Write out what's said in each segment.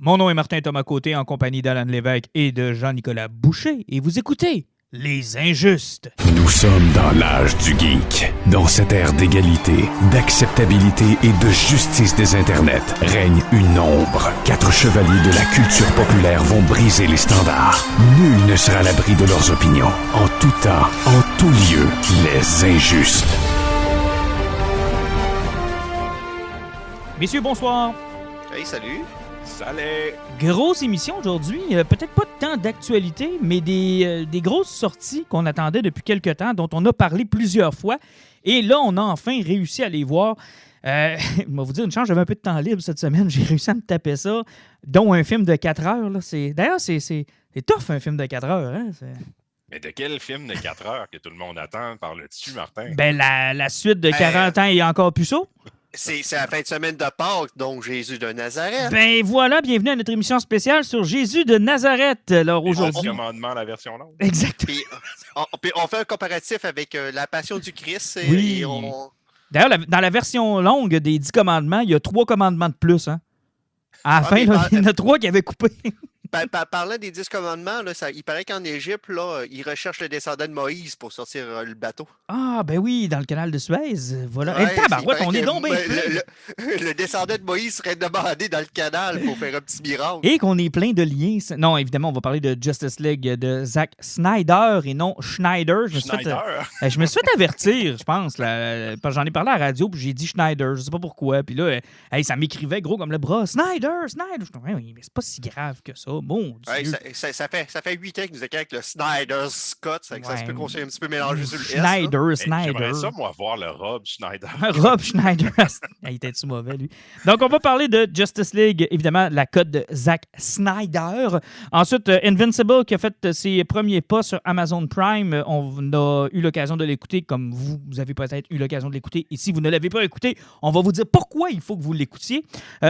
Mon nom est Martin Thomas Côté en compagnie d'Alan Lévesque et de Jean-Nicolas Boucher et vous écoutez Les Injustes. Nous sommes dans l'âge du geek. Dans cette ère d'égalité, d'acceptabilité et de justice des internets, règne une ombre. 4 chevaliers de la culture populaire vont briser les standards. Nul ne sera à l'abri de leurs opinions. En tout temps, en tout lieu, Les Injustes. Messieurs, bonsoir. Hey, salut. Salut! Grosse émission aujourd'hui. Peut-être pas tant d'actualité, mais des grosses sorties qu'on attendait depuis quelques temps, dont on a parlé plusieurs fois. Et là, on a enfin réussi à les voir. Je vais vous dire une chance, j'avais un peu de temps libre cette semaine. J'ai réussi à me taper ça, dont un film de 4 heures. Là. D'ailleurs, c'est tough, un film de 4 heures. Hein? Mais de quel film de 4 heures que tout le monde attend parle-tu, Martin? Ben, la suite de 40 ans et encore plus ça. C'est la fin de semaine de Pâques, donc Jésus de Nazareth. Ben voilà, bienvenue à notre émission spéciale sur Jésus de Nazareth. Alors aujourd'hui. Le commandement, la version longue. Exactement. Puis on fait un comparatif avec la Passion du Christ. Oui. D'ailleurs, dans la version longue des 10 commandements, il y a 3 commandements de plus. Hein? À la fin, là, il y en a 3 qui avaient coupé. Parlant des 10 commandements, là, il paraît qu'en Égypte, là, ils recherchent le descendant de Moïse pour sortir le bateau. Ah, ben oui, dans le canal de Suez. Voilà. Ouais, Tabarouette, on est donc bien plein. Le descendant de Moïse serait demandé dans le canal pour faire un petit miracle. Et qu'on est plein de liens. Non, évidemment, on va parler de Justice League de Zack Snyder et non Schneider. Je me suis fait avertir, je pense. Là, parce que j'en ai parlé à la radio, puis j'ai dit Schneider. Je sais pas pourquoi. Puis là, ça m'écrivait gros comme le bras. Snyder! Je dis, oui, mais c'est pas si grave que ça. Bon, ouais, ça fait 8 ans que nous étions avec le Snyder Scott. Ça se peut qu'on soit un petit peu mélangé sur le Schneider, S. Snyder. J'aimerais ça, moi, voir le Rob Schneider. Rob Schneider. Il était-tu mauvais, lui? Donc, on va parler de Justice League, évidemment, la cote de Zack Snyder. Ensuite, Invincible, qui a fait ses premiers pas sur Amazon Prime. On a eu l'occasion de l'écouter, comme vous avez peut-être eu l'occasion de l'écouter. Et si vous ne l'avez pas écouté, on va vous dire pourquoi il faut que vous l'écoutiez.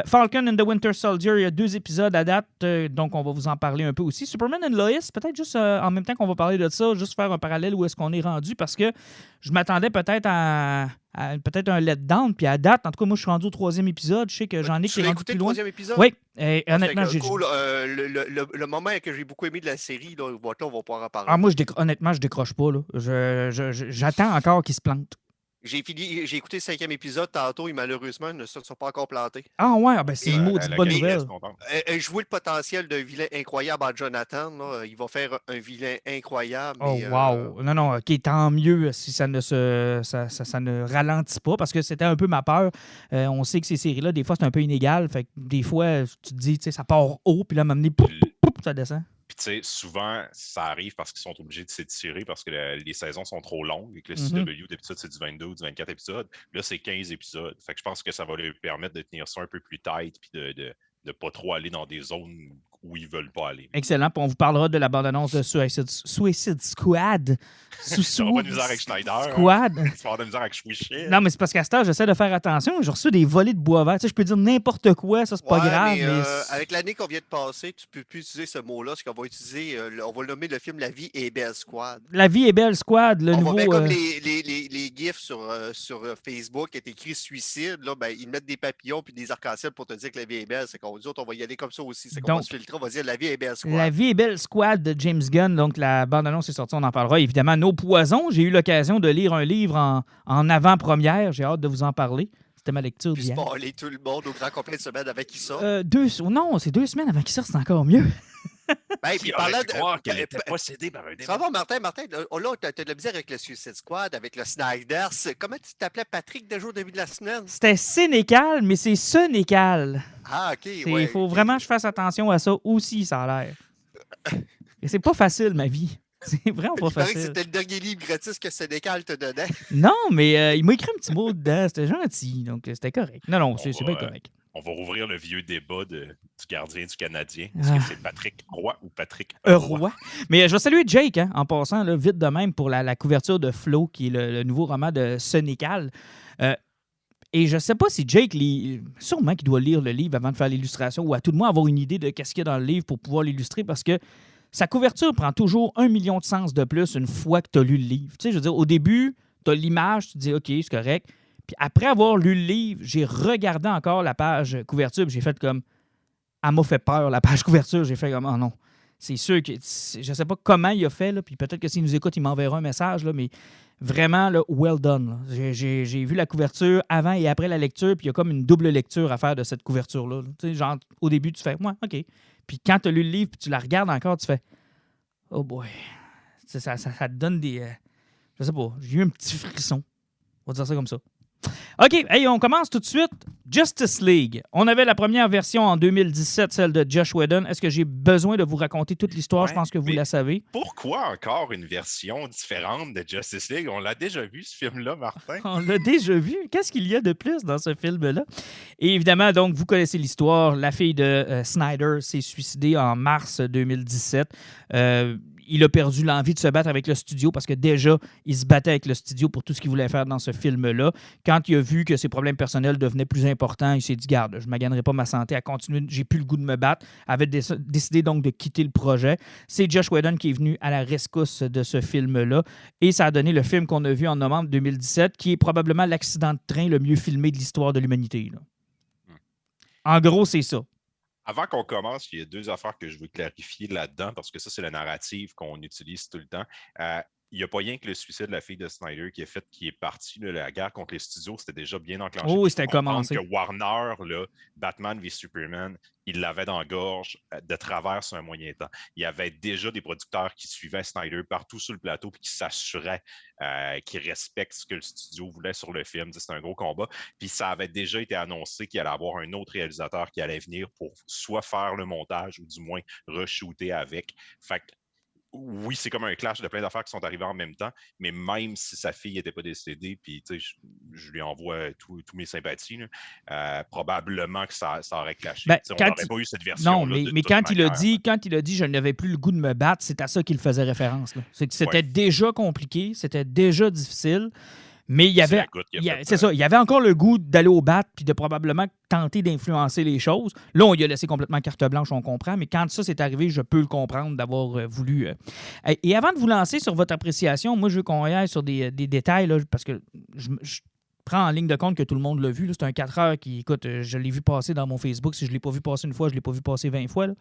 Falcon and the Winter Soldier, il y a 2 épisodes à date, donc on va vous en parler un peu aussi. Superman and Lois, peut-être juste en même temps qu'on va parler de ça, juste faire un parallèle où est-ce qu'on est rendu, parce que je m'attendais peut-être à peut-être un letdown, puis à date, en tout cas, moi, je suis rendu au 3e épisode. Je sais que j'en ai qui est rendu plus loin. Tu l'as écouté, le 3e épisode? Oui, honnêtement, j'ai... Cool. Le moment que j'ai beaucoup aimé de la série, là, on va pouvoir en parler. Ah, moi, honnêtement, je décroche pas. Là. J'attends encore qu'il se plante. J'ai écouté le 5e épisode tantôt et malheureusement, ils ne se sont pas encore plantés. Ah ouais, ben c'est une maudite bonne nouvelle. Jouer le potentiel d'un vilain incroyable à Jonathan, là, il va faire un vilain incroyable. Oh, wow. Non, ok, tant mieux si ça ne ralentit pas, parce que c'était un peu ma peur. On sait que ces séries-là, des fois, c'est un peu inégal. Fait que des fois, tu te dis, tu sais, ça part haut, puis là, à un moment donné, ça descend. Puis, tu sais, souvent, ça arrive parce qu'ils sont obligés de s'étirer parce que les saisons sont trop longues et que le CW, d'habitude, c'est du 22 ou du 24 épisodes. Là, c'est 15 épisodes. Fait que je pense que ça va leur permettre de tenir ça un peu plus tight puis de pas trop aller dans des zones où ils veulent pas aller. Excellent. Puis on vous parlera de la bande-annonce de Suicide Squad. Tu vas pas de misère avec Schneider. Squad. Tu vas avoir de misère avec Schwisher. Non, mais c'est parce qu'à ce temps, j'essaie de faire attention. J'ai reçu des volets de bois vert. Tu sais, je peux dire n'importe quoi, ça, c'est pas grave. Mais avec l'année qu'on vient de passer, tu peux plus utiliser ce mot-là. Ce qu'on va utiliser, on va nommer le film La vie est belle Squad. La vie est belle Squad, le nouveau... On va mettre comme les gifs sur Facebook qui est écrit suicide. Là, ben, ils mettent des papillons puis des arcs-en-ciel pour te dire que la vie est belle. C'est qu'on dit, on va y aller comme ça aussi. C'est qu'on va se filtrer, on va dire La vie est belle Squad. La vie est belle Squad de James Gunn. Donc, la bande-annonce est sortie, on en parlera. Évidemment, Nos poisons. J'ai eu l'occasion de lire un livre en avant-première. J'ai hâte de vous en parler. C'était ma lecture d'hier. Puis spoiler tout le monde au grand complet de semaine avant qu'il sorte. Non, c'est 2 semaines avant qu'il sorte, c'est encore mieux. Ben, puis parlant de croire qu'elle était possédée par un démon. Ça va, Martin, là, t'as de la misère avec le Suicide Squad, avec le Snyder. Comment tu t'appelais Patrick de jour au début de la semaine? C'était sénécal, mais c'est Sénécal. Ah, OK, Il faut vraiment que je fasse attention à ça aussi, ça a l'air. Et c'est pas facile, ma vie. C'est vraiment pas facile. Il paraît que c'était le dernier livre gratis que Sénécal te donnait. Non, mais il m'a écrit un petit mot dedans. C'était gentil, donc c'était correct. Non, c'est bien correct. On va rouvrir le vieux débat du gardien du Canadien. Est-ce que c'est Patrick Roy ou Patrick Roy? Mais je vais saluer Jake, en passant, là, vite de même, pour la couverture de Flo, qui est le nouveau roman de Sénécal. Et je ne sais pas si Jake lit... Sûrement qu'il doit lire le livre avant de faire l'illustration, ou à tout le moins avoir une idée de qu'est-ce qu'il y a dans le livre pour pouvoir l'illustrer, parce que sa couverture prend toujours 1 million de sens de plus une fois que tu as lu le livre. Tu sais, je veux dire, au début, tu as l'image, tu te dis « OK, c'est correct ». Puis après avoir lu le livre, j'ai regardé encore la page couverture, puis j'ai fait comme elle m'a fait peur, la page couverture. J'ai fait comme, oh non. C'est sûr que je ne sais pas comment il a fait, là, puis peut-être que s'il nous écoute, il m'enverra un message, là, mais vraiment, là, well done. Là. J'ai vu la couverture avant et après la lecture, puis il y a comme une double lecture à faire de cette couverture-là. Tu sais, genre, au début, tu fais, ouais, OK. Puis quand tu as lu le livre, puis tu la regardes encore, tu fais, oh boy. Ça te donne des. Je sais pas, j'ai eu un petit frisson. On va dire ça comme ça. OK, hey, on commence tout de suite. Justice League. On avait la première version en 2017, celle de Joss Whedon. Est-ce que j'ai besoin de vous raconter toute l'histoire? Je pense que vous la savez. Pourquoi encore une version différente de Justice League? On l'a déjà vu, ce film-là, Martin. On l'a déjà vu. Qu'est-ce qu'il y a de plus dans ce film-là? Et évidemment, donc, vous connaissez l'histoire. La fille de Snyder s'est suicidée en mars 2017. Il a perdu l'envie de se battre avec le studio parce que déjà, il se battait avec le studio pour tout ce qu'il voulait faire dans ce film-là. Quand il a vu que ses problèmes personnels devenaient plus importants, il s'est dit, garde, je ne maganerai pas ma santé à continuer, j'ai plus le goût de me battre. Il avait décidé donc de quitter le projet. C'est Joss Whedon qui est venu à la rescousse de ce film-là et ça a donné le film qu'on a vu en novembre 2017 qui est probablement l'accident de train le mieux filmé de l'histoire de l'humanité. Là. En gros, c'est ça. Avant qu'on commence, il y a 2 affaires que je veux clarifier là-dedans, parce que ça, c'est la narrative qu'on utilise tout le temps. Il n'y a pas rien que le suicide de la fille de Snyder qui est parti. Là, la guerre contre les studios, c'était déjà bien enclenché. Oh, c'était commencé. Que Warner, là, Batman v Superman, il l'avait dans la gorge de travers sur un moyen temps. Il y avait déjà des producteurs qui suivaient Snyder partout sur le plateau et qui s'assuraient qu'ils respectent ce que le studio voulait sur le film. C'était un gros combat. Puis ça avait déjà été annoncé qu'il allait avoir un autre réalisateur qui allait venir pour soit faire le montage ou du moins re-shooter avec. Fait que oui, c'est comme un clash de plein d'affaires qui sont arrivées en même temps, mais même si sa fille n'était pas décédée, puis je lui envoie tous mes sympathies, probablement que ça aurait clashé. On n'aurait pas eu cette version. Non, mais quand il a dit je n'avais plus le goût de me battre, c'est à ça qu'il faisait référence. Là. C'est que c'était déjà compliqué, c'était déjà difficile. Mais il y avait, il y avait encore le goût d'aller au bat puis de probablement tenter d'influencer les choses. Là, on lui a laissé complètement carte blanche, on comprend. Mais quand ça s'est arrivé, je peux le comprendre d'avoir voulu. Et avant de vous lancer sur votre appréciation, moi, je veux qu'on aille sur des détails là, parce que je prends en ligne de compte que tout le monde l'a vu. Là. C'est un 4 heures qui, écoute, je l'ai vu passer dans mon Facebook. Si je ne l'ai pas vu passer une fois, je ne l'ai pas vu passer 20 fois. Là.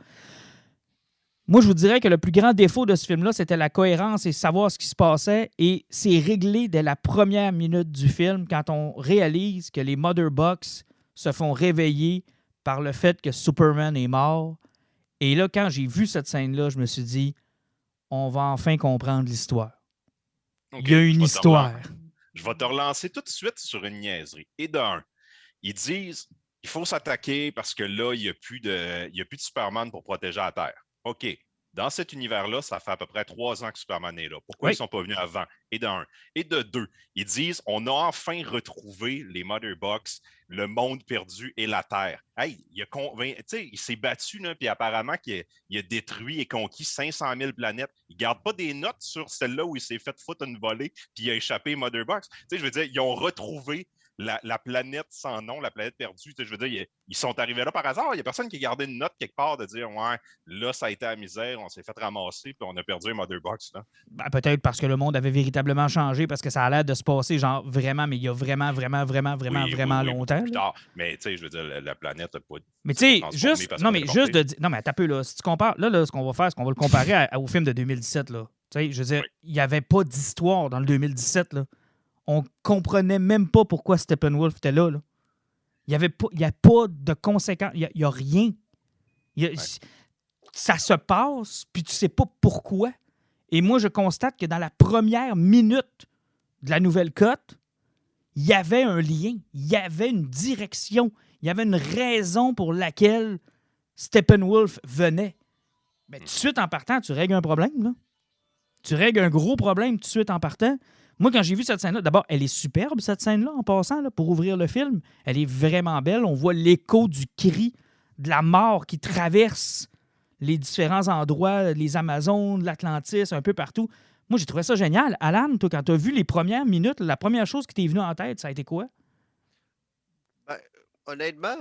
Moi, je vous dirais que le plus grand défaut de ce film-là, c'était la cohérence et savoir ce qui se passait. Et c'est réglé dès la première minute du film quand on réalise que les Mother Box se font réveiller par le fait que Superman est mort. Et là, quand j'ai vu cette scène-là, je me suis dit, on va enfin comprendre l'histoire. Okay, il y a une histoire. Je vais te relancer tout de suite sur une niaiserie. Et d'un, ils disent, il faut s'attaquer parce que là, il n'y a plus de Superman pour protéger la Terre. OK. Dans cet univers-là, ça fait à peu près 3 ans que Superman est là. Pourquoi ils ne sont pas venus avant? Et de 1. Et de 2, ils disent on a enfin retrouvé les Mother Box, le monde perdu et la Terre. Hey, il s'est battu, là, puis apparemment qu'il a détruit et conquis 500 000 planètes. Il ne garde pas des notes sur celle-là où il s'est fait foutre une volée puis il a échappé Mother Box. Je veux dire, ils ont retrouvé la planète sans nom, la planète perdue. Je veux dire, ils sont arrivés là par hasard. Il n'y a personne qui a gardé une note quelque part de dire ouais, là, ça a été la misère, on s'est fait ramasser, puis on a perdu un Mother Box. Ben, peut-être parce que le monde avait véritablement changé, parce que ça a l'air de se passer, genre vraiment, mais il y a vraiment longtemps. Plus tard. Mais tu sais, je veux dire, la planète n'a pas. Mais tu sais, juste. Non, mais juste de dire. Non, mais attends un peu, là. Si tu compares. Là, ce qu'on va faire, c'est qu'on va le comparer au film de 2017, là. Tu sais, je veux dire, il n'y avait pas d'histoire dans le 2017, là. On comprenait même pas pourquoi Steppenwolf était là. Il n'y a pas de conséquences. Il n'y a rien. Ça se passe, puis tu sais pas pourquoi. Et moi, je constate que dans la première minute de la nouvelle cote, il y avait un lien, il y avait une direction, il y avait une raison pour laquelle Steppenwolf venait. Mais tout de suite en partant, tu règles un problème. Là. Tu règles un gros problème tout de suite en partant. Moi, quand j'ai vu cette scène-là, d'abord, elle est superbe, cette scène-là, en passant, là, pour ouvrir le film. Elle est vraiment belle. On voit l'écho du cri de la mort qui traverse les différents endroits, les Amazones, l'Atlantis, un peu partout. Moi, j'ai trouvé ça génial. Alan, toi, quand tu as vu les premières minutes, la première chose qui t'est venue en tête, ça a été quoi? Ben, honnêtement,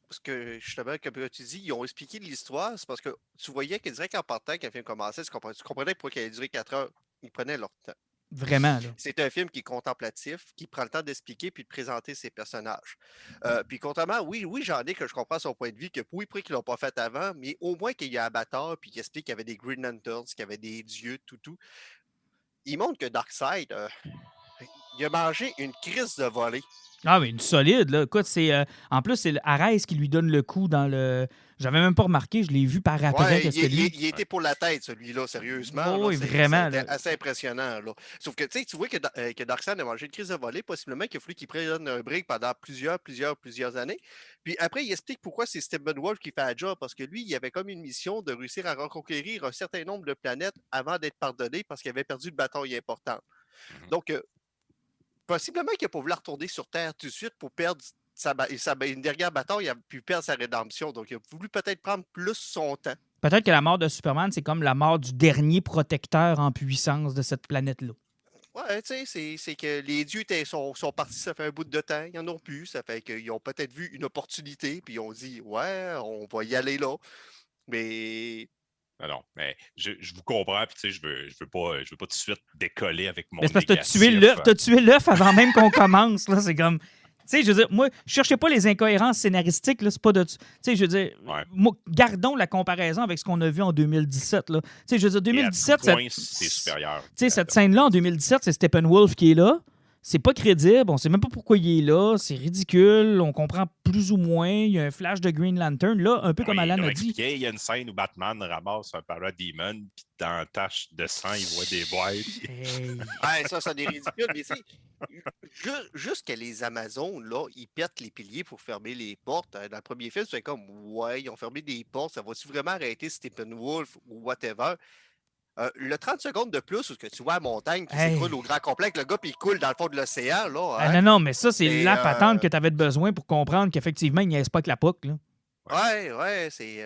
parce que justement, comme tu dis, ils ont expliqué l'histoire, c'est parce que tu voyais que direct en partant, quand le film commençait, tu comprenais pourquoi il allait durer 4 heures. Ils prenaient leur temps. Vraiment, là. C'est un film qui est contemplatif, qui prend le temps d'expliquer puis de présenter ses personnages. Puis contrairement, oui, j'en ai que je comprends son point de vue, que oui, pour qu'ils ne l'ont pas fait avant, mais au moins qu'il y a un bâtard puis qu'il explique qu'il y avait des Green Lanterns, qu'il y avait des dieux, tout. Il montre que Darkseid, il a mangé une crise de volée. Ah, mais une solide, là. Écoute, en plus, c'est Arès qui lui donne le coup dans le... J'avais même pas remarqué, je l'ai vu par après. Ouais, il était pour la tête, celui-là, sérieusement. Oh, là, oui, vraiment. C'est assez impressionnant. Là. Sauf que tu vois que Darkseid a mangé une crise de volée, possiblement qu'il a fallu qu'il prenne un break pendant plusieurs années. Puis après, il explique pourquoi c'est Steppenwolf qui fait la job, parce que lui, il avait comme une mission de réussir à reconquérir un certain nombre de planètes avant d'être pardonné parce qu'il avait perdu une bataille importante. Donc, possiblement qu'il n'a pas voulu retourner sur Terre tout de suite pour perdre une dernière bataille, il a pu perdre sa rédemption. Donc, il a voulu peut-être prendre plus son temps. Peut-être que la mort de Superman, c'est comme la mort du dernier protecteur en puissance de cette planète-là. Ouais, tu sais, c'est que les dieux sont partis, ça fait un bout de temps, ils n'en ont plus. Ça fait qu'ils ont peut-être vu une opportunité, puis ils ont dit, ouais, on va y aller là. Mais. Non, mais je vous comprends, puis tu sais, je veux pas tout de suite décoller avec mon. Mais c'est parce que t'as tué l'œuf avant même qu'on commence, là. C'est comme. Tu sais, je veux dire, moi, je cherchais pas les incohérences scénaristiques, là, c'est pas de... Tu sais, je veux dire, moi, gardons la comparaison avec ce qu'on a vu en 2017, là. Tu sais, je veux dire, 2017... c'est supérieur. Tu sais, cette scène-là, en 2017, c'est Steppenwolf qui est là. C'est pas crédible, on sait même pas pourquoi il est là, c'est ridicule, on comprend plus ou moins, il y a un flash de Green Lantern, là, un peu comme Alan a dit. Il y a une scène où Batman ramasse un parademon, puis dans la tache de sang, il voit des boîtes. Hey. Ouais, ça c'est ridicule, mais c'est juste que les Amazones, là, ils pètent les piliers pour fermer les portes. Dans le premier film, c'est comme, ouais, ils ont fermé des portes, ça va-tu vraiment arrêter Steppenwolf ou whatever? Le 30 secondes de plus, où tu vois la montagne qui s'écroule au grand complet, le gars puis il coule dans le fond de l'océan. Là, hein? Non, mais ça, c'est la patente que tu avais besoin pour comprendre qu'effectivement, il n'y a pas que la POC. Là. Ouais, c'est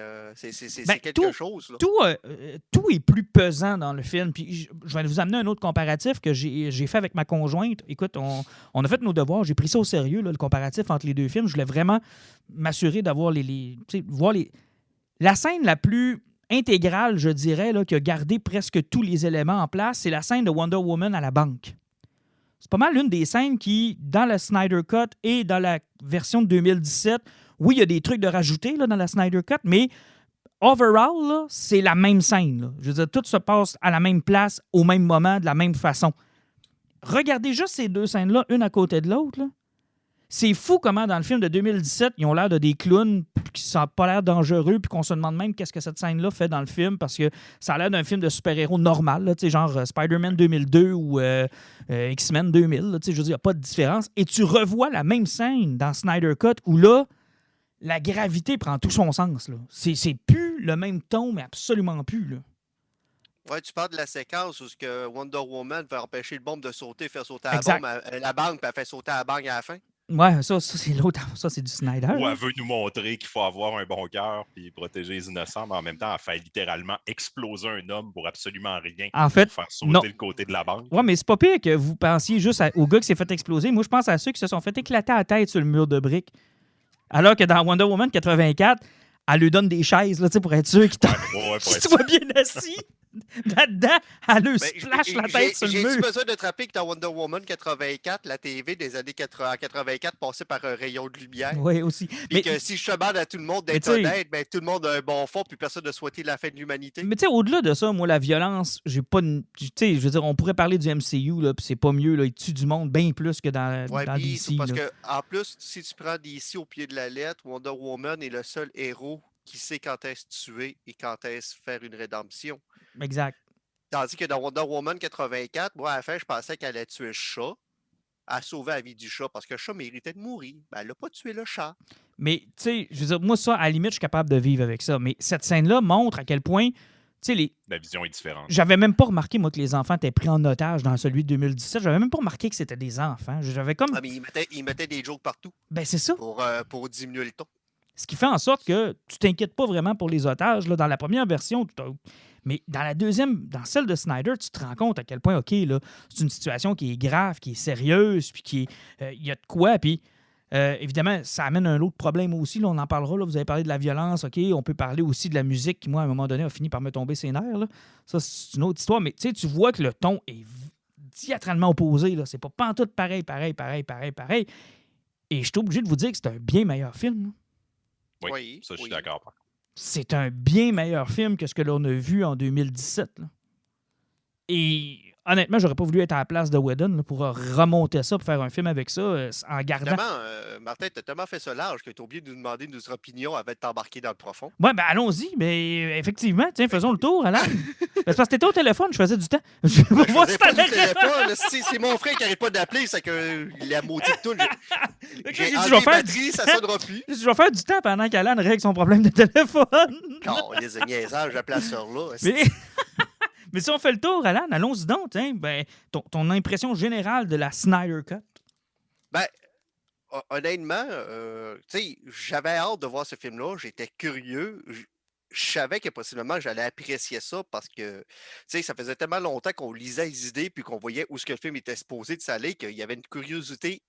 quelque chose. Là. Tout est plus pesant dans le film. Puis je vais vous amener un autre comparatif que j'ai fait avec ma conjointe. Écoute, on a fait nos devoirs. J'ai pris ça au sérieux, là, le comparatif entre les deux films. Je voulais vraiment m'assurer d'avoir voir la scène la plus intégrale, je dirais, là, qui a gardé presque tous les éléments en place, c'est la scène de Wonder Woman à la banque. C'est pas mal l'une des scènes qui, dans la Snyder Cut et dans la version de 2017, oui, il y a des trucs de rajouter là, dans la Snyder Cut, mais overall, là, c'est la même scène. Là. Je veux dire, tout se passe à la même place, au même moment, de la même façon. Regardez juste ces deux scènes-là, une à côté de l'autre. Là. C'est fou comment, dans le film de 2017, ils ont l'air de des clowns qui n'ont pas l'air dangereux puis qu'on se demande même qu'est-ce que cette scène-là fait dans le film parce que ça a l'air d'un film de super-héros normal, là, genre Spider-Man 2002 ou X-Men 2000. Là, je veux dire, il n'y a pas de différence. Et tu revois la même scène dans Snyder Cut où là, la gravité prend tout son sens. Là. C'est plus le même ton, mais absolument plus. Là. Ouais, tu parles de la séquence où que Wonder Woman fait empêcher le bombe de sauter, faire sauter la banque, puis elle fait sauter la banque à la fin. Ouais, ça c'est l'autre. Ça, c'est du Snyder. Ou elle veut nous montrer qu'il faut avoir un bon cœur puis protéger les innocents, mais en même temps, elle fait littéralement exploser un homme pour absolument rien. En fait, pour faire sauter le côté de la banque. Ouais, mais c'est pas pire que vous pensiez juste au gars qui s'est fait exploser. Moi, je pense à ceux qui se sont fait éclater la tête sur le mur de briques. Alors que dans Wonder Woman 84, elle lui donne des chaises là, pour être sûr qu'il soit bien assis. Là-dedans, elle lui splash la tête sur le mur. J'ai besoin de te rappeler que dans Wonder Woman 84, la TV des années 84 passait par un rayon de lumière. Oui, aussi. Mais que si je demande à tout le monde d'être honnête, ben, tout le monde a un bon fond puis personne ne souhaitait la fin de l'humanité. Mais tu sais, au-delà de ça, moi, la violence, j'ai pas... Tu sais, je veux dire, on pourrait parler du MCU, là, puis c'est pas mieux, là, il tue du monde bien plus que dans DC. Parce que, en plus, si tu prends DC au pied de la lettre, Wonder Woman est le seul héros qui sait quand est-ce tuer et quand est-ce faire une rédemption. Exact. Tandis que dans Wonder Woman 84, moi, à la fin, je pensais qu'elle allait tuer le chat, à sauver la vie du chat, parce que le chat méritait de mourir. Ben, elle n'a pas tué le chat. Mais, tu sais, je veux dire, moi, ça, à la limite, je suis capable de vivre avec ça. Mais cette scène-là montre à quel point, tu sais, la vision est différente. J'avais même pas remarqué, moi, que les enfants étaient pris en otage dans celui de 2017. J'avais même pas remarqué que c'était des enfants. J'avais comme... Ah, mais ils mettaient des jokes partout. Ben, c'est ça. Pour diminuer le ton. Ce qui fait en sorte que tu t'inquiètes pas vraiment pour les otages. Là, dans la première version, mais dans la deuxième, dans celle de Snyder, tu te rends compte à quel point, OK, là, c'est une situation qui est grave, qui est sérieuse, puis qui il y a de quoi. Puis, évidemment, ça amène un autre problème aussi. Là, on en parlera. Là, vous avez parlé de la violence, OK. On peut parler aussi de la musique qui, moi, à un moment donné, a fini par me tomber ses nerfs. Là. Ça, c'est une autre histoire. Mais tu vois que le ton est diamétralement opposés. Là. C'est pas pantoute pareil. Et je suis obligé de vous dire que c'est un bien meilleur film. Là. Oui, ça, je suis d'accord. C'est un bien meilleur film que ce que l'on a vu en 2017. Là. Et honnêtement, j'aurais pas voulu être à la place de Whedon là, pour remonter ça, pour faire un film avec ça, en gardant... Martin, t'as tellement fait ça large que t'as oublié de nous demander notre opinion avant de t'embarquer dans le profond. Ouais, ben allons-y, mais effectivement, tiens, faisons le tour, Alan. C'est parce que t'étais au téléphone, je faisais du temps. Je faisais pas du téléphone, c'est mon frère qui n'arrête pas d'appeler, c'est que la maudite toune. J'ai enlevé la batterie, ça sonnera plus. Je vais faire du temps pendant qu'Alan règle son problème de téléphone. Non, les niaisages, la place sur là. Mais si on fait le tour, Alan, allons-y donc. Hein, ben, ton impression générale de la Snyder Cut? Ben, honnêtement, j'avais hâte de voir ce film-là. J'étais curieux. Je savais que possiblement j'allais apprécier ça parce que ça faisait tellement longtemps qu'on lisait les idées puis qu'on voyait où ce que le film était supposé de s'aller qu'il y avait une curiosité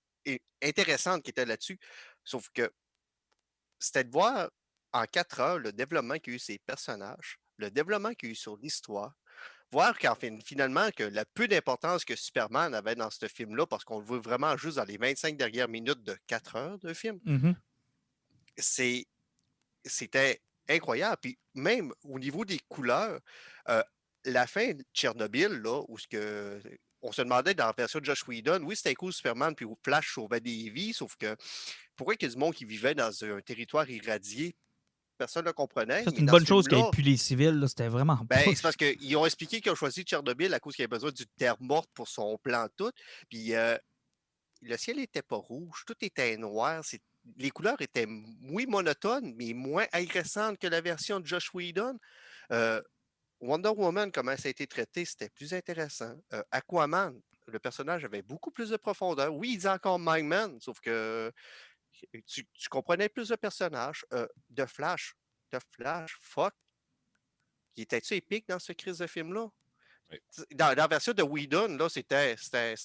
intéressante qui était là-dessus. Sauf que c'était de voir en 4 heures le développement qu'il y a eu ces personnages, le développement qu'il y a eu sur l'histoire, voir finalement que la peu d'importance que Superman avait dans ce film-là, parce qu'on le voit vraiment juste dans les 25 dernières minutes de 4 heures de film, c'était incroyable. Puis même au niveau des couleurs, la fin de Tchernobyl, là, où on se demandait dans la version de Joss Whedon, oui, c'était cool Superman, puis où Flash sauvait des vies, sauf que pourquoi il y a du monde qui vivait dans un territoire irradié? Personne ne le comprenait. C'est une bonne chose qu'il n'y ait plus les civils. Là, c'était vraiment... C'est parce qu'ils ont expliqué qu'ils ont choisi Tchernobyl à cause qu'il y avait besoin d'une terre morte pour son plan tout. Puis le ciel n'était pas rouge, tout était noir. Les couleurs étaient, oui, monotones, mais moins agressantes que la version de Joss Whedon. Wonder Woman, comment ça a été traité, c'était plus intéressant. Aquaman, le personnage avait beaucoup plus de profondeur. Oui, il dit encore My Man, sauf que tu comprenais plus de personnages. The Flash, fuck. Il était-tu épique dans ce crise de film-là? Oui. Dans la version de Whedon, là, c'était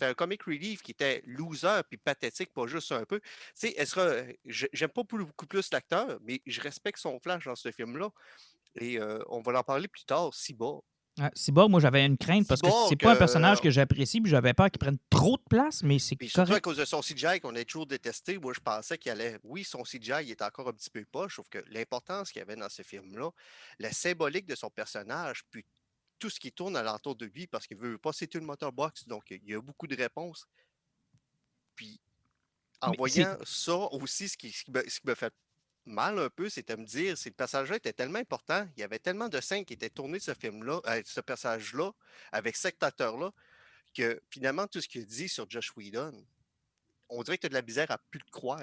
un comic relief qui était loser puis pathétique, pas juste un peu. J'aime pas beaucoup plus l'acteur, mais je respecte son Flash dans ce film-là. Et on va en parler plus tard, Cyborg. Cyborg, moi, j'avais une crainte parce que c'est pas un personnage que j'apprécie, puis j'avais peur qu'il prenne trop de place, mais c'est correct. Surtout à cause de son CGI qu'on a toujours détesté, moi, je pensais qu'il allait... Oui, son CGI il est encore un petit peu poche, sauf que l'importance qu'il y avait dans ce film-là, la symbolique de son personnage, puis tout ce qui tourne alentour de lui, parce qu'il veut pas, c'est une motorbox, donc il y a beaucoup de réponses. Puis, en voyant ça aussi, ce qui me fait mal un peu, c'est de me dire, le personnage-là était tellement important, il y avait tellement de scènes qui étaient tournées de ce film-là, ce personnage-là, avec cet acteur-là, que finalement, tout ce qu'il dit sur Joss Whedon, on dirait que tu as de la misère à plus le croire.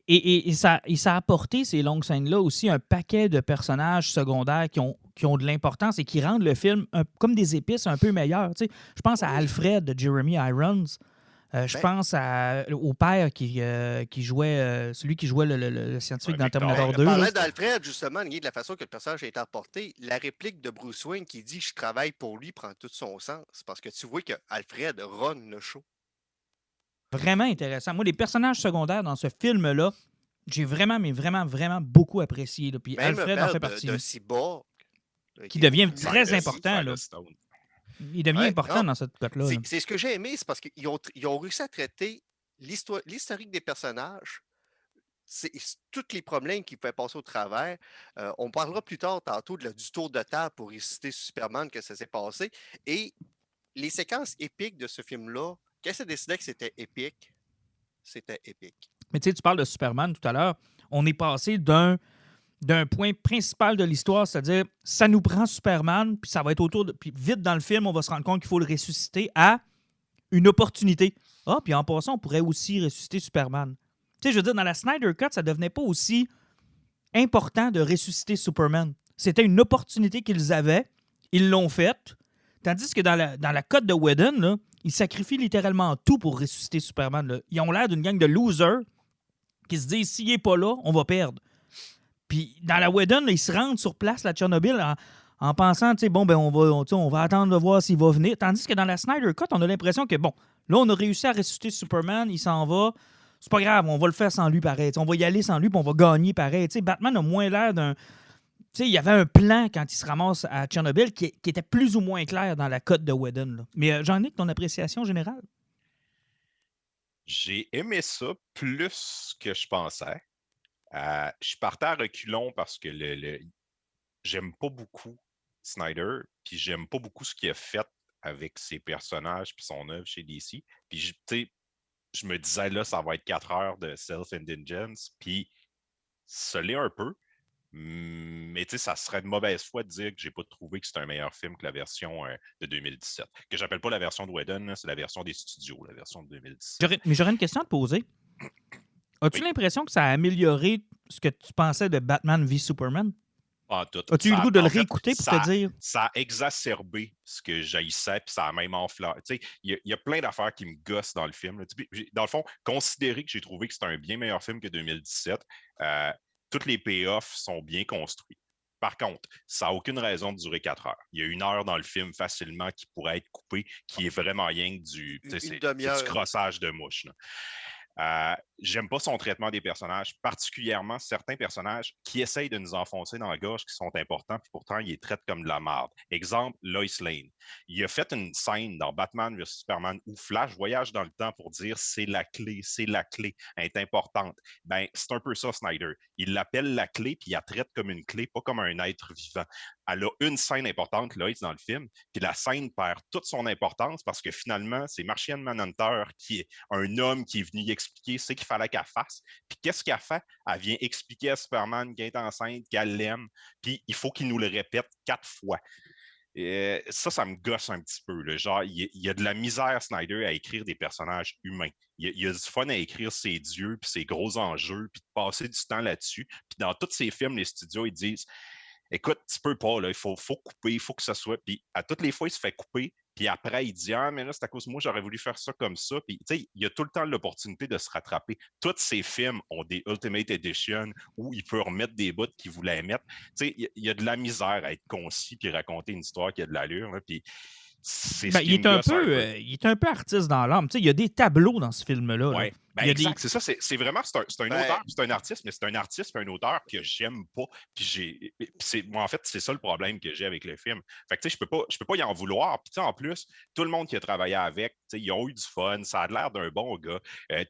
Et ça a apporté, ces longues scènes-là, aussi un paquet de personnages secondaires qui ont de l'importance et qui rendent le film comme des épices un peu meilleurs. Tu sais, je pense à Alfred de Jeremy Irons. Je pense au père qui jouait, celui qui jouait le scientifique dans Terminator 2. On parlait d'Alfred, justement, de la façon que le personnage a été apporté. La réplique de Bruce Wayne qui dit « Je travaille pour lui » prend tout son sens. Parce que tu vois qu'Alfred run le show. Vraiment intéressant. Moi, les personnages secondaires dans ce film-là, j'ai vraiment, mais vraiment, vraiment beaucoup apprécié. Là. Puis même Alfred en fait partie. De Cyborg. Qui devient très important. Là. Il devient important dans cette cote-là. C'est ce que j'ai aimé, c'est parce qu'ils ont réussi à traiter l'historique des personnages, tous les problèmes qui pouvaient passer au travers. On parlera plus tard, tantôt, du tour de table pour réciter Superman, que ça s'est passé. Et les séquences épiques de ce film-là, quand ça décidait que c'était épique, c'était épique. Mais tu sais, tu parles de Superman tout à l'heure. On est passé d'un point principal de l'histoire, c'est-à-dire ça nous prend Superman, puis ça va être puis vite dans le film, on va se rendre compte qu'il faut le ressusciter, à une opportunité. Puis en passant, on pourrait aussi ressusciter Superman. Tu sais, je veux dire, dans la Snyder Cut, ça devenait pas aussi important de ressusciter Superman. C'était une opportunité qu'ils avaient, ils l'ont faite, tandis que dans la cut de Whedon, là, ils sacrifient littéralement tout pour ressusciter Superman. Là. Ils ont l'air d'une gang de losers qui se disent, s'il n'est pas là, on va perdre. Puis dans la Whedon, ils se rendent sur place, la Tchernobyl, en pensant, tu sais, bon, ben on va attendre de voir s'il va venir. Tandis que dans la Snyder Cut, on a l'impression que, bon, là, on a réussi à ressusciter Superman, il s'en va. C'est pas grave, on va le faire sans lui pareil. T'sais, on va y aller sans lui, puis on va gagner pareil. Tu sais, Batman a moins l'air sais, il y avait un plan quand il se ramasse à Tchernobyl qui était plus ou moins clair dans la cote de Whedon. Là. Mais Jean-Nic, ton appréciation générale? J'ai aimé ça plus que je pensais. Je partais à reculons parce que j'aime pas beaucoup Snyder, puis j'aime pas beaucoup ce qu'il a fait avec ses personnages puis son œuvre chez DC. Puis, tu sais, je me disais, là, ça va être 4 heures de self-indulgence, puis ça l'est un peu. Mais tu sais, ça serait de mauvaise foi de dire que j'ai pas trouvé que c'est un meilleur film que la version de 2017. Que j'appelle pas la version de Whedon, c'est la version des studios, la version de 2017. Mais j'aurais une question à te poser. As-tu l'impression que ça a amélioré ce que tu pensais de Batman v Superman? As-tu eu le goût de le réécouter pour te dire? Ça a exacerbé ce que j'haïssais, puis ça a même enflammé. Tu sais, il y a plein d'affaires qui me gossent dans le film. Là. Dans le fond, considérer que j'ai trouvé que c'était un bien meilleur film que 2017, tous les payoffs sont bien construits. Par contre, ça n'a aucune raison de durer 4 heures. Il y a 1 heure dans le film facilement qui pourrait être coupée, qui est vraiment rien que du crossage de mouche. J'aime pas son traitement des personnages, particulièrement certains personnages qui essayent de nous enfoncer dans la gorge qui sont importants, puis pourtant, ils les traitent comme de la merde. Exemple, Lois Lane. Il a fait une scène dans Batman vs Superman où Flash voyage dans le temps pour dire c'est la clé, elle est importante. Ben, c'est un peu ça, Snyder. Il l'appelle la clé, puis il la traite comme une clé, pas comme un être vivant. Elle a une scène importante, Lois, dans le film, puis la scène perd toute son importance parce que finalement, c'est Martian Manhunter qui est un homme qui est venu y expliquer ce qu'il fallait qu'elle fasse. Puis qu'est-ce qu'elle fait? Elle vient expliquer à Superman qu'elle est enceinte, qu'elle l'aime, puis il faut qu'il nous le répète 4 fois. Ça me gosse un petit peu. Là. Genre, il y a de la misère, Snyder, à écrire des personnages humains. Il y a du fun à écrire ses dieux, puis ses gros enjeux, puis de passer du temps là-dessus. Puis dans tous ces films, les studios, ils disent écoute, tu peux pas, là, il faut couper, il faut que ça soit. Puis à toutes les fois, il se fait couper. Puis après, il dit mais là, c'est à cause de moi, j'aurais voulu faire ça comme ça. Puis tu sais, il y a tout le temps l'opportunité de se rattraper. Tous ces films ont des Ultimate Edition où il peut remettre des bouts qu'il voulait mettre. Tu sais, il y a de la misère à être concis puis raconter une histoire qui a de l'allure. Là, puis il est un peu artiste dans l'âme. Tu sais, il y a des tableaux dans ce film-là. Oui, exact. C'est ça. C'est vraiment, c'est un auteur, c'est un artiste, mais c'est un artiste et un auteur que j'aime pas. Puis moi, en fait, c'est ça le problème que j'ai avec le film. Fait que tu sais, je peux pas y en vouloir. Puis en plus, tout le monde qui a travaillé avec, tu sais, ils ont eu du fun. Ça a l'air d'un bon gars.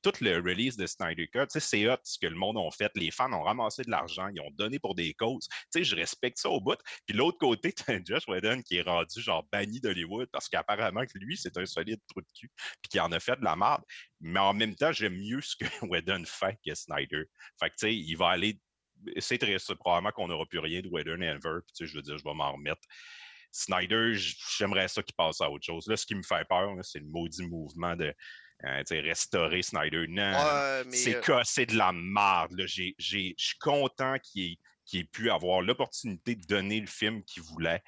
Tout le release de Snyder Cut, tu sais, c'est hot ce que le monde a fait. Les fans ont ramassé de l'argent, ils ont donné pour des causes. Tu sais, je respecte ça au bout. Puis l'autre côté, tu as Joss Whedon qui est rendu genre banni d'Hollywood parce qu'apparemment que lui, c'est un solide trou de cul puis qu'il en a fait de la merde. Mais en même temps, j'aime mieux ce que Whedon fait que Snyder. Fait que, tu sais, il va aller... C'est triste, probablement qu'on n'aura plus rien de Whedon ever. Puis, tu sais, je veux dire, je vais m'en remettre. Snyder, j'aimerais ça qu'il passe à autre chose. Là, ce qui me fait peur, là, c'est le maudit mouvement de restaurer Snyder. Non, c'est de la merde. Je suis content qu'il ait pu avoir l'opportunité de donner le film qu'il voulait.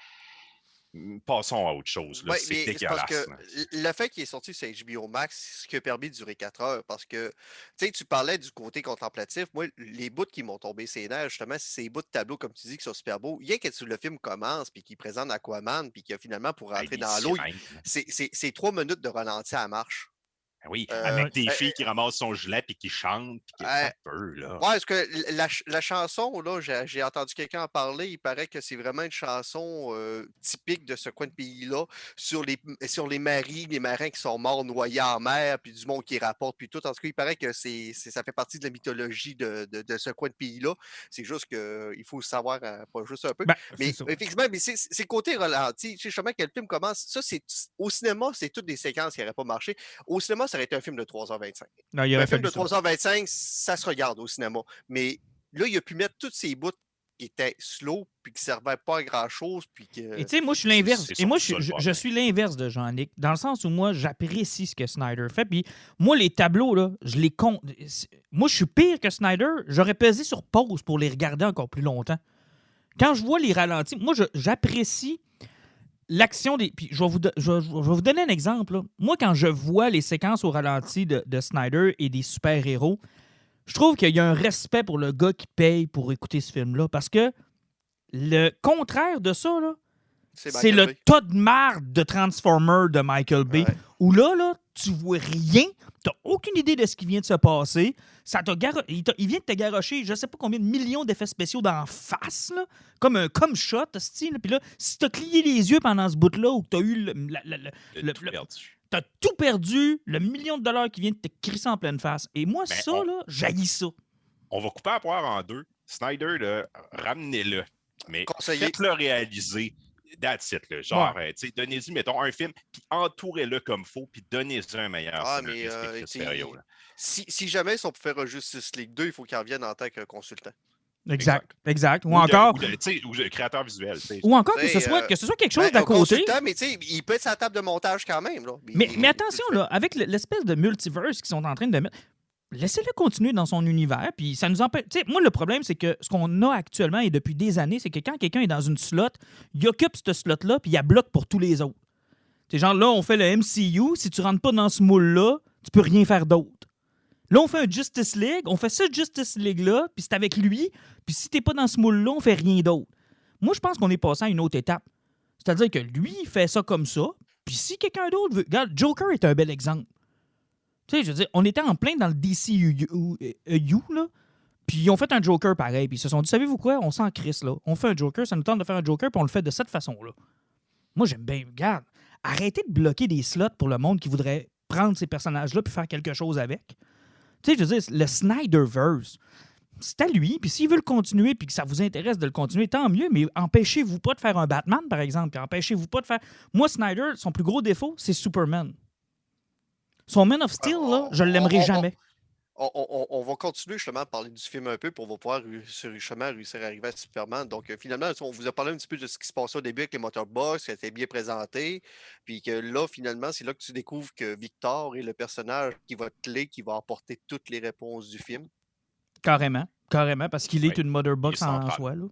Passons à autre chose. Là. C'est dégueulasse. Parce que le fait qu'il est sorti sur HBO Max, c'est ce qui a permis de durer 4 heures. Parce que tu parlais du côté contemplatif. Moi, les bouts qui m'ont tombé ses nerfs, justement, c'est ces bouts de tableau, comme tu dis, qui sont super beaux. Rien que le film commence, puis qu'il présente Aquaman, puis qu'il a finalement pour rentrer dans l'eau, c'est 3 minutes de ralenti à marche. Oui, avec des filles qui ramassent son gilet et qui chantent, puis qui ça peut, là. Ouais, parce que la chanson, là, j'ai entendu quelqu'un en parler, il paraît que c'est vraiment une chanson typique de ce coin de pays-là, sur les marins qui sont morts noyés en mer, puis du monde qui rapporte, puis tout. En tout cas, il paraît que ça fait partie de la mythologie de ce coin de pays-là. C'est juste qu'il faut le savoir, pas juste un peu. Mais effectivement, mais c'est côté ralenti. Tu sais, justement, quand le film commence, ça, au cinéma, c'est toutes des séquences qui n'auraient pas marché. Au cinéma, ça aurait été un film de 3h25. Non, un film de 3h25, ça se regarde au cinéma. Mais là, il a pu mettre tous ces bouts qui étaient slow puis qui ne servaient pas à grand-chose. Et tu sais, moi, je suis l'inverse. Et moi, je suis l'inverse de Jean-Nic, dans le sens où moi, j'apprécie ce que Snyder fait. Puis moi, les tableaux, là, je les compte. Moi, je suis pire que Snyder. J'aurais pesé sur pause pour les regarder encore plus longtemps. Quand je vois les ralentis, moi, j'apprécie l'action des... Puis je vais vous donner un exemple. Là. Moi, quand je vois les séquences au ralenti de Snyder et des super-héros, je trouve qu'il y a un respect pour le gars qui paye pour écouter ce film-là. Parce que le contraire de ça, là, c'est le tas de marde de Transformers de Michael Bay. Ouais. Où là, tu vois rien, tu n'as aucune idée de ce qui vient de se passer. Il vient de te garrocher, je ne sais pas combien de millions d'effets spéciaux d'en face, là, comme un shot, style. Puis là, si tu as clié les yeux pendant ce bout-là ou que tu as eu t'as tout perdu, le million de dollars qui vient de te crisser en pleine face. Et moi, j'haïs ça. On va couper la poire en deux. Snyder, là, ramenez-le. Mais faites-le réaliser. That's it, là. Genre, donnez-y, mettons, un film, puis entourez-le comme il faut, puis donnez-y un meilleur scénario. Si jamais ils sont pour faire un Justice League 2, il faut qu'ils reviennent en tant que consultant. Exact. Ou encore. Ou créateur visuel. Ou encore que ce soit quelque chose d'à côté. Mais il peut être sa table de montage quand même. Là. Mais attention, là, avec l'espèce de multiverse qu'ils sont en train de mettre, laissez-le continuer dans son univers, puis ça nous empêche. Tu sais, moi, le problème, c'est que ce qu'on a actuellement et depuis des années, c'est que quand quelqu'un est dans une slot, il occupe cette slot-là, puis il la bloque pour tous les autres. Tu sais, genre, là, on fait le MCU, si tu rentres pas dans ce moule-là, tu peux rien faire d'autre. Là, on fait un Justice League, on fait ce Justice League-là, puis c'est avec lui, puis si t'es pas dans ce moule-là, on fait rien d'autre. Moi, je pense qu'on est passé à une autre étape. C'est-à-dire que lui, il fait ça comme ça, puis si quelqu'un d'autre veut... Regarde, Joker est un bel exemple. Tu sais, je veux dire, on était en plein dans le DCU, là, puis ils ont fait un Joker pareil, puis ils se sont dit, savez-vous quoi, on s'en crisse, là. On fait un Joker, ça nous tente de faire un Joker, puis on le fait de cette façon-là. Moi, j'aime bien, regarde, arrêtez de bloquer des slots pour le monde qui voudrait prendre ces personnages-là puis faire quelque chose avec. Tu sais, je veux dire, le Snyderverse, c'est à lui, puis s'il veut le continuer puis que ça vous intéresse de le continuer, tant mieux, mais empêchez-vous pas de faire un Batman, par exemple, puis empêchez-vous pas de faire... Moi, Snyder, son plus gros défaut, c'est Superman. Son Man of Steel, là, je l'aimerai jamais. On va continuer justement à parler du film un peu pour pouvoir justement réussir à arriver à Superman. Donc, finalement, on vous a parlé un petit peu de ce qui se passait au début avec les Motorbox, qui a été bien présenté. Puis que là, finalement, c'est là que tu découvres que Victor est le personnage qui va être clé, qui va apporter toutes les réponses du film. Carrément, parce qu'il est une Motherbox en soi, là.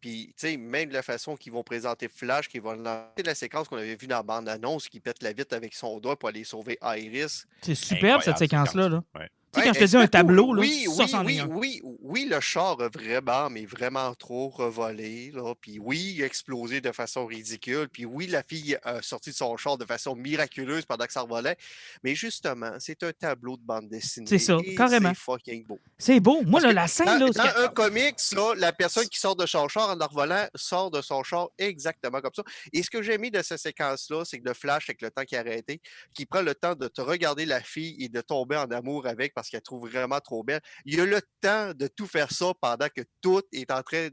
Puis, tu sais, même de la façon qu'ils vont présenter Flash, qui vont lancer la séquence qu'on avait vue dans la bande-annonce, qui pète la vitre avec son doigt pour aller sauver Iris. C'est superbe, cette séquence-là. Là. Ouais. Tu sais, quand je te dis un tableau, là, oui, le char a vraiment trop revolé. Là. Puis oui, il a explosé de façon ridicule. Puis oui, la fille a sorti de son char de façon miraculeuse pendant que ça revolait. Mais justement, c'est un tableau de bande dessinée. C'est ça, carrément. C'est fucking beau. C'est beau. Moi, là, la scène... Dans un comics, là, la personne qui sort de son char en revolant sort de son char exactement comme ça. Et ce que j'ai aimé de cette séquence-là, c'est que le Flash, avec le temps qui a arrêté, qui prend le temps de te regarder la fille et de tomber en amour avec parce qu'elle trouve vraiment trop belle. Il a le temps de tout faire ça pendant que tout est en train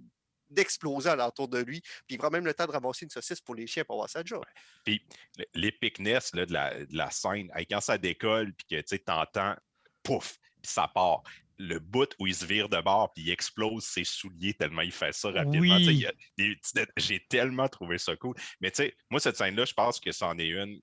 d'exploser alentour de lui. Puis il prend même le temps de ramasser une saucisse pour les chiens pour avoir sa job. Puis l'épicness là, de la scène, quand ça décolle, puis que tu t'entends, pouf, puis ça part. Le bout où il se vire de bord puis il explose ses souliers tellement il fait ça rapidement. Oui. J'ai tellement trouvé ça cool. Mais tu sais, moi, cette scène-là, je pense que c'en est une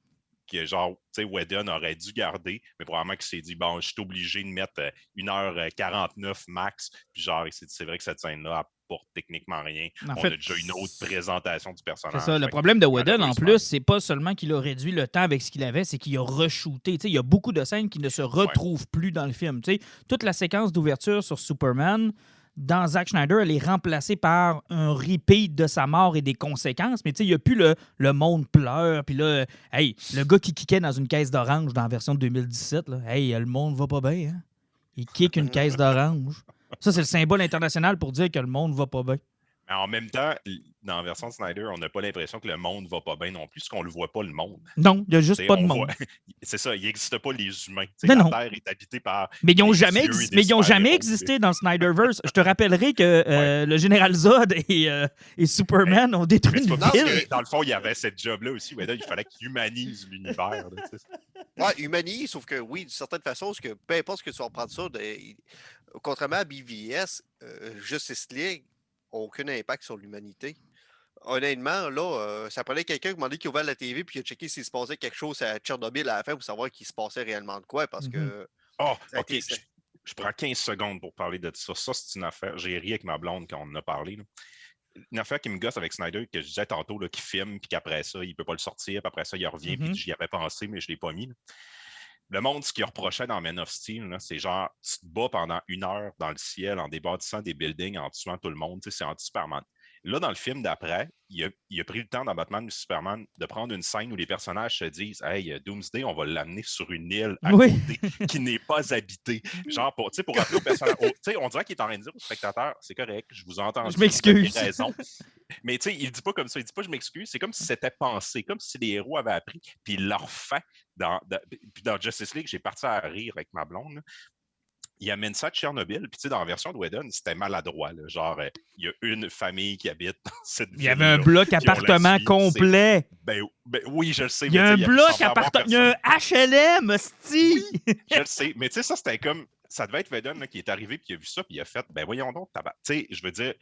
que genre, tu sais, Whedon aurait dû garder, mais probablement qu'il s'est dit, bon, je suis obligé de mettre 1h49 max. Puis genre, c'est vrai que cette scène-là apporte techniquement rien. On a déjà une autre présentation du personnage. C'est ça, le problème de Whedon, en plus, c'est pas seulement qu'il a réduit le temps avec ce qu'il avait, c'est qu'il a re-shooté. Il y a beaucoup de scènes qui ne se retrouvent plus dans le film. T'sais, toute la séquence d'ouverture sur Superman, dans Zack Snyder, elle est remplacée par un repeat de sa mort et des conséquences. Mais il n'y a plus le monde pleure. Puis là, hey, le gars qui kickait dans une caisse d'orange dans la version de 2017, là, hey, le monde va pas bien. Hein? Il kick une caisse d'orange. Ça, c'est le symbole international pour dire que le monde va pas bien. Mais en même temps, dans la version de Snyder, on n'a pas l'impression que le monde va pas bien non plus, parce qu'on le voit pas, le monde. Non, il n'y a juste pas de monde. C'est ça, il n'existe pas les humains. Non, la Terre est habitée par... Mais ils n'ont jamais, existé dans le Snyderverse. Je te rappellerai que le Général Zod et Superman ont détruit une ville. Dans le fond, il y avait cette job-là aussi. Mais là, il fallait qu'il humanise l'univers. Humanise, sauf que oui, d'une certaine façon, parce que peu importe ce que tu vas prendre ça, contrairement à BVS, Justice League, aucun impact sur l'humanité. Honnêtement, là, ça prenait quelqu'un qui m'a dit qu'il ouvrait la TV puis il a checké s'il se passait quelque chose à Tchernobyl à la fin pour savoir qu'il se passait réellement de quoi. Parce que. Oh, OK. Je prends 15 secondes pour parler de ça. Ça, c'est une affaire. J'ai ri avec ma blonde quand on en a parlé. Là. Une affaire qui me gosse avec Snyder, que je disais tantôt, là, qui filme, puis qu'après ça, il ne peut pas le sortir, puis après ça, il revient, puis j'y avais pensé, mais je ne l'ai pas mis. Là. Le monde, ce qu'il reprochait dans Man of Steel, là, c'est genre, tu te bats pendant 1 heure dans le ciel en débâtissant des buildings, en tuant tout le monde. C'est anti-Superman. Là, dans le film d'après, il a pris le temps dans Batman v Superman de prendre une scène où les personnages se disent « Hey, Doomsday, on va l'amener sur une île à côté qui n'est pas habitée. » Genre, pour rappeler aux personnages... on dirait qu'il est en train de dire aux spectateurs « C'est correct, je vous entends. » Je m'excuse. Raison. Mais il ne dit pas comme ça. Il ne dit pas « Je m'excuse ». C'est comme si c'était pensé, comme si les héros avaient appris, puis il l'a refait. Puis dans Justice League, j'ai parti à rire avec ma blonde. Là. Il amène ça de Tchernobyl, puis dans la version de Whedon, c'était maladroit. Là. Genre, il y a une famille qui habite dans cette ville. Il y avait un bloc appartement complet. Ben oui, je le sais. Il y a un bloc appartement. Il y a un HLM, hostie. Oui, je le sais. Mais tu sais, ça, c'était comme... Ça devait être Whedon là, qui est arrivé, puis il a vu ça, puis il a fait, ben voyons donc, tu sais, je veux dire...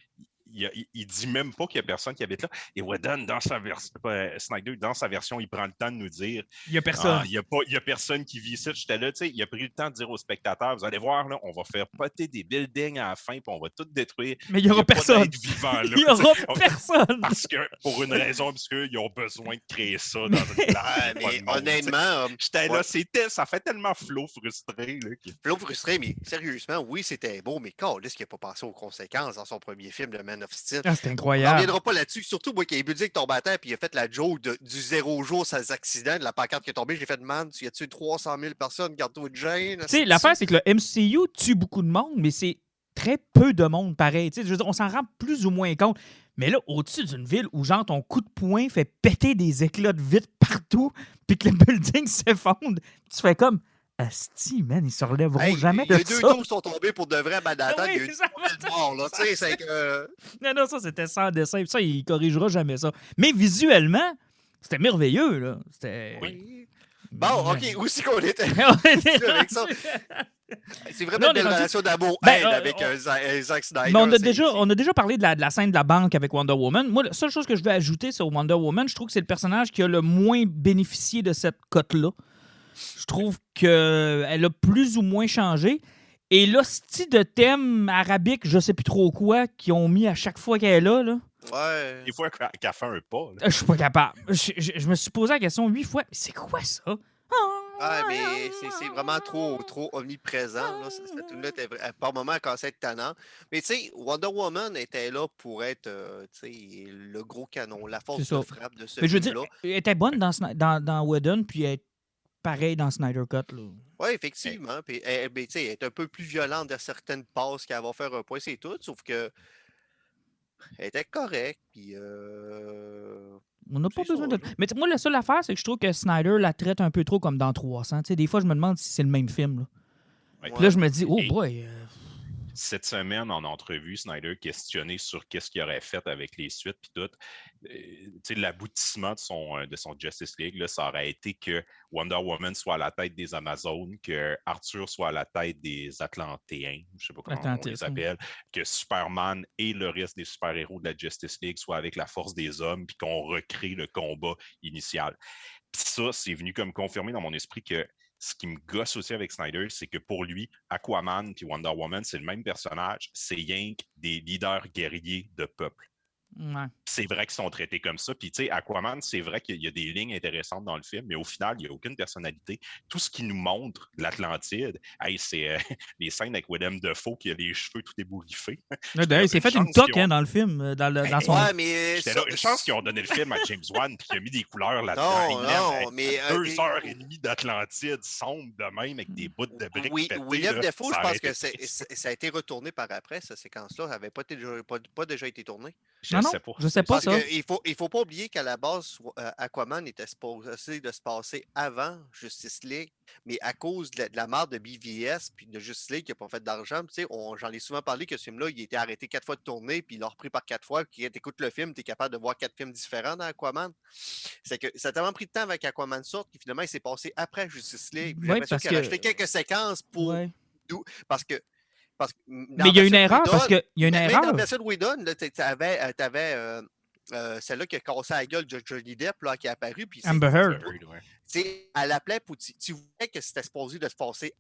Il dit même pas qu'il y a personne qui habite là. Et Whedon, dans sa version, Snyder, dans sa version, il prend le temps de nous dire il y a personne. Il y a personne qui vit ici. J'étais là, tu sais, il a pris le temps de dire aux spectateurs, vous allez voir, là, on va faire poter des buildings à la fin, puis on va tout détruire. Mais il n'y aura personne. Vivant, là. Il n'y aura personne. Parce que, pour une raison obscure, ils ont besoin de créer ça dans une place. Mais honnêtement, j'étais là, ça fait tellement Flo frustré. Là, Flo frustré, mais sérieusement, oui, c'était beau, mais Carlis qui n'a pas pensé aux conséquences dans son premier film, le Man of Steel. Ah, c'est On incroyable. ne reviendra pas là-dessus. Surtout, moi, qui ai buté avec ton bâtard, puis il a fait la joke du 0 jour sans accident, de la pancarte qui est tombée. J'ai fait man, y a tué 300 000 personnes, garde-toi de gêne. Tu sais, l'affaire, c'est que le MCU tue beaucoup de monde, mais c'est très peu de monde pareil. Tu sais, je veux dire, on s'en rend plus ou moins compte. Mais là, au-dessus d'une ville où, genre, ton coup de poing fait péter des éclats de vitre partout, puis que le building s'effondre, tu fais comme... Asti, man, ils se relèveront jamais de ça. Les deux tours sont tombés pour de vrai à Manhattan. Oui, il y a eu des morts, là. Tu sais, c'est que... Non, ça, c'était sans dessin. Ça, il corrigera jamais ça. Mais visuellement, c'était merveilleux, là. C'était... Oui. Bon, OK, où c'est qu'on était? Avec ça? C'est vraiment une belle relation d'amour avec Zack Snyder. Mais on a déjà parlé de la scène de la banque avec Wonder Woman. Moi, la seule chose que je veux ajouter sur Wonder Woman, je trouve que c'est le personnage qui a le moins bénéficié de cette cote-là. Je trouve qu'elle a plus ou moins changé. Et l'hostie de thème arabique, je sais plus trop quoi, qu'ils ont mis à chaque fois qu'elle est là. Ouais. Des fois qu'elle fait un pas. Je suis pas capable. Je me suis posé la question 8 fois. C'est quoi ça? Ah, mais c'est vraiment trop omniprésent. Là. Cette tune-là, par moments, elle commençait à être tannant. Mais tu sais, Wonder Woman était là pour être le gros canon, la force de frappe de ce film-là. Mais je veux dire, elle était bonne dans Whedon, puis elle est pareil dans Snyder Cut. Oui, effectivement. Puis, elle est un peu plus violente dans certaines passes qu'elle va faire un point, c'est tout. Sauf que elle était correcte. Puis, on n'a pas besoin de... Mais moi, la seule affaire, c'est que je trouve que Snyder la traite un peu trop comme dans 300. T'sais, des fois, je me demande si c'est le même film. Là. Ouais. Puis là, je me dis, oh boy... Cette semaine, en entrevue, Snyder questionné sur qu'est-ce qu'il aurait fait avec les suites puis tout. L'aboutissement de son Justice League, là, ça aurait été que Wonder Woman soit à la tête des Amazones, que Arthur soit à la tête des Atlantéens, je ne sais pas comment on les appelle, que Superman et le reste des super-héros de la Justice League soient avec la force des hommes puis qu'on recrée le combat initial. Puis ça, c'est venu comme confirmer dans mon esprit que ce qui me gosse aussi avec Snyder, c'est que pour lui, Aquaman et Wonder Woman, c'est le même personnage, c'est rien que des leaders guerriers de peuple. Ouais. C'est vrai qu'ils sont traités comme ça. Puis, tu sais, Aquaman, c'est vrai qu'il y a des lignes intéressantes dans le film, mais au final, il n'y a aucune personnalité. Tout ce qui nous montre de l'Atlantide, c'est les scènes avec Willem Dafoe qui a les cheveux tout ébouriffés. D'ailleurs, il s'est fait une toque dans le film. Dans son... Ouais, mais... Une chance qu'ils ont donné le film à James Wan et qu'il a mis des couleurs là-dedans. Non, mais... 2h30 d'Atlantide sombre de même avec des bouts de briques. Oui, pétés, Willem Dafoe, je pense que triste. ça a été retourné par après, cette séquence-là. Ça n'avait pas déjà été tourné. Je sais pas ça. Il faut pas oublier qu'à la base, Aquaman était supposé de se passer avant Justice League, mais à cause de la mort de BVS puis de Justice League qui n'a pas fait d'argent, j'en ai souvent parlé que ce film-là, il a été arrêté 4 fois de tourner, puis il l'a repris par 4 fois, puis quand tu écoutes le film, tu es capable de voir 4 films différents dans Aquaman. C'est que ça a tellement pris de temps avec Aquaman sorte, puis finalement, il s'est passé après Justice League. J'ai l'impression qu'il a acheté quelques séquences pour... Parce que mais il y a une erreur, parce qu'il y a une erreur. Dans la version de Whedon, tu avais celle-là qui a cassé la gueule de Johnny Depp, là, qui est apparue. Amber Heard. Elle appelait pour... Tu voulais que c'était supposé de se passer...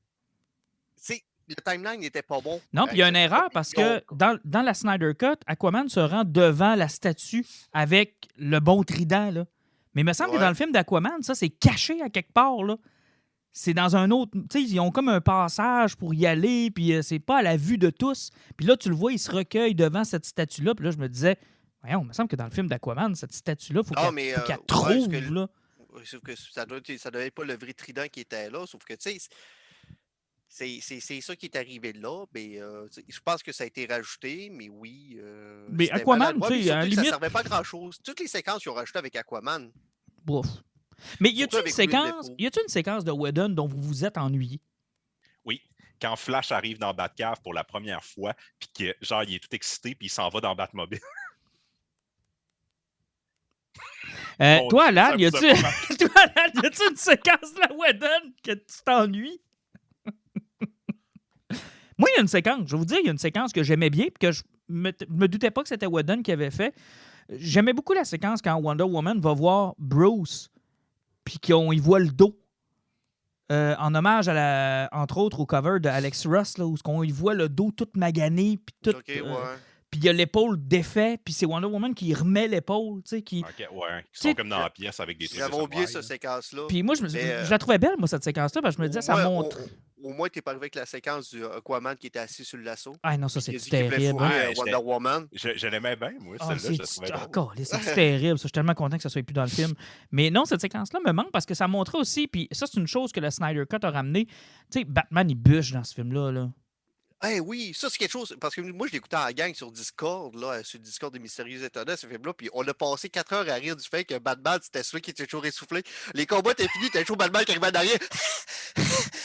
Le timeline n'était pas bon. Non, puis il y a une erreur, parce que dans la Snyder Cut, Aquaman se rend devant la statue avec le bon trident, là. Mais il me semble que dans le film d'Aquaman, ça, c'est caché à quelque part, là. C'est dans un autre... Tu sais, ils ont comme un passage pour y aller, puis c'est pas à la vue de tous. Puis là, tu le vois, il se recueille devant cette statue-là. Puis là, je me disais, Voyons, il me semble que dans le film d'Aquaman, cette statue-là, faut Ah, qu'elle mais faut qu'elle ouais, trouve, là. sauf que ça devait être pas le vrai trident qui était là, sauf que, tu sais, c'est ça qui est arrivé là, mais tu sais, je pense que ça a été rajouté, mais oui, Mais c'était Aquaman, maladroit, tu mais sais, à la surtout que ça limite, servait pas à grand-chose. Toutes les séquences qu'ils ont rajoutées avec Aquaman, bof. Mais y surtout a-tu une avec Willem séquence, Dafoe. y a-tu une séquence de Whedon dont vous vous êtes ennuyé? Oui, quand Flash arrive dans Batcave pour la première fois, puis que genre il est tout excité, puis il s'en va dans Batmobile. Mon Toi, Dieu, ça Alan, vous a y pas marqué? a-tu une séquence de la Whedon que tu t'ennuies? Moi, il y a une séquence, je vais vous dire, il y a une séquence que j'aimais bien, puis que je me doutais pas que c'était Whedon qui avait fait. J'aimais beaucoup la séquence quand Wonder Woman va voir Bruce, puis qu'on y voit le dos. En hommage, entre autres, au cover de Alex Ross, là, où on y voit le dos tout magané, puis tout. Ok, ouais. Puis il y a l'épaule défait, puis c'est Wonder Woman qui remet l'épaule, tu sais, qui... Ok, ouais. Ils T'sais, sont comme dans la pièce avec des trucs. J'avais oublié cette séquence-là. Puis moi, Mais, je la trouvais belle, moi, cette séquence-là, parce que je me disais, ça montre... Au moins, t'es pas arrivé avec la séquence du Aquaman qui était assis sur le lasso. Ah non, ça, Qui a c'est dit qu'il voulait terrible. fourrer Ouais, Wonder Woman. Je l'aimais bien, moi, Ah, celle-là, je la trouvais drôle. encore, c'est terrible. Ça, je suis tellement content que ça soit plus dans le film. Mais non, cette séquence-là me manque parce que ça montrait aussi, puis ça, c'est une chose que le Snyder Cut a ramené. Tu sais, Batman, il bûche dans ce film-là. Là. Eh oui, ça c'est quelque chose, parce que moi je l'écoutais en gang sur Discord, là, sur le Discord des Mystérieux Étonnants, ce film-là, puis on a passé 4 heures à rire du fait que Batman, c'était celui qui était toujours essoufflé. Les combats étaient finis, t'as toujours Batman qui arrivait en arrière.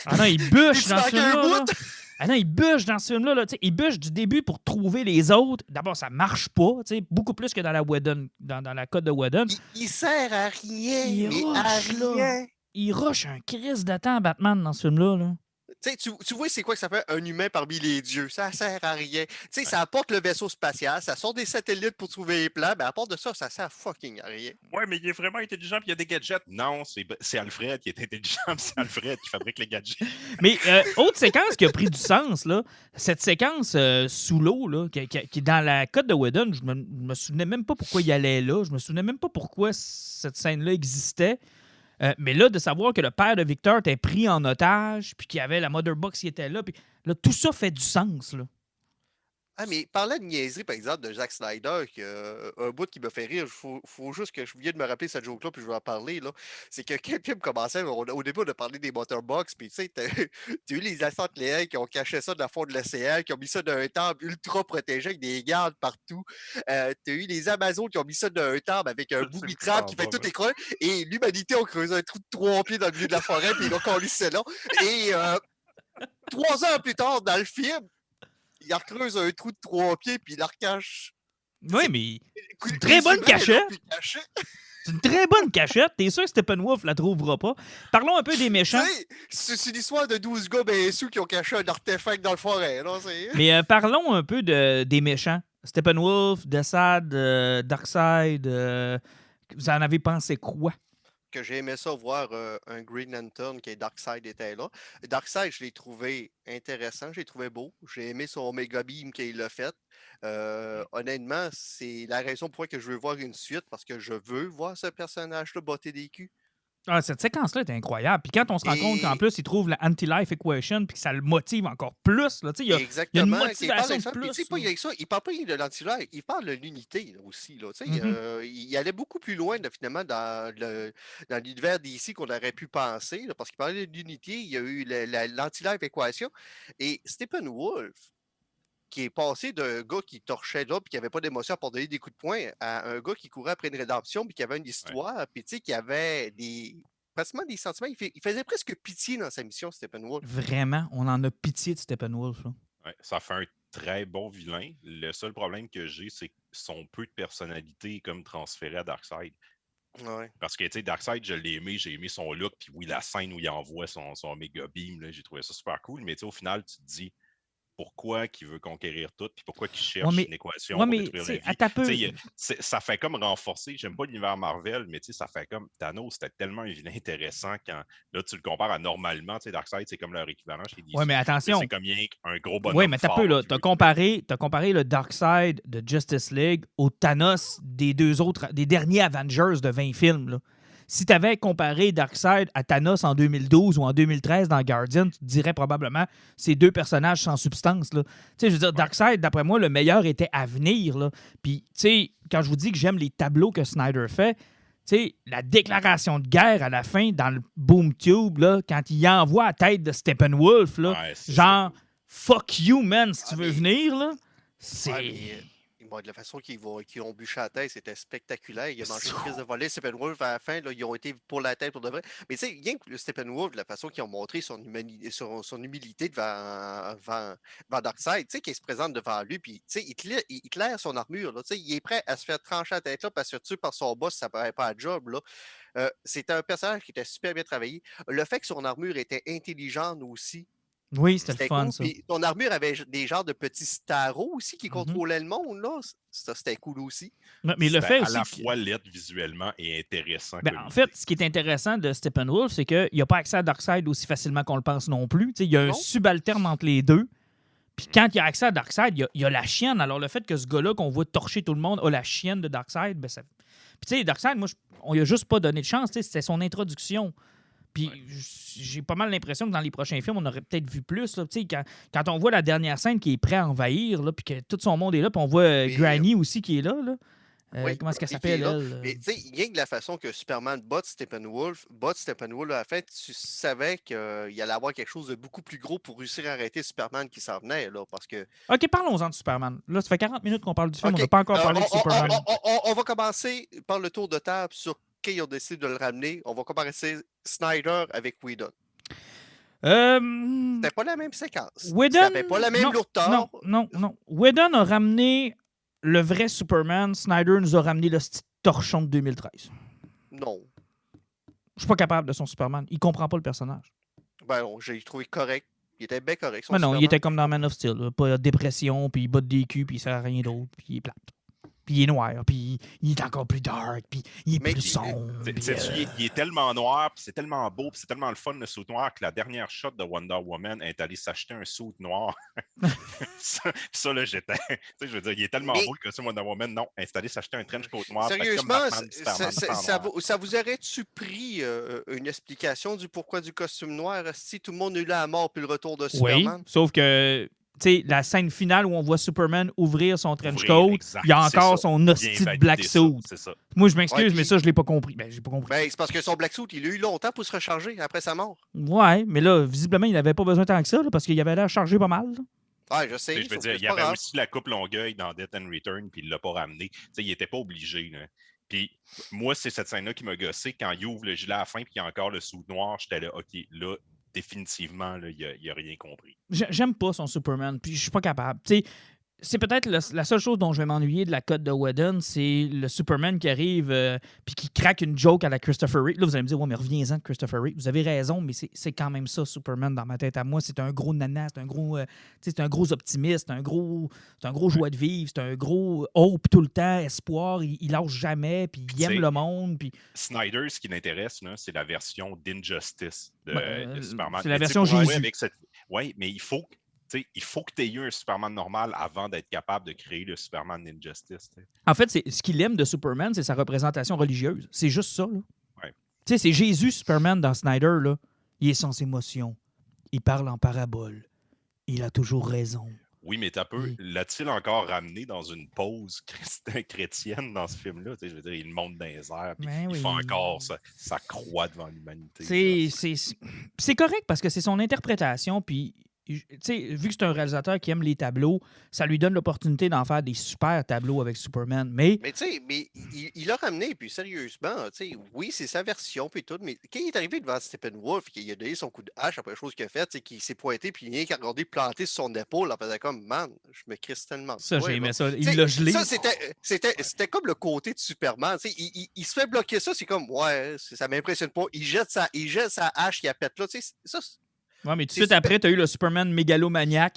Ah non, il bûche Il dans ce se manquait un film-là. bout. Là. Ah non, il bûche dans ce film-là. Là. Tu sais, il bûche du début pour trouver les autres. D'abord, ça marche pas, tu sais, beaucoup plus que dans la Whedon, dans la code de Whedon. Il sert à rien, Il mais rush, à là. rien. Il rush un crise de temps, Batman, dans ce film-là. Là. Tu sais, tu vois, c'est quoi que ça fait un humain parmi les dieux? Ça sert à rien. Tu sais, ça apporte le vaisseau spatial, ça sort des satellites pour trouver les plans, mais à part de ça, ça sert fucking à rien. Ouais, mais il est vraiment intelligent puis il y a des gadgets. Non, c'est Alfred qui est intelligent, puis c'est Alfred qui fabrique les gadgets. Mais autre séquence qui a pris du sens, là, cette séquence sous l'eau, là, qui est dans la cote de Whedon, je me souvenais même pas pourquoi il allait là, je me souvenais même pas pourquoi cette scène-là existait. Mais là, de savoir que le père de Victor était pris en otage, puis qu'il y avait la Mother Box qui était là, puis là, tout ça fait du sens, là. Ah, mais parlant de niaiserie, par exemple, de Zack Snyder, un bout qui me fait rire, faut juste que je vienne de me rappeler cette joke-là, puis je vais en parler, là. C'est que quand le film commençait, au début, on a parlé des Motorbox, puis tu sais, t'as eu les assistants Léa qui ont caché ça dans le fond de l'océan, qui ont mis ça dans un temple ultra protégé avec des gardes partout. T'as eu les Amazones qui ont mis ça dans un temple avec un booby trap qui fait tout écran, et l'humanité a creusé un trou de 3 pieds dans le milieu de la forêt, puis ils ont collé ça là. Et 3 heures plus tard, dans le film, il recreuse un trou de 3 pieds, puis il la recache. Oui, mais c'est une très bonne cachette. C'est une très bonne cachette. T'es sûr que Steppenwolf la trouvera pas. Parlons un peu des méchants. C'est l'histoire de 12 gars ben sous qui ont caché un artefact dans le forêt. Là, mais parlons un peu des méchants. Steppenwolf, Desaad, Darkseid. Vous en avez pensé quoi? Que j'ai aimé ça voir un Green Lantern qui est Darkseid était là. Darkseid, je l'ai trouvé intéressant, je l'ai trouvé beau. J'ai aimé son Omega Beam qu'il a fait. Honnêtement, c'est la raison pour laquelle je veux voir une suite, parce que je veux voir ce personnage-là botter des culs. Ah, cette séquence-là est incroyable. Puis quand on se rend compte qu'en plus, il trouve la anti-life equation puis que ça le motive encore plus, là, il y a une motivation de plus. Il parle pas de l'anti-life, il parle de l'unité aussi. Là, il allait beaucoup plus loin finalement dans l'univers d'ici qu'on aurait pu penser, là, parce qu'il parlait de l'unité, il y a eu l'anti-life equation. Et Steppenwolf, qui est passé d'un gars qui torchait là, puis qui n'avait pas d'émotion pour donner des coups de poing, à un gars qui courait après une rédemption, puis qui avait une histoire, puis qui avait pratiquement des sentiments. Il faisait presque pitié dans sa mission, Steppenwolf. Vraiment, on en a pitié de Steppenwolf. Là. Ouais, ça fait un très bon vilain. Le seul problème que j'ai, c'est que son peu de personnalité est comme transféré à Darkseid. Ouais. Parce que, tu sais, Darkseid, je l'ai aimé, j'ai aimé son look, puis oui, la scène où il envoie son Omega Beam, là, j'ai trouvé ça super cool, mais tu sais, au final, tu te dis pourquoi qu'il veut conquérir tout, puis pourquoi qu'il cherche une équation pour détruire la vie. Ça fait comme renforcer, j'aime pas l'univers Marvel, mais ça fait comme Thanos, c'était tellement un vilain intéressant quand là tu le compares à normalement, Darkseid, c'est comme leur équivalent chez DC. Oui, mais attention. C'est comme un gros bonhomme. Oui, mais t'as peu, là. T'as comparé le Darkseid de Justice League au Thanos des derniers Avengers de 20 films, là. si tu avais comparé Darkseid à Thanos en 2012 ou en 2013 dans Guardian, tu te dirais probablement ces deux personnages sans substance. Là. Tu sais, je veux dire, Darkseid, d'après moi, le meilleur était à venir. Là. Puis, tu sais, quand je vous dis que j'aime les tableaux que Snyder fait, tu sais, la déclaration de guerre à la fin dans le Boom Tube, là, quand il envoie la tête de Steppenwolf, là, genre, fuck you, man, si tu veux venir, là, c'est... De la façon qu'ils ont bûché la tête, c'était spectaculaire. Il a mangé une prise de volée. Steppenwolf, à la fin, là, ils ont été pour la tête pour de vrai. Mais tu sais, rien que Steppenwolf, de la façon qu'ils ont montré son humilité devant Darkseid, tu sais, qu'il se présente devant lui, puis tu sais, il claire son armure. Là, tu sais, il est prêt à se faire trancher la tête là, parce que tuer par son boss, ça ne paraît pas à job. Là. C'était un personnage qui était super bien travaillé. Le fait que son armure était intelligente aussi. Oui, c'était le fun, cool. ça. Puis ton armure avait des genres de petits starros aussi qui contrôlaient le monde, là. Ça, c'était cool aussi. Mais le fait aussi à la fois laid visuellement et intéressant. En fait, ce qui est intéressant de Steppenwolf, c'est qu'il n'a pas accès à Darkseid aussi facilement qu'on le pense non plus. T'sais, il y a un subalterne entre les deux. Puis quand il a accès à Darkseid, il y a la chienne. Alors le fait que ce gars-là qu'on voit torcher tout le monde a la chienne de Darkseid, ben ça... Puis tu sais, Darkseid, moi, on lui a juste pas donné de chance. C'était son introduction. Puis j'ai pas mal l'impression que dans les prochains films, on aurait peut-être vu plus. Là, quand on voit la dernière scène qui est prêt à envahir, là, puis que tout son monde est là, puis on voit Granny aussi qui est là. Comment est-ce qu'elle s'appelle, elle? Mais tu sais, rien que la façon que Superman bat Steppenwolf à la fin, tu savais qu'il allait avoir quelque chose de beaucoup plus gros pour réussir à arrêter Superman qui s'en venait. Là, parce que... OK, parlons-en de Superman. Là, ça fait 40 minutes qu'on parle du film, on n'a pas encore parlé de Superman. On va commencer par le tour de table sur qui ont décidé de le ramener. On va commencer Snyder avec Whedon. C'était pas la même séquence. C'était pas la même lourdeur. Non. Whedon a ramené le vrai Superman. Snyder nous a ramené le petit torchon de 2013. Non. Je suis pas capable de son Superman. Il comprend pas le personnage. Ben non, j'ai trouvé correct. Il était bien correct. Mais non, Superman. Il était comme dans Man of Steel. Là. Pas de dépression, puis il bat des culs, puis il sert à rien d'autre, puis il est plate. Puis il est noir, puis il est encore plus dark, puis il est plus sombre. Il est tellement noir, puis c'est tellement beau, puis c'est tellement le fun, le suit noir, que la dernière shot de Wonder Woman est allée s'acheter un suit noir. ça, là, j'étais... je veux dire, il est tellement beau le costume Wonder Woman. Non, elle est allée s'acheter un trench coat noir. Sérieusement, ça vous aurait-tu pris une explication du pourquoi du costume noir si tout le monde est là à mort puis le retour de Superman? Oui, sauf que... T'sais, la scène finale où on voit Superman ouvrir son trench coat, il y a encore son hostie de black suit. Moi, je m'excuse, mais ça, je l'ai pas compris. J'ai pas compris. C'est parce que son black suit, il a eu longtemps pour se recharger après sa mort. Ouais, mais là, visiblement, il n'avait pas besoin tant que ça, là, parce qu'il avait l'air chargé pas mal. Ouais, je sais. Je veux dire, il y avait aussi la coupe Longueuil dans Death and Return, puis il l'a pas ramené. Il n'était pas obligé. Là. Puis moi, c'est cette scène-là qui m'a gossé. Quand il ouvre le gilet à la fin, puis il y a encore le suit noir, j'étais là, OK, là, définitivement, là, il n'a rien compris. J'aime pas son Superman, puis je suis pas capable. T'sais, c'est peut-être la seule chose dont je vais m'ennuyer de la cote de Whedon, c'est le Superman qui arrive puis qui craque une joke à la Christopher Reeve. Là, vous allez me dire, ouais, mais reviens-en de Christopher Reeve. Vous avez raison, mais c'est quand même ça, Superman, dans ma tête à moi. C'est un gros nana, c'est un gros optimiste, c'est un gros joie de vivre, c'est un gros hope tout le temps, espoir. Il lâche jamais, puis il aime le monde. Puis... Snyder, ce qui l'intéresse, c'est la version d'Injustice de Superman. C'est la version Jésus. Oui, mais il faut que tu aies eu un Superman normal avant d'être capable de créer le Superman d'Injustice. En fait, ce qu'il aime de Superman, c'est sa représentation religieuse. C'est juste ça. Là. Ouais. C'est Jésus, Superman, dans Snyder. Là. Il est sans émotion. Il parle en parabole. Il a toujours raison. Oui, mais l'a-t-il encore ramené dans une pause chrétienne dans ce film-là? Je veux dire, il monte dans les airs, puis il fait encore sa croix devant l'humanité. C'est correct parce que c'est son interprétation, puis vu que c'est un réalisateur qui aime les tableaux, ça lui donne l'opportunité d'en faire des super tableaux avec Superman. Mais il l'a ramené, puis sérieusement, oui, c'est sa version, puis tout, mais quand il est arrivé devant Steppenwolf, qu'il a donné son coup de hache après la chose qu'il a faite, qu'il s'est pointé, puis il a regardé planter sur son épaule, en faisant comme, man, je me crisse tellement. Ça, j'ai aimé ça. Il l'a gelé. Ça, c'était comme le côté de Superman. Il se fait bloquer ça, c'est comme, ouais, ça m'impressionne pas. Il jette sa hache, il la pète là. Ça, ouais, mais tout de suite après, tu as eu le Superman mégalomaniaque.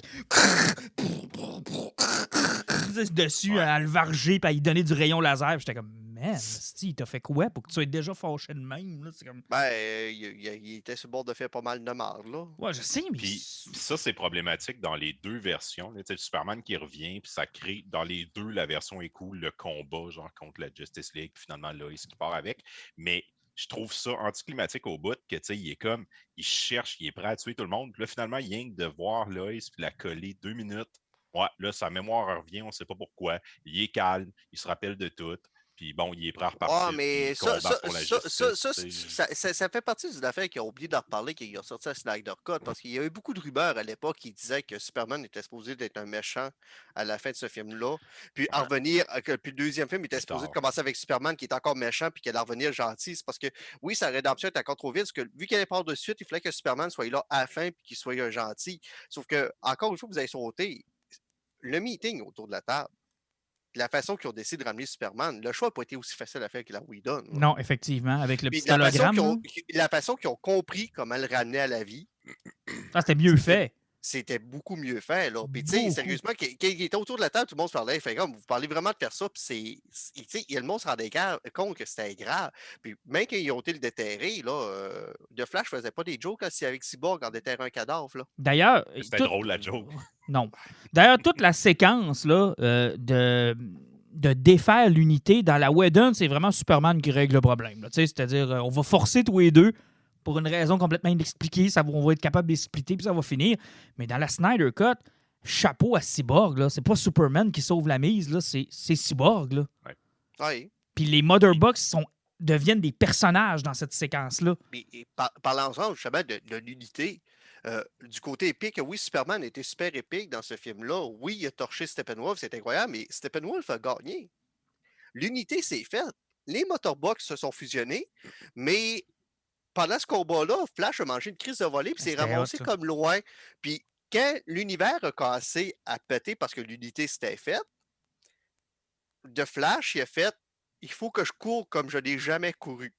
Dessus, à le varger, puis à lui donner du rayon laser. J'étais comme, man, il t'a fait quoi pour que tu sois déjà fâché de même? Là? C'est comme... il était sur le bord de faire pas mal de marre, là. Ouais, je sais, mais... Puis ça, c'est problématique dans les deux versions. Le Superman qui revient, puis ça crée, dans les deux, la version est cool, le combat, genre contre la Justice League, puis finalement, Lois qui part avec. Mais je trouve ça anticlimatique au bout que, tu sais, il cherche, il est prêt à tuer tout le monde. Puis là, finalement, il vient de voir Lois puis la coller 2 minutes. Ouais, là, sa mémoire revient, on ne sait pas pourquoi. Il est calme, il se rappelle de tout. Puis bon, il est prêt à Ah, repartir, puis mais il combat pour la justice. Tu sais. ça fait partie d'une affaire qu'ils ont oublié d'en reparler, qu'ils ont sorti à Snyder Cut, parce qu'il y avait beaucoup de rumeurs à l'époque qui disaient que Superman était supposé d'être un méchant à la fin de ce film-là. Puis en Ouais, revenir, puis le deuxième film était plus supposé de tard. commencer avec Superman qui est encore méchant, puis qu'il allait revenir gentil. C'est parce que, oui, sa rédemption était encore trop vite, parce que vu qu'elle est part de suite, il fallait que Superman soit là à la fin, puis qu'il soit un gentil. Sauf que, encore une fois, vous avez sauté le meeting autour de la table. La façon qu'ils ont décidé de ramener Superman, le choix n'a pas été aussi facile à faire que la Whedon. Là. Non, effectivement, avec le Puis petit hologramme. la façon qu'ils ont compris comment le ramener à la vie, C'était mieux fait. c'était beaucoup mieux fait. Là. Puis, tu sais, Beaucoup. sérieusement, quand il était autour de la table, tout le monde se parlait. Il fait comme, vous parlez vraiment de faire ça. Puis, tu sais, le monde se rendait compte que c'était grave. Puis, même quand ils ont été le déterrer, là, The Flash faisait pas des jokes aussi avec Cyborg en déterrant un cadavre. Là. D'ailleurs. C'était drôle, la joke. Non. D'ailleurs, toute la séquence là, de défaire l'unité dans la Whedon, c'est vraiment Superman qui règle le problème. Là. C'est-à-dire, on va forcer tous les deux pour une raison complètement inexpliquée. On va être capable de les splitter, puis ça va finir. Mais dans la Snyder Cut, chapeau à Cyborg. Là. C'est pas Superman qui sauve la mise, là. C'est Cyborg. Là. Ouais. Oui. Puis les Mother Box deviennent des personnages dans cette séquence-là. Et parlant justement de l'unité, du côté épique, oui, Superman était super épique dans ce film-là. Oui, il a torché Steppenwolf, c'est incroyable, mais Steppenwolf a gagné. L'unité s'est faite. Les Motorbox se sont fusionnés, mais pendant ce combat-là, Flash a mangé une crise de volée puis s'est C'était ramassé hot, ça. comme loin. Puis quand l'univers a cassé à péter parce que l'unité s'était faite, de Flash, il a fait il faut que je cours comme je n'ai jamais couru.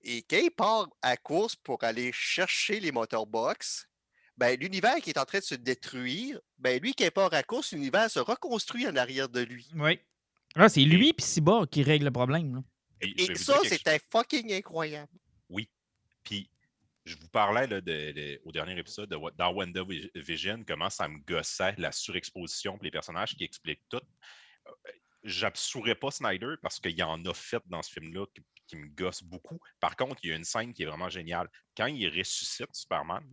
Et quand il part à course pour aller chercher les motorbox, ben, l'univers qui est en train de se détruire, ben, lui, quand il part à course, l'univers se reconstruit en arrière de lui. Oui. Là, c'est lui et Cyborg qui règle le problème. Là. Et je Et vais vous ça, dire quelque chose. c'était fucking incroyable. Oui. Puis, je vous parlais là, au dernier épisode dans WandaVision, comment ça me gossait la surexposition pour les personnages qui expliquent tout. J'absourais pas Snyder parce qu'il en a fait dans ce film-là qui me gosse beaucoup. Par contre, il y a une scène qui est vraiment géniale. Quand il ressuscite Superman,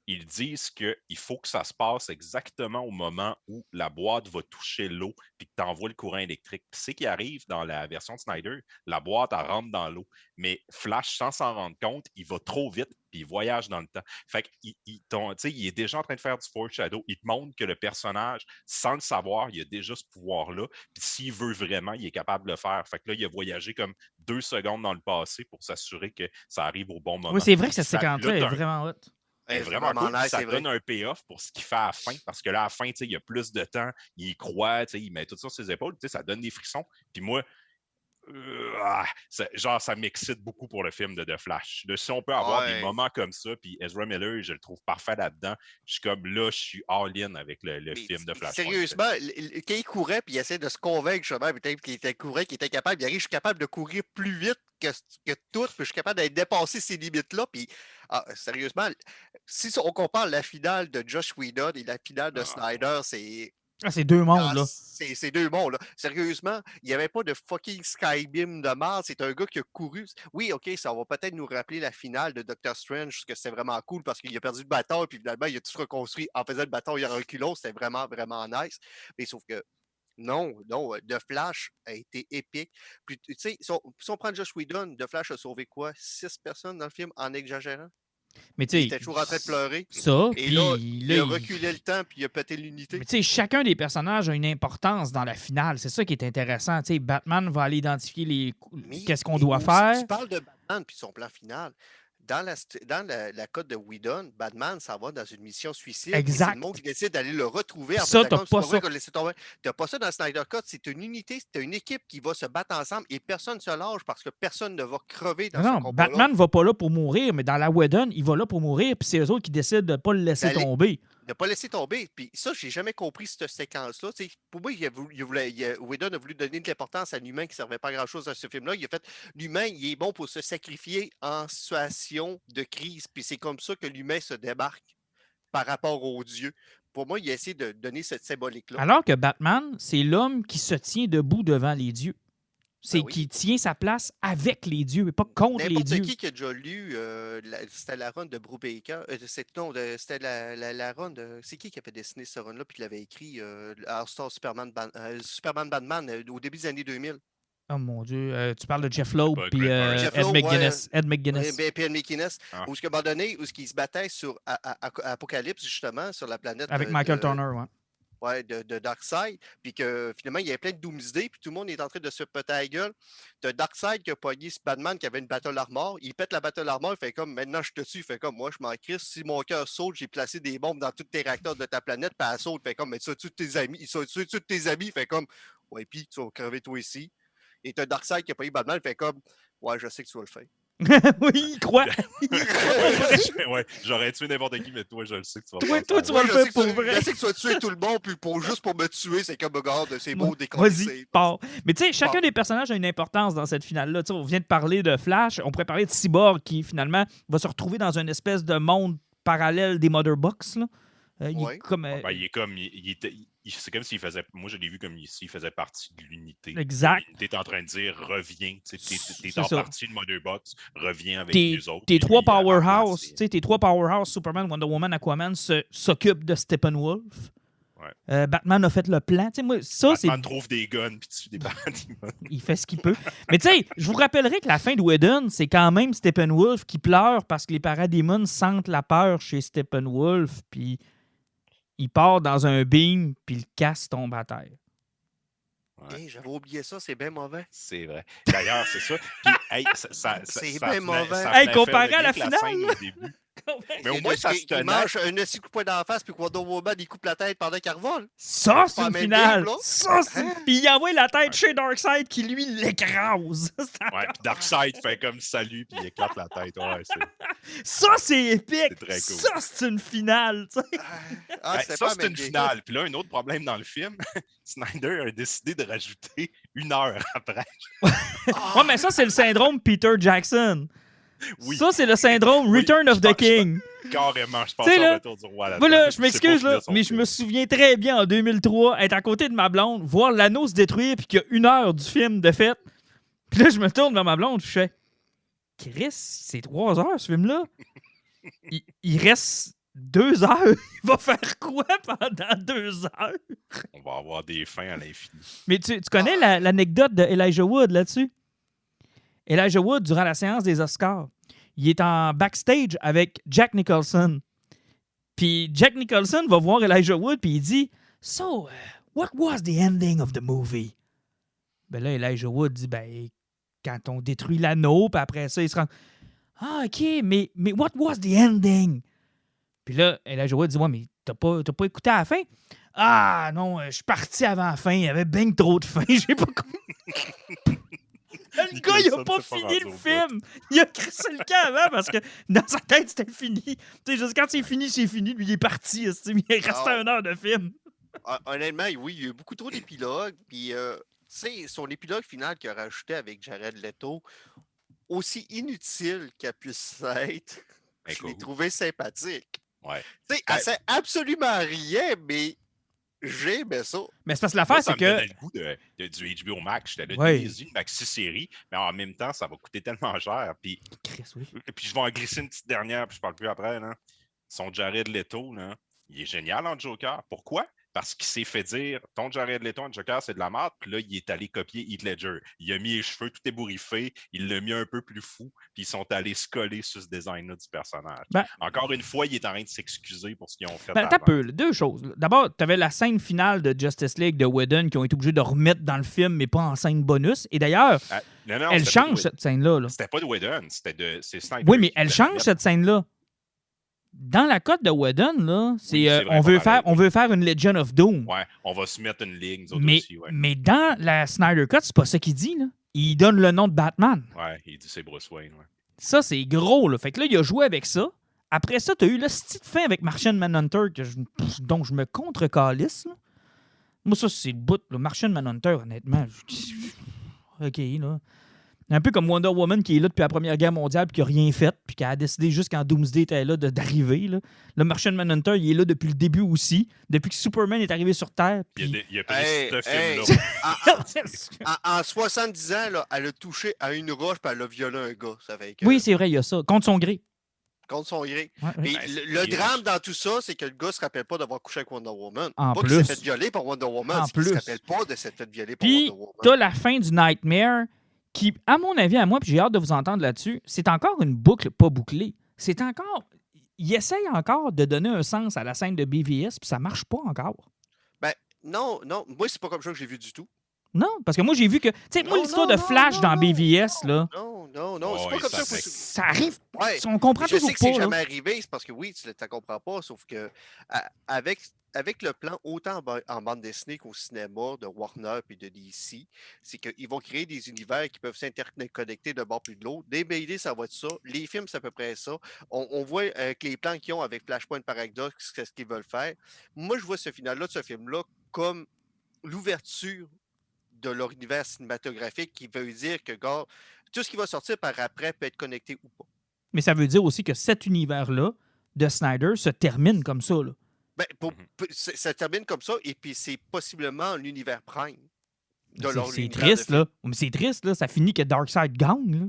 ils disent qu'il faut que ça se passe exactement au moment où la boîte va toucher l'eau puis que tu envoies le courant électrique. Puis c'est qui arrive dans la version de Snyder, la boîte, elle rentre dans l'eau. Mais Flash, sans s'en rendre compte, il va trop vite puis il voyage dans le temps. Fait qu'il il est déjà en train de faire du foreshadow. Il te montre que le personnage, sans le savoir, il a déjà ce pouvoir-là. Puis s'il veut vraiment, il est capable de le faire. Fait que là, il a voyagé comme 2 secondes dans le passé pour s'assurer que ça arrive au bon moment. Oui, c'est vrai que cette Ça, séquence-là là, est t'as un- vraiment hot. est C'est vraiment vraiment cool. nice, Ça c'est vrai. donne un payoff pour ce qu'il fait à la fin, parce que là, à la fin, il y a plus de temps, il y croit, il met tout ça sur ses épaules, ça donne des frissons. Puis moi, ça m'excite beaucoup pour le film de The Flash. Si on peut avoir des moments comme ça, puis Ezra Miller, je le trouve parfait là-dedans, je suis comme là, je suis all-in avec le film de Flash. Sérieusement, quand il courait puis il essaie de se convaincre justement, qu'il était capable, il arrive, je suis capable de courir plus vite que tout, puis je suis capable d'aller dépasser ces limites-là. Puis sérieusement, si on compare la finale de Joss Whedon et la finale de Snyder, c'est. Ah, c'est deux mondes, là. C'est deux mondes, là. Sérieusement, il n'y avait pas de fucking Skybeam de Mars. C'est un gars qui a couru. Oui, OK, ça va peut-être nous rappeler la finale de Doctor Strange, que c'était vraiment cool parce qu'il a perdu le bâton, puis finalement, il a tout reconstruit en faisant le bâton il a reculons. C'était vraiment, vraiment nice. Mais sauf que non, The Flash a été épique. Puis, tu sais, si on prend Joss Whedon, The Flash a sauvé quoi? 6 personnes dans le film en exagérant? Mais tu Il sais, était toujours en train de pleurer. ça, Et puis là, là, il a reculé le temps, puis il a pété l'unité. Mais tu sais, chacun des personnages a une importance dans la finale. C'est ça qui est intéressant. Tu sais, Batman va aller identifier qu'est-ce qu'on doit faire. Tu parles de Batman puis son plan final. Dans la code de Whedon, Batman s'en va dans une mission suicide. Exact. C'est le monde qui décide d'aller le retrouver. En Ça, fait, t'as pas ça. T'as pas ça dans Snyder Cut. C'est une unité, c'est une équipe qui va se battre ensemble et personne ne se lâche parce que personne ne va crever dans Non, ce combat-là. Batman ne va pas là pour mourir, mais dans la Whedon, il va là pour mourir, puis c'est eux autres qui décident de ne pas le laisser tomber. De ne pas laisser tomber. Puis ça, j'ai jamais compris cette séquence-là. T'sais, pour moi, Whedon a voulu donner de l'importance à l'humain qui ne servait pas à grand-chose dans ce film-là. Il a fait l'humain, il est bon pour se sacrifier en situation de crise. Puis c'est comme ça que l'humain se débarque par rapport aux dieux. Pour moi, il a essayé de donner cette symbolique-là. Alors que Batman, c'est l'homme qui se tient debout devant les dieux. C'est qu'il tient sa place avec les dieux et pas contre les dieux. N'importe qui a déjà lu, c'était la run de Brubaker. C'était la run de... C'est qui avait dessiné ce run-là puis qui l'avait écrit All-Star Superman Batman au début des années 2000? Oh mon Dieu, tu parles de Jeff Loeb puis Jeff Ed Loeb, McGuinness. Ed Puis McGuinness. Ed McGuinness. Où, à un moment donné, où ils se battaient sur Apocalypse, justement, sur la planète. Avec Michael Turner, ouais. Ouais, de Darkseid, puis que finalement, il y avait plein de Doomsday, puis tout le monde est en train de se péter la gueule. T'as Darkseid qui a pogné ce Batman qui avait une Battle Armor. Il pète la Battle Armor, il fait comme maintenant je te tue, il fait comme moi, je m'en crisse. Si mon cœur saute, j'ai placé des bombes dans tous tes réacteurs de ta planète, puis elle saute, il fait comme mais ça tue tes amis. Il tue tes amis, il fait comme ouais, puis tu vas crever toi ici. Et t'as Darkseid qui a pogné Batman, il fait comme ouais, je sais que tu vas le faire. Oui, il croit. Ouais, j'aurais tué n'importe qui, mais toi, je le sais que tu vas Toi, faire tu vas le faire pour vrai. Je sais que tu vas tuer tout le monde, puis juste pour me tuer, c'est comme, regarde, c'est beau, Vas-y, décollé. pars. Mais tu sais, chacun des personnages a une importance dans cette finale-là. Tu sais, on vient de parler de Flash, on pourrait parler de Cyborg qui, finalement, va se retrouver dans une espèce de monde parallèle des Mother Box, là. Il est comme... il est comme... c'est comme s'il faisait... Moi, je l'ai vu comme s'il faisait partie de l'unité. Exact. L'unité est en train de dire, reviens. T'es C'est en ça. partie de Mother Box, reviens avec les autres. Tes trois powerhouse, Superman, Wonder Woman, Aquaman, s'occupent de Steppenwolf. Ouais. Batman a fait le plan. Moi, ça, Batman trouve des guns puis tue des bandits. Il fait ce qu'il peut. Mais tu sais, je vous rappellerai que la fin de Whedon, c'est quand même Steppenwolf qui pleure parce que les paradémons sentent la peur chez Steppenwolf, puis il part dans un beam, puis le casse tombe à terre. Ouais. Hey, j'avais oublié ça, c'est bien mauvais. C'est vrai. D'ailleurs, c'est ça. Puis, hey, c'est bien mauvais. Hey, comparé à la finale. Au début. Mais au moins, ça se tenait. Il mange un assis coup de poing d'en face, puis Wonder Woman, il coupe la tête pendant qu'elle revole. Ça, c'est Pas une même finale. game, là. Ça, c'est... Puis il envoie la tête chez Darkseid qui, lui, l'écrase. Ouais, puis Darkseid fait comme salut, puis il éclate la tête. Ouais, ça, c'est épique. C'est très cool. Ça, c'est une finale. Ça, c'est une finale. Puis là, un autre problème dans le film, Snyder a décidé de rajouter 1 heure après. Ouais, mais ça, c'est le syndrome Peter Jackson. Oui. Ça, c'est le syndrome Return of the King. Carrément, je pense au retour du roi là-dedans. Voilà, je m'excuse, là, mais je me souviens très bien en 2003 être à côté de ma blonde, voir l'anneau se détruire, puis qu'il y a 1 heure du film de fête. Puis là, je me tourne vers ma blonde, je fais Chris, c'est 3 heures ce film-là. Il reste 2 heures. Il va faire quoi pendant 2 heures? On va avoir des fins à l'infini. Mais tu connais l'anecdote de Elijah Wood là-dessus? Elijah Wood, durant la séance des Oscars, il est en backstage avec Jack Nicholson. Puis Jack Nicholson va voir Elijah Wood puis il dit « So, what was the ending of the movie? » Ben là, Elijah Wood dit « Ben, quand on détruit l'anneau, puis après ça, il se rend... Ah, OK, mais what was the ending? » Puis là, Elijah Wood dit « Ouais, mais t'as pas écouté à la fin? » « Ah, non, je suis parti avant la fin. Il y avait bien trop de fin. J'ai pas compris. » Le gars, il a pas fini le film. Il a crissé le camp avant parce que dans sa tête, c'était fini. Tu sais, juste quand c'est fini, c'est fini. Lui, il est parti. Il restait 1 heure de film. Honnêtement, oui, il y a eu beaucoup trop d'épilogues. Puis, tu sais, son épilogue final qu'il a rajouté avec Jared Leto, aussi inutile qu'elle puisse être, je l'ai trouvé sympathique. Ouais. Tu sais, elle sait absolument rien, mais j'aimais ça. Mais c'est parce que l'affaire, c'est que... Ça me donnait le goût du HBO Max. J'étais là, une maxi-série, mais en même temps, ça va coûter tellement cher. Puis, puis je vais en glisser une petite dernière, puis je parle plus après. Là. Son Jared Leto, là, il est génial en Joker. Pourquoi? Parce qu'il s'est fait dire, ton Jared Leto en Joker, c'est de la merde. Puis là, il est allé copier Heath Ledger. Il a mis les cheveux tout ébouriffés. Il l'a mis un peu plus fou. Puis ils sont allés se coller sur ce design-là du personnage. Encore une fois, il est en train de s'excuser pour ce qu'ils ont fait. T'as peu, 2 choses. D'abord, t'avais la scène finale de Justice League de Whedon qui ont été obligés de remettre dans le film, mais pas en scène bonus. Et d'ailleurs, elle change cette scène-là. C'était pas de Whedon, c'est Snyder. Oui, mais elle change cette scène-là. Dans la cote de Whedon, là, c'est on veut faire une Legion of Doom. Ouais, on va se mettre une ligne, aussi. Ouais. Mais dans la Snyder Cut, c'est pas ça qu'il dit. Là. Il donne le nom de Batman. Ouais, il dit c'est Bruce Wayne. Ouais. Ça, c'est gros. Là. Fait que là, il a joué avec ça. Après ça, t'as eu le style de fin avec Martian Manhunter dont je me contre-calisse. Moi, ça, c'est le bout. Martian Manhunter, honnêtement. OK, là. Un peu comme Wonder Woman qui est là depuis la Première Guerre mondiale puis qui n'a rien fait, puis qui a décidé juste quand Doomsday était là d'arriver. Là. Le Martian Manhunter, il est là depuis le début aussi, depuis que Superman est arrivé sur Terre. Puis... Il a pris ce film-là. En 70 ans, là, elle a touché à une roche puis elle a violé un gars. Ça fait que, Oui, c'est vrai, il y a ça. Contre son gré. contre son gré. Ouais, ouais. Puis le drame dans tout ça, c'est que le gars se rappelle pas d'avoir couché avec Wonder Woman. En Pas plus. qu'il s'est fait violer par Wonder Woman, En c'est qu'il se plus. rappelle pas de s'être fait violer par Puis, Wonder Woman. t'as la fin du Nightmare qui, à mon avis, à moi, puis j'ai hâte de vous entendre là-dessus, c'est encore une boucle pas bouclée. C'est encore... Il essaye encore de donner un sens à la scène de BVS, puis ça marche pas encore. Ben, non, moi, c'est pas comme ça que j'ai vu du tout. Non, parce que moi, j'ai vu que... Tu sais, moi, Non, l'histoire non, de Flash non, dans non, BVS, là, Non, c'est Ouais, pas comme ça ça. fait- ça arrive... Ouais. On comprend Je toujours sais que c'est pas, là. jamais arrivé, c'est parce que oui, tu ne comprends pas, sauf que avec le plan autant en bande dessinée qu'au cinéma de Warner et de DC, c'est qu'ils vont créer des univers qui peuvent s'interconnecter d'un bord plus de l'autre. Des BD, ça va être ça. Les films, c'est à peu près ça. On voit que les plans qu'ils ont avec Flashpoint Paradox, c'est ce qu'ils veulent faire. Moi, je vois ce final-là de ce film-là comme l'ouverture de leur univers cinématographique qui veut dire que gars, tout ce qui va sortir par après peut être connecté ou pas. Mais ça veut dire aussi que cet univers-là de Snyder se termine comme ça, là. Ben, ça termine comme ça, et puis c'est possiblement l'univers Prime de leur C'est univers triste, de là. Mais c'est triste, là. Ça finit que Darkseid gagne, là.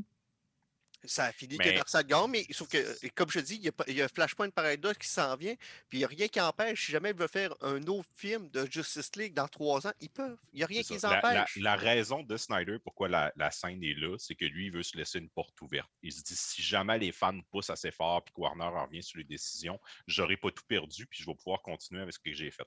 Ça a fini Mais- que Darkseid gagne, mais sauf que, comme je dis, il y a Flashpoint Paradox qui s'en vient, puis il n'y a rien qui empêche, si jamais ils veulent faire un autre film de Justice League dans 3 ans, ils peuvent. Il n'y a rien qui les C'est ça. empêche. La raison de Snyder, pourquoi la scène est là, c'est que lui, il veut se laisser une porte ouverte. Il se dit, si jamais les fans poussent assez fort puis que Warner en revient sur les décisions, j'aurai pas tout perdu puis je vais pouvoir continuer avec ce que j'ai fait.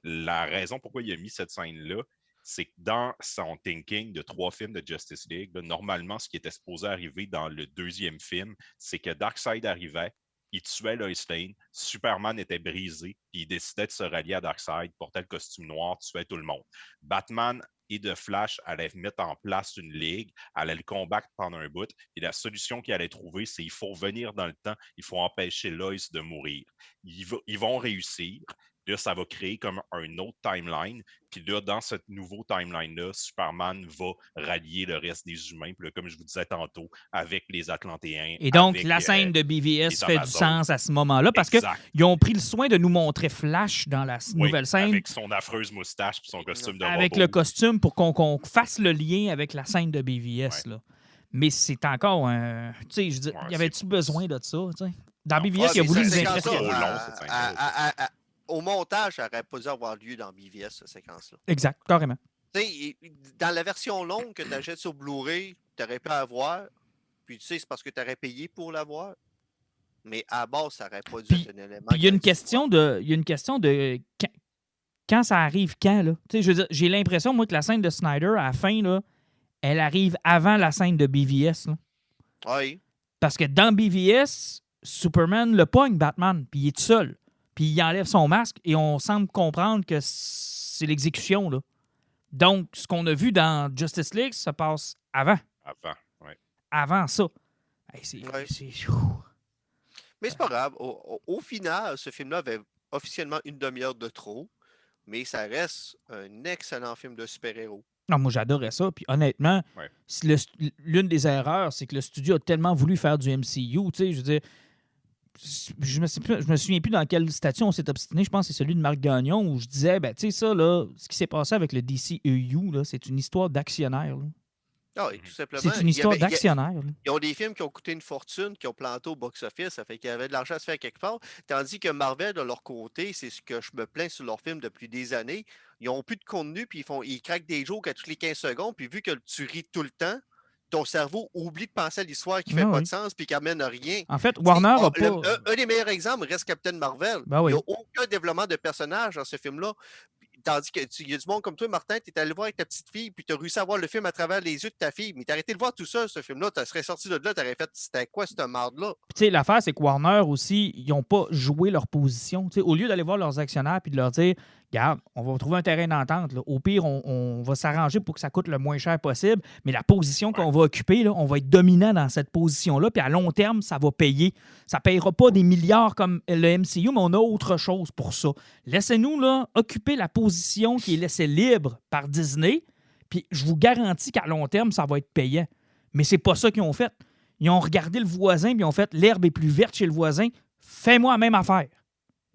La raison pourquoi il a mis cette scène-là, c'est que dans son thinking de 3 films de Justice League, là, normalement, ce qui était supposé arriver dans le 2e film, c'est que Darkseid arrivait, il tuait Lois Lane, Superman était brisé, puis il décidait de se rallier à Darkseid, portait le costume noir, tuait tout le monde. Batman et The Flash allaient mettre en place une ligue, allaient le combattre pendant un bout, et la solution qu'ils allaient trouver, c'est il faut revenir dans le temps, il faut empêcher Lois de mourir. Ils vont réussir. Là, ça va créer comme un autre timeline. Puis là, dans ce nouveau timeline-là, Superman va rallier le reste des humains. Puis là, comme je vous disais tantôt, avec les Atlantéens. Et donc, avec, la scène de BVS les fait du Amazones. sens à ce moment-là parce Exact. qu'ils ont pris le soin de nous montrer Flash dans la Oui, nouvelle scène avec son affreuse moustache et son costume de avec robot. le costume pour qu'on fasse le lien avec la scène de BVS. Là. Mais c'est encore un. Tu sais, je veux dire, Ouais, y avait-tu besoin de ça? Tu sais? Dans Non. BVS, il a mais voulu cette nous séquence-là, impressionner. Trop long, cette scène-là. au montage, ça n'aurait pas dû avoir lieu dans BVS, cette séquence-là. Exact, carrément. Tu sais, dans la version longue que tu achètes sur Blu-ray, tu aurais pu avoir. Puis tu sais, c'est parce que tu aurais payé pour l'avoir. Mais à la base, ça n'aurait pas dû Puis- être un élément. Puis il y a une que tu question de quand ça arrive quand, là? Tu sais, je veux dire, j'ai l'impression, moi, que la scène de Snyder, à la fin, là, elle arrive avant la scène de BVS. Là. vois. Oui. Parce que dans BVS, Superman le pogne, Batman, puis il est tout seul. Puis il enlève son masque et on semble comprendre que c'est l'exécution, là. Donc, ce qu'on a vu dans Justice League, ça passe avant. Avant, ouais. Avant ça. Hey, c'est... Ouais. c'est- Mais c'est pas grave. Au final, ce film-là avait officiellement une demi-heure de trop. Mais ça reste un excellent film de super-héros. Non, moi, j'adorais ça. Puis honnêtement, Ouais. l'une des erreurs, c'est que le studio a tellement voulu faire du MCU. Tu sais, je veux dire, je me souviens plus dans quelle statut on s'est obstiné. Je pense que c'est celui de Marc Gagnon où je disais, ben, tu sais, ça, là, ce qui s'est passé avec le DCEU, là, c'est une histoire d'actionnaire. là. Ah oui, tout simplement. C'est une il y histoire avait- d'actionnaire. là. Ils ont des films qui ont coûté une fortune, qui ont planté au box-office, ça fait qu'il y avait de l'argent à se faire quelque part. Tandis que Marvel, de leur côté, c'est ce que je me plains sur leurs films depuis des années. Ils ont plus de contenu, puis ils craquent des jokes à toutes les 15 secondes, puis vu que tu ris tout le temps, ton cerveau oublie de penser à l'histoire qui fait Ah pas oui. de sens, puis qui amène à rien. En fait, Warner a pas... Un des meilleurs exemples reste Captain Marvel. Ben oui. Il n'y a aucun développement de personnage dans ce film-là. Tandis qu'il y a du monde comme toi, Martin, tu es allé voir avec ta petite fille, puis tu as réussi à voir le film à travers les yeux de ta fille. Mais tu as arrêté de voir tout ça, ce film-là. Tu serais sorti de là, tu aurais fait c'était quoi cette marde-là? Puis, tu sais, l'affaire, c'est que Warner aussi, ils n'ont pas joué leur position. Tu sais, au lieu d'aller voir leurs actionnaires et de leur dire, regarde, on va trouver un terrain d'entente. là. Au pire, on va s'arranger pour que ça coûte le moins cher possible. Mais la position qu'on va occuper, là, on va être dominant dans cette position-là. Puis à long terme, ça va payer. Ça ne payera pas des milliards comme le MCU, mais on a autre chose pour ça. Laissez-nous là, occuper la position qui est laissée libre par Disney. Puis je vous garantis qu'à long terme, ça va être payant. Mais c'est pas ça qu'ils ont fait. Ils ont regardé le voisin puis ils ont fait « L'herbe est plus verte chez le voisin, fais-moi la même affaire. »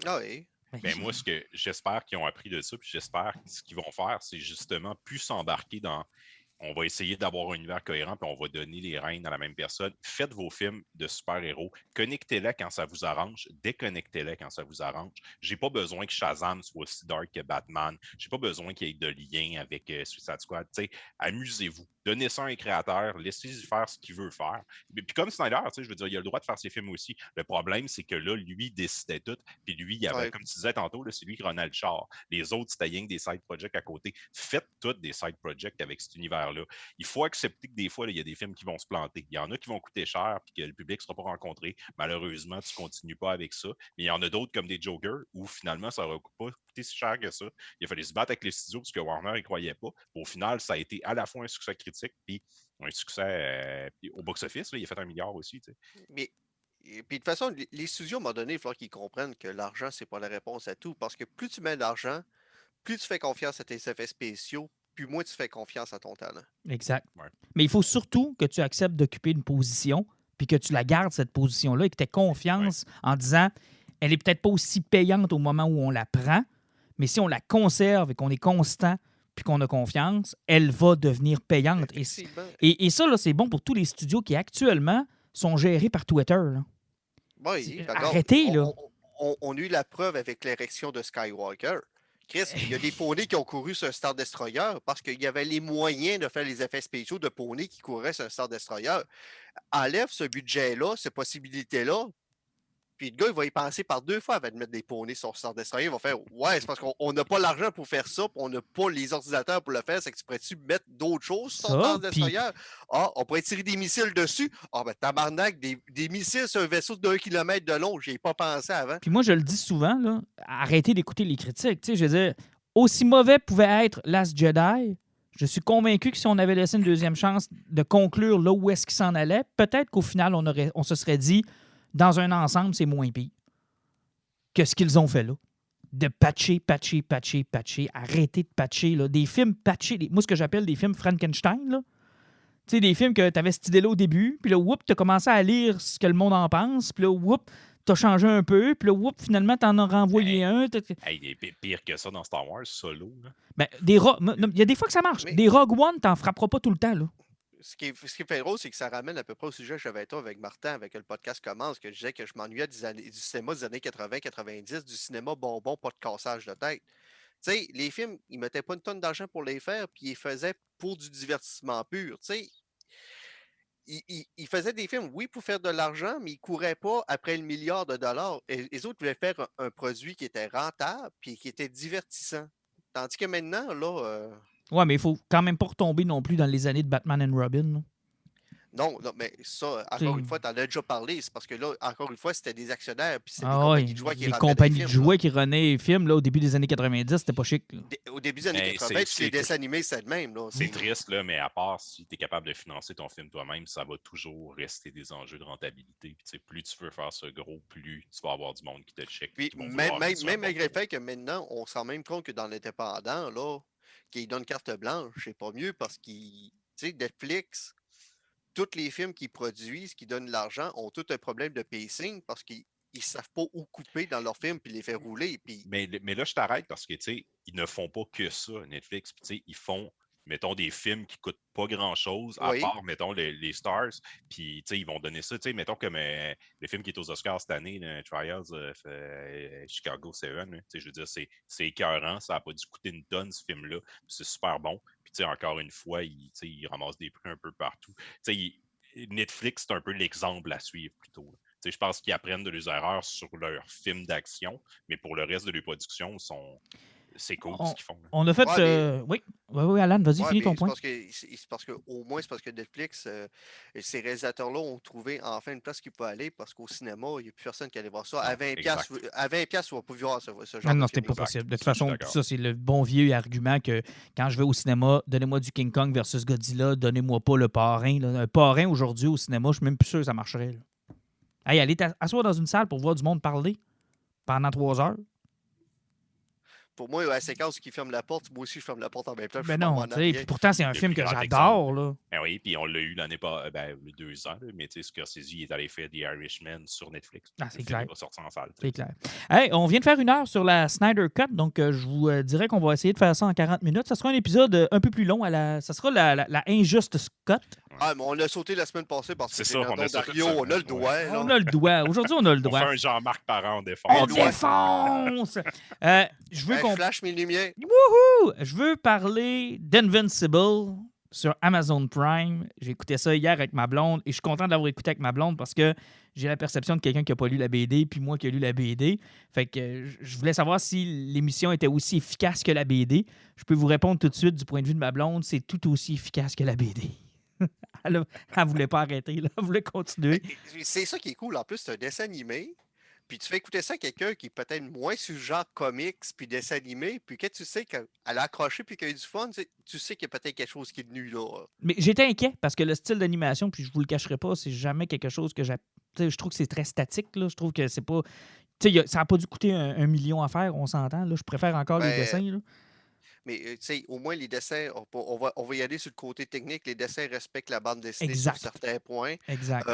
Ah oui. Ben, moi, ce que j'espère qu'ils ont appris de ça, puis j'espère que ce qu'ils vont faire, c'est justement plus s'embarquer dans. On va essayer d'avoir un univers cohérent, puis on va donner les rênes à la même personne. Faites vos films de super-héros. Connectez-les quand ça vous arrange. Déconnectez-les quand ça vous arrange. J'ai pas besoin que Shazam soit aussi dark que Batman. J'ai pas besoin qu'il y ait de lien avec Suicide Squad. T'sais, amusez-vous. Donnez ça à un créateur. Laissez-y faire ce qu'il veut faire. Puis comme Snyder, je veux dire, il a le droit de faire ses films aussi. Le problème, c'est que là, lui décidait tout. Puis lui, il avait, comme tu disais tantôt, là, c'est lui qui renait le char. Les autres, c'était rien que des side projects à côté. Faites toutes des side projects avec cet univers-là. Il faut accepter que des fois, il y a des films qui vont se planter. Il y en a qui vont coûter cher puis que le public ne sera pas rencontré. Malheureusement, tu ne continues pas avec ça. Mais il y en a d'autres comme des Joker où finalement, ça n'aurait pas coûté si cher que ça. Il a fallu se battre avec les studios parce que Warner ne croyait pas. Au final, ça a été à la fois un succès critique puis un succès au box-office. Il a fait 1 milliard aussi. T'sais. Mais puis de toute façon, les studios, à un moment donné, il va falloir qu'ils comprennent que l'argent, c'est pas la réponse à tout. Parce que plus tu mets d'argent, plus tu fais confiance à tes effets spéciaux, plus moins tu fais confiance à ton talent. Exact. Ouais. Mais il faut surtout que tu acceptes d'occuper une position puis que tu la gardes, cette position-là, et que tu aies confiance en disant elle est peut-être pas aussi payante au moment où on la prend, mais si on la conserve et qu'on est constant puis qu'on a confiance, elle va devenir payante. Et ça, là, c'est bon pour tous les studios qui actuellement sont gérés par Twitter. Là. Oui, arrêtez, là. On a eu la preuve avec l'érection de Skywalker. Chris, il y a des poneys qui ont couru sur un Star Destroyer parce qu'il y avait les moyens de faire les effets spéciaux de poneys qui couraient sur un Star Destroyer. Enlève ce budget-là, ces possibilités-là, puis le gars, il va y penser par 2 fois avant de mettre des poneys sur Star Destroyer. Il va faire « Ouais, c'est parce qu'on n'a pas l'argent pour faire ça, puis on n'a pas les ordinateurs pour le faire, c'est que tu pourrais-tu mettre d'autres choses sur ton Star Destroyer? Ah, on pourrait tirer des missiles dessus. Ah, ben tabarnak, des missiles sur un vaisseau de 1 km de long, j'y ai pas pensé avant. » Puis moi, je le dis souvent, là, arrêtez d'écouter les critiques. Tu sais, je veux dire, aussi mauvais pouvait être Last Jedi, je suis convaincu que si on avait laissé une deuxième chance de conclure là où est-ce qu'il s'en allait, peut-être qu'au final, on se serait dit dans un ensemble, c'est moins pire que ce qu'ils ont fait là. De patcher. Arrêter de patcher. Là. Des films patchés. Moi, ce que j'appelle des films Frankenstein. Tu sais, des films que tu avais cette idée-là au début, puis là, tu as commencé à lire ce que le monde en pense, puis là, tu as changé un peu, puis là, finalement, tu en as renvoyé un. Il est pire que ça dans Star Wars, Solo. Là. Ben, il y a des fois que ça marche. Mais des Rogue One, t'en frapperas pas tout le temps. Là. Ce qui fait drôle, c'est que ça ramène à peu près au sujet que j'avais été avec Martin, avec le podcast commence, que je disais que je m'ennuyais du cinéma des années 80-90, du cinéma bonbon, pas de cassage de tête. Tu sais, les films, ils mettaient pas une tonne d'argent pour les faire, puis ils les faisaient pour du divertissement pur. Tu sais, ils faisaient des films, oui, pour faire de l'argent, mais ils couraient pas après le milliard de dollars. Et les autres voulaient faire un produit qui était rentable, puis qui était divertissant. Tandis que maintenant, là... Ouais, mais il faut quand même pas retomber non plus dans les années de Batman and Robin. Là. Non, mais ça, encore une fois, tu en as déjà parlé. C'est parce que là, encore une fois, c'était des actionnaires. Puis c'était des compagnies de jouets qui renaient les compagnies de jouets qui renaient les films là, au début des années 90, c'était pas chic. Là. Au début des années 80, les dessins animés, c'est le même. Là. C'est triste, là, mais à part si tu es capable de financer ton film toi-même, ça va toujours rester des enjeux de rentabilité. Puis, plus tu veux faire ça gros, plus tu vas avoir du monde qui te check. Puis, même malgré le fait que maintenant, on se rend même compte que dans l'indépendant, là, qu'ils donnent carte blanche, c'est pas mieux parce que Netflix, tous les films qu'ils produisent, qui donnent de l'argent, ont tout un problème de pacing parce qu'ils ne savent pas où couper dans leurs films puis les faire rouler. Puis... Mais là, je t'arrête parce que ils ne font pas que ça, Netflix. Ils font, mettons, des films qui ne coûtent pas grand-chose, à part, mettons, les stars. Puis, ils vont donner ça. Mettons, comme le film qui est aux Oscars cette année, Trials of Chicago 7. Je veux dire, c'est écœurant. Ça n'a pas dû coûter une tonne, ce film-là. C'est super bon. Puis, encore une fois, ils ramassent des prix un peu partout. Netflix, c'est un peu l'exemple à suivre plutôt. Je pense qu'ils apprennent de leurs erreurs sur leurs films d'action, mais pour le reste de leurs productions, c'est cool ce qu'ils font. Là. On a fait... Oui, Alan, vas-y, finis ton point. C'est parce que Netflix, ces réalisateurs-là ont trouvé enfin une place qu'ils peuvent aller parce qu'au cinéma, il n'y a plus personne qui allait voir ça. À 20$, tu ne vas pas voir ce genre non, de c'était film. pas possible. De toute façon, ça, c'est le bon vieux argument que quand je vais au cinéma, donnez-moi du King Kong versus Godzilla, donnez-moi pas le Parrain. Là. Un Parrain, aujourd'hui, au cinéma, je suis même plus sûr que ça marcherait. Là. Hey, allez t'asseoir dans une salle pour voir du monde parler pendant 3 heures. Pour moi, la séquence qui ferme la porte, moi aussi, je ferme la porte en même temps. Je Ben m'en vais non, en tu sais. Puis arrière. pourtant, c'est un Le film plus que grand j'adore, là. Ben oui, puis on l'a eu l'année pas, ben, 2 ans, là, mais tu sais, Scorsese il est allé faire The Irishman sur Netflix. Ah, c'est Le film clair. n'est pas sorti en salle. C'est clair. Hey, on vient de faire 1 heure sur la Snyder Cut, donc je vous dirais qu'on va essayer de faire ça en 40 minutes. Ça sera un épisode un peu plus long. Ça sera la Injuste Cut. Ah, mais on l'a sauté la semaine passée parce que C'est c'est ça, on a Leonardo sauté Dario, ça. on a le doigt. Là. On a le doigt. Aujourd'hui, on a le On fait doigt. un Jean-Marc Parent, on défend. On le doigt. défonce! Je veux Hey, qu'on... je flash mes lumières. Wouhou! Je veux parler d'Invincible sur Amazon Prime. J'ai écouté ça hier avec ma blonde et je suis content de l'avoir écouté avec ma blonde parce que j'ai la perception de quelqu'un qui n'a pas lu la BD puis moi qui ai lu la BD. Fait que je voulais savoir si l'émission était aussi efficace que la BD. Je peux vous répondre tout de suite du point de vue de ma blonde, c'est tout aussi efficace que la BD. Elle ne voulait pas arrêter, là. Elle voulait continuer. C'est ça qui est cool. En plus, c'est un dessin animé. Puis tu fais écouter ça à quelqu'un qui est peut-être moins sur le genre comics puis dessin animé. Puis quand tu sais qu'elle a accroché puis qu'elle a eu du fun, tu sais qu'il y a peut-être quelque chose qui est venu là. Mais j'étais inquiet parce que le style d'animation, puis je vous le cacherai pas, c'est jamais quelque chose que je trouve que c'est très statique. Là. Je trouve que c'est pas. Ça n'a pas dû coûter 1 million à faire, on s'entend. Là. Je préfère encore les Ben, dessins. Là. Mais tu sais, au moins les dessins, on va y aller sur le côté technique. Les dessins respectent la bande dessinée Exact. sur certains points. Exact.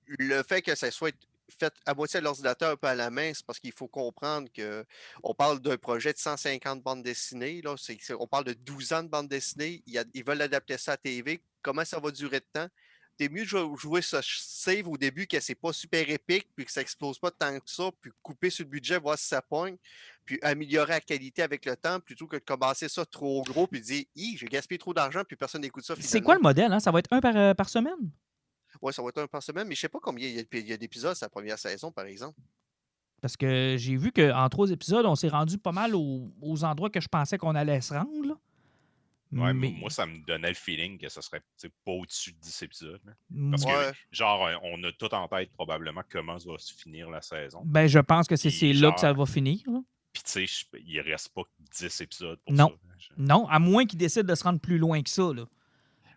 Le fait que ça soit fait à moitié à l'ordinateur, un peu à la main, c'est parce qu'il faut comprendre qu'on parle d'un projet de 150 bandes dessinées. Là. On parle de 12 ans de bandes dessinées. Ils veulent adapter ça à TV. Comment ça va durer de temps? C'est mieux de jouer ce save au début que c'est pas super épique, puis que ça explose pas tant que ça, puis couper sur le budget, voir si ça pogne, puis améliorer la qualité avec le temps, plutôt que de commencer ça trop gros, puis dire j'ai gaspillé trop d'argent, puis personne n'écoute ça. C'est quoi le modèle? Hein? Ça va être un par semaine? Oui, ça va être un par semaine, mais je sais pas combien il y a d'épisodes sa première saison, par exemple. Parce que j'ai vu qu'en 3 épisodes, on s'est rendu pas mal aux endroits que je pensais qu'on allait se rendre. Là. Ouais, mais... Moi, ça me donnait le feeling que ça serait pas au-dessus de 10 épisodes. Là. Parce Ouais. que, genre, on a tout en tête probablement comment va se finir la saison. Ben, je pense que c'est Puis, là que ça genre, va finir. Là. Puis, tu sais, il reste pas 10 épisodes pour Non. ça. Non, à moins qu'ils décident de se rendre plus loin que ça. Là.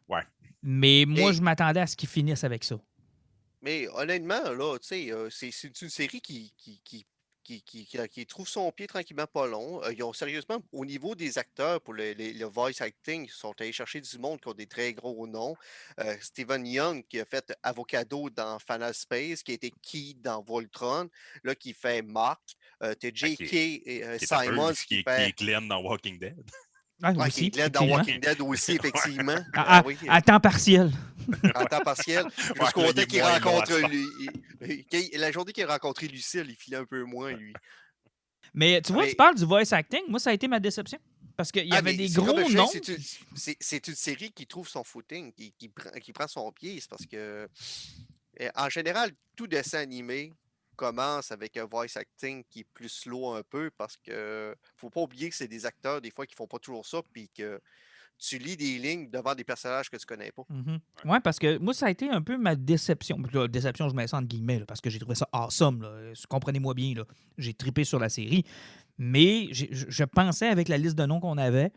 Ouais. Mais moi, Et- je m'attendais à ce qu'ils finissent avec ça. Mais honnêtement, là, tu sais, c'est une série qui trouve son pied tranquillement pas long. Ils ont sérieusement, au niveau des acteurs pour le voice acting, ils sont allés chercher du monde qui ont des très gros noms. Steven Yeun qui a fait Avocado dans Final Space, qui a été Key dans Voltron, là qui fait Mark. T'as J.K. et Simons qui Qui fait. est Glenn dans Walking Dead. Ah, Ouais, aussi, qui est dans effectivement. Walking Dead aussi, effectivement. À, Oui, à temps partiel. en temps partiel. Jusqu'au là, côté il est qu'il moins long à rencontre ça. la journée qu'il a rencontré Lucille, il filait un peu moins, lui. Mais tu vois, tu parles du voice acting. Moi, ça a été ma déception. Parce qu'il y avait des gros noms. C'est une série qui trouve son footing, qui prend son pied. C'est parce que, en général, tout dessin animé commence avec un voice acting qui est plus slow un peu parce que faut pas oublier que c'est des acteurs, des fois, qui font pas toujours ça, puis que tu lis des lignes devant des personnages que tu connais pas. Oui, parce que moi, ça a été un peu ma déception. Là, déception, je mets ça entre guillemets, là, parce que j'ai trouvé ça awesome. Là. Comprenez-moi bien, là. J'ai trippé sur la série. Mais je pensais, avec la liste de noms qu'on avait,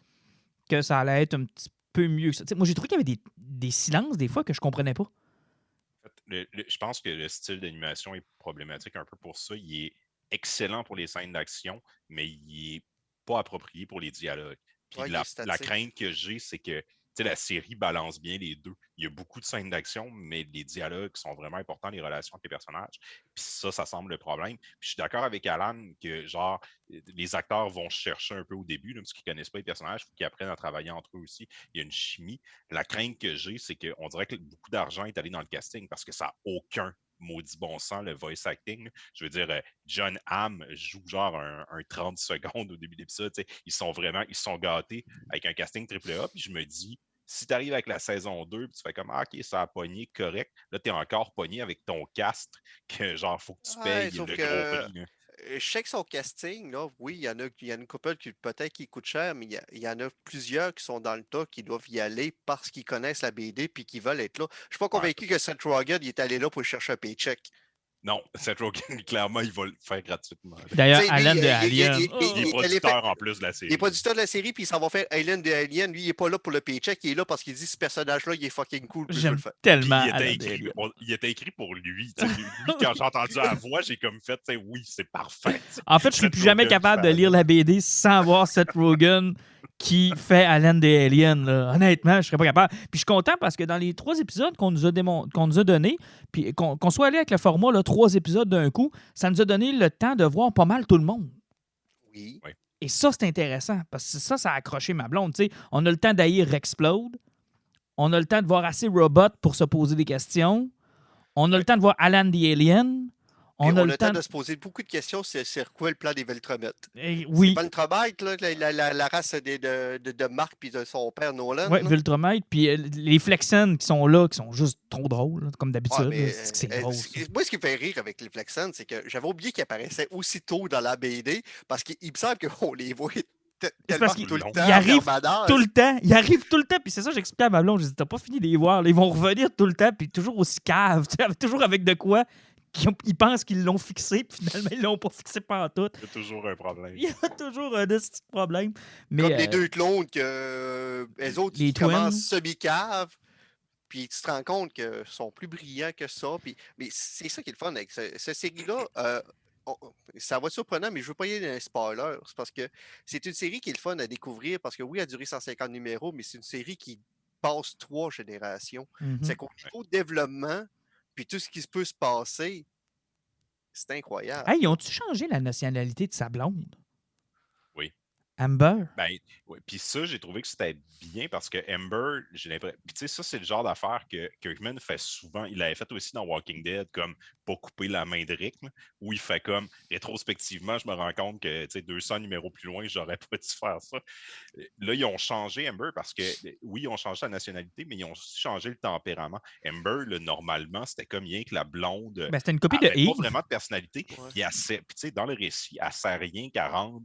que ça allait être un petit peu mieux que ça. T'sais, moi, j'ai trouvé qu'il y avait des silences, des fois, que je comprenais pas. Je pense que le style d'animation est problématique un peu pour ça. Il est excellent pour les scènes d'action, mais il est pas approprié pour les dialogues. Puis Ouais, il est la statique. crainte que j'ai, c'est que la série balance bien les deux. Il y a beaucoup de scènes d'action, mais les dialogues sont vraiment importants, les relations avec les personnages. Puis ça semble le problème. Puis je suis d'accord avec Alan que, genre, les acteurs vont chercher un peu au début, là, parce qu'ils connaissent pas les personnages, il faut qu'ils apprennent à travailler entre eux aussi. Il y a une chimie. La crainte que j'ai, c'est qu'on dirait que beaucoup d'argent est allé dans le casting parce que ça n'a aucun maudit bon sens, le voice acting. Je veux dire, John Hamm joue genre un 30 secondes au début de l'épisode. Ils sont gâtés avec un casting AAA. Puis je me dis, si tu arrives avec la saison 2, puis tu fais comme OK, ça a pogné, correct. Là, tu es encore pogné avec ton castre, que genre, faut que tu payes sauf le que, gros prix. Là. Je sais que son casting, là, oui, il y a une couple qui peut-être qui coûte cher, mais il y en a plusieurs qui sont dans le tas qui doivent y aller parce qu'ils connaissent la BD puis qui veulent être là. Je suis pas convaincu que Seth Rogen il est allé là pour chercher un paycheck. Non, Seth Rogen, clairement, il va le faire gratuitement. D'ailleurs, Tu sais, Alan lui, de Alien. Il est producteur en plus de la série. Il est producteur de la série, puis il s'en va faire Alien de Alien. Lui, il n'est pas là pour le paycheck, il est là parce qu'il dit ce personnage-là, il est fucking cool. Puis je veux J'aime le faire. tellement Puis Alan de Alien. il était écrit pour lui. Lui, quand j'ai entendu la voix, j'ai comme fait, oui, c'est parfait. En fait, je suis Seth plus jamais Rogen capable de fan. lire la BD sans voir Seth Rogen qui fait Alan the Alien. Là. Honnêtement, je serais pas capable. Puis je suis content parce que dans les 3 épisodes qu'on nous a donnés, puis qu'on soit allé avec le format là, 3 épisodes d'un coup, ça nous a donné le temps de voir pas mal tout le monde. Oui. Et ça, c'est intéressant parce que ça a accroché ma blonde. T'sais. On a le temps d'haïr Rexplode. On a le temps de voir assez Robot pour se poser des questions. On a le temps de voir Alan the Alien. On a le temps de se poser beaucoup de questions sur quoi le plan des Veltromètres. Oui. Veltromètres, la race de Marc et de son père Nolan. Oui, Veltromètres. Puis les Flexen qui sont là, qui sont juste trop drôles, là, comme d'habitude. C'est drôle. Moi, ce qui me fait rire avec les Flexen, c'est que j'avais oublié qu'ils apparaissaient aussitôt dans la BD parce qu'il me semble qu'on les voit tellement tout le temps. Ils arrivent tout le temps. Ils arrivent tout le temps. Puis c'est ça, j'explique à ma blonde. Je dis, t'as pas fini de les voir. Là, ils vont revenir tout le temps. Puis toujours aussi caves. Toujours avec de quoi. Ils pensent qu'ils l'ont fixé, puis finalement, ils l'ont pas fixé pantoute. Il y a toujours un problème. Il y a toujours un petit problème. Mais, comme les deux clones, les autres, ils commencent semi-caves, puis tu te rends compte qu'ils sont plus brillants que ça. Mais c'est ça qui est le fun avec cette série-là. Ça va être surprenant, mais je ne veux pas y aller dans un spoiler. C'est parce que c'est une série qui est le fun à découvrir, parce que oui, elle a duré 150 numéros, mais c'est une série qui passe 3 générations. C'est qu'au niveau de développement, puis tout ce qui peut se passer, c'est incroyable. Hey, ils ont-tu changé la nationalité de sa blonde? Oui. Amber? Ben, ouais. Puis ça, j'ai trouvé que c'était bien parce que Amber, j'ai l'impression. Puis tu sais, ça, c'est le genre d'affaire que Kirkman fait souvent. Il l'avait fait aussi dans Walking Dead, comme pas couper la main de Rick, où il fait comme rétrospectivement, je me rends compte que tu sais, 200 numéros plus loin, j'aurais pas dû faire ça. Là, ils ont changé Amber parce que oui, ils ont changé la nationalité, mais ils ont aussi changé le tempérament. Amber, là, normalement, c'était comme rien que la blonde. Ben, c'était une copie de Eve. Pas vraiment de personnalité. Ouais. Puis tu sais, dans le récit, elle sert rien qu'à rendre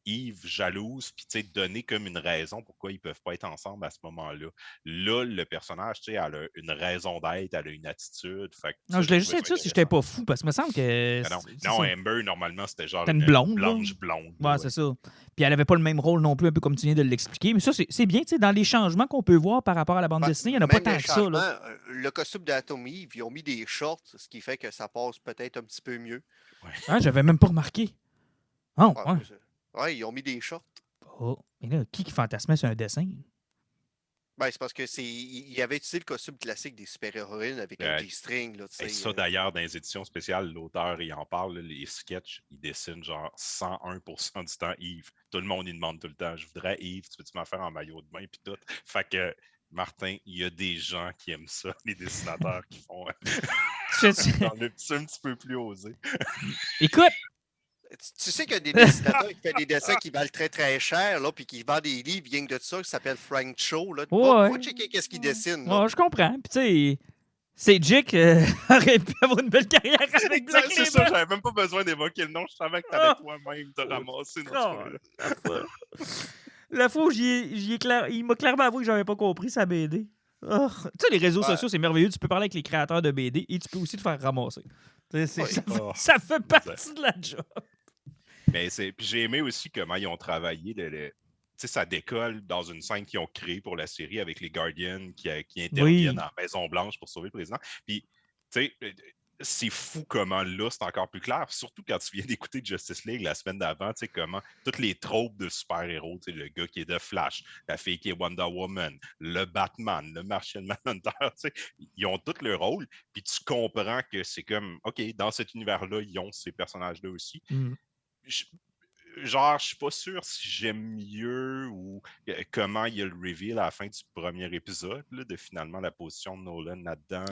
Eve jalouse, puis tu sais, donner comme une raison pourquoi ils peuvent pas être ensemble à ce moment-là. Là, le personnage, tu sais, elle a une raison d'être, elle a une attitude. Fait que, non, je l'ai juste dit ça si j'étais pas fou, parce que me semble que... Non, Amber, normalement, c'était genre une blonde, blanche blonde. Ouais, c'est ça. Puis elle avait pas le même rôle non plus, un peu comme tu viens de l'expliquer. Mais ça, c'est bien, tu sais, dans les changements qu'on peut voir par rapport à la bande dessinée, il n'y en a pas tant que ça. Là. Le costume d'Atom Eve, ils ont mis des shorts, ce qui fait que ça passe peut-être un petit peu mieux. Ouais. Ah, j'avais même pas remarqué. Oh, ouais. Ouais, ils ont mis des shorts. Oh, mais là, qui fantasmait sur un dessin? Ben, c'est parce que il avait utilisé le costume classique des super-héroïnes avec un G-string. Ça, d'ailleurs, dans les éditions spéciales, l'auteur, il en parle, les sketchs, il dessine genre 101% du temps Yves. Tout le monde, il demande tout le temps, je voudrais Yves, tu peux-tu m'en faire en maillot de bain, puis tout. Fait que, Martin, il y a des gens qui aiment ça, les dessinateurs qui font un petit peu plus osé. Écoute, tu sais qu'il y a des dessinateurs qui font des dessins qui valent très très cher, là, puis qui vendent des livres, rien que de ça, qui s'appelle Frank Cho. Là. Va checker qu'est-ce qu'il dessine. Ouais, je comprends. Puis tu sais, c'est Jake aurait pu avoir une belle carrière avec Black Label. C'est ça, j'avais même pas besoin d'évoquer le nom. Je savais que t'avais toi-même te ramasser La fois où il m'a clairement avoué que j'avais pas compris sa BD. Oh. Tu sais, les réseaux sociaux, c'est merveilleux. Tu peux parler avec les créateurs de BD et tu peux aussi te faire ramasser. Ça fait partie de la job. Mais puis j'ai aimé aussi comment ils ont travaillé. Tu sais, ça décolle dans une scène qu'ils ont créée pour la série avec les Guardians qui interviennent en Maison-Blanche pour sauver le président. Puis, tu sais, c'est fou comment là, c'est encore plus clair. Surtout quand tu viens d'écouter Justice League la semaine d'avant, tu sais, comment toutes les tropes de super-héros, tu sais, le gars qui est de Flash, la fille qui est Wonder Woman, le Batman, le Martian Manhunter, tu sais, ils ont tous leur rôle. Puis tu comprends que c'est comme, OK, dans cet univers-là, ils ont ces personnages-là aussi. Genre, je suis pas sûr si j'aime mieux ou comment il y a le reveal à la fin du premier épisode, là, de finalement la position de Nolan là-dedans.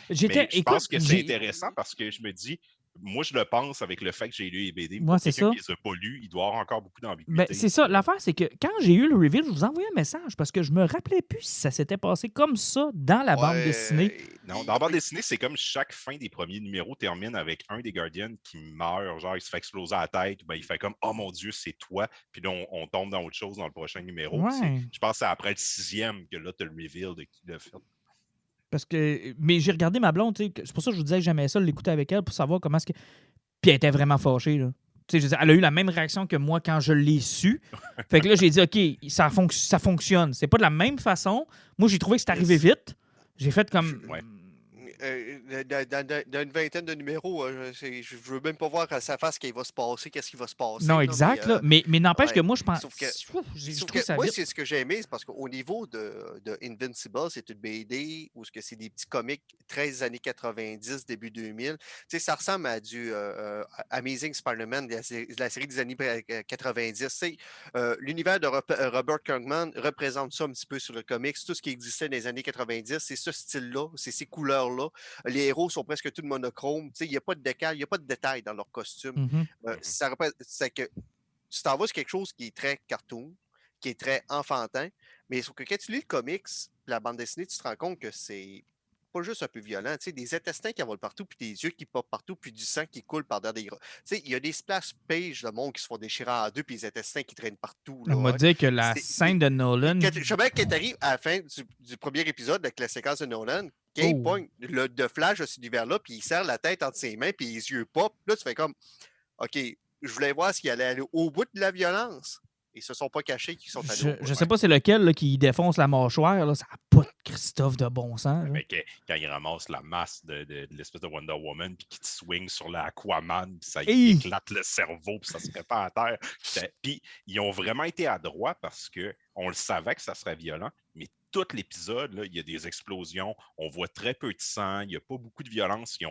Mais je pense que c'est intéressant parce que je me dis, moi, je le pense avec le fait que j'ai lu les BD. Moi, c'est ça. Quelqu'un qui les a pas lus, il doit avoir encore beaucoup d'ambiguïté. Ben, c'est ça. L'affaire, c'est que quand j'ai eu le reveal, je vous ai envoyé un message parce que je me rappelais plus si ça s'était passé comme ça dans la bande dessinée. Non, dans la bande dessinée, c'est comme chaque fin des premiers numéros termine avec un des Guardians qui meurt, genre il se fait exploser la tête, ben, il fait comme « Oh mon Dieu, c'est toi », puis là, on tombe dans autre chose dans le prochain numéro. Ouais. Je pense que c'est après le 6e que là, tu as le reveal de qui l'a fait. Mais j'ai regardé ma blonde, tu sais, c'est pour ça que je vous disais que j'aimais ça, l'écouter avec elle pour savoir comment est-ce que. Puis elle était vraiment fâchée, là. Tu sais, je veux dire, elle a eu la même réaction que moi quand je l'ai su. Fait que là, j'ai dit, OK, ça fonctionne. C'est pas de la même façon. Moi, j'ai trouvé que c'est arrivé vite. J'ai fait comme. Ouais. Dans une vingtaine de numéros, je veux même pas voir à sa face qu'est-ce qui va se passer. Non, là, exact. Là. Mais n'empêche ouais. que moi, je pense. Sauf que- J'ai Sauf trouvé que ça moi, vite. c'est ce que j'ai aimé, c'est parce qu'au niveau de Invincible, c'est une BD où c'est des petits comics 13 années 90, début 2000. Tu sais, ça ressemble à du Amazing Spider-Man, la série des années 90. Tu sais, l'univers de Robert Kirkman représente ça un petit peu sur le comics. Tout ce qui existait dans les années 90, c'est ce style-là, c'est ces couleurs-là. Les héros sont presque tous monochromes. Tu sais, il n'y a pas de décal, il n'y a pas de détails dans leur costume. Mhm. C'est que tu t'en vas sur quelque chose qui est très cartoon, qui est très enfantin, mais sauf que quand tu lis le comics, la bande dessinée, tu te rends compte que c'est pas juste un peu violent. Tu sais, des intestins qui volent partout, puis des yeux qui popent partout, puis du sang qui coule par derrière des gros. Tu sais, il y a des splash pages de monde qui se font déchirer en deux, puis des intestins qui traînent partout. On Là, m'a hein. dit que la C'est- scène de Nolan. Je sais bien quand t'arrives à la fin du premier épisode avec la séquence de Nolan, Gabe Oh. pogne de Flash de cet univers-là, puis il serre la tête entre ses mains, puis les yeux pop. Là, tu fais comme, OK, je voulais voir s'il allait aller au bout de la violence. Ils se sont pas cachés qu'ils sont allés au bout. Je sais pas c'est lequel là, qui défonce la mâchoire. Là. Ça n'a pas de Christophe de bon sens. là. Mais quand il ramasse la masse de l'espèce de Wonder Woman, puis qu'il te swing sur l'Aquaman, puis ça Hey! éclate le cerveau, puis ça se répand à terre. Puis ils ont vraiment été adroits parce qu'on le savait que ça serait violent, mais tout l'épisode, là, il y a des explosions, on voit très peu de sang, il n'y a pas beaucoup de violence. Ils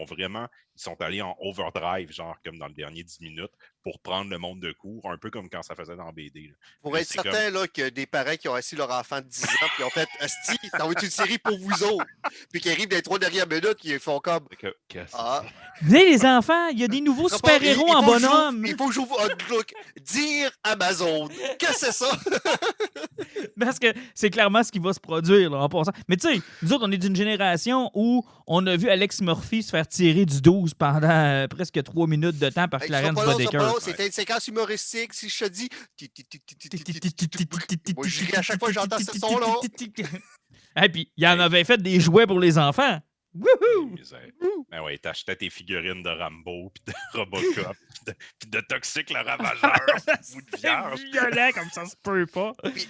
sont allés en overdrive, genre comme dans le dernier 10 minutes, pour prendre le monde de court, un peu comme quand ça faisait dans BD. Là. Pour Là, être c'est certain là, que des parents qui ont assis leur enfant de 10 ans puis ont fait Asti, ça va être une série pour vous autres. Puis qui arrivent dans les 3 dernières minutes, qui font comme Qu'est-ce que Ah. Venez les enfants, il y a des nouveaux super-héros en bonhomme. Il faut que j'ouvre Outlook. Dire Amazon. Qu'est-ce que c'est ça? Parce que c'est clairement ce qui va se produire là, en passant. Mais tu sais, nous autres, on est d'une génération où on a vu Alex Murphy se faire tirer du 12 pendant presque 3 minutes de temps par Hey, Clarence pas long, Boddicker. pas long, c'était une séquence humoristique. Si je te dis. Moi, je ris à chaque fois que j'entends ce son-là. Et puis, il en avait fait des jouets pour les enfants. Wouhou! Ben ouais, t'achetais tes figurines de Rambo, puis de Robocop, puis de Toxic le Ravageur, ou de C'est Vierge. violent comme ça se peut pas. Puis,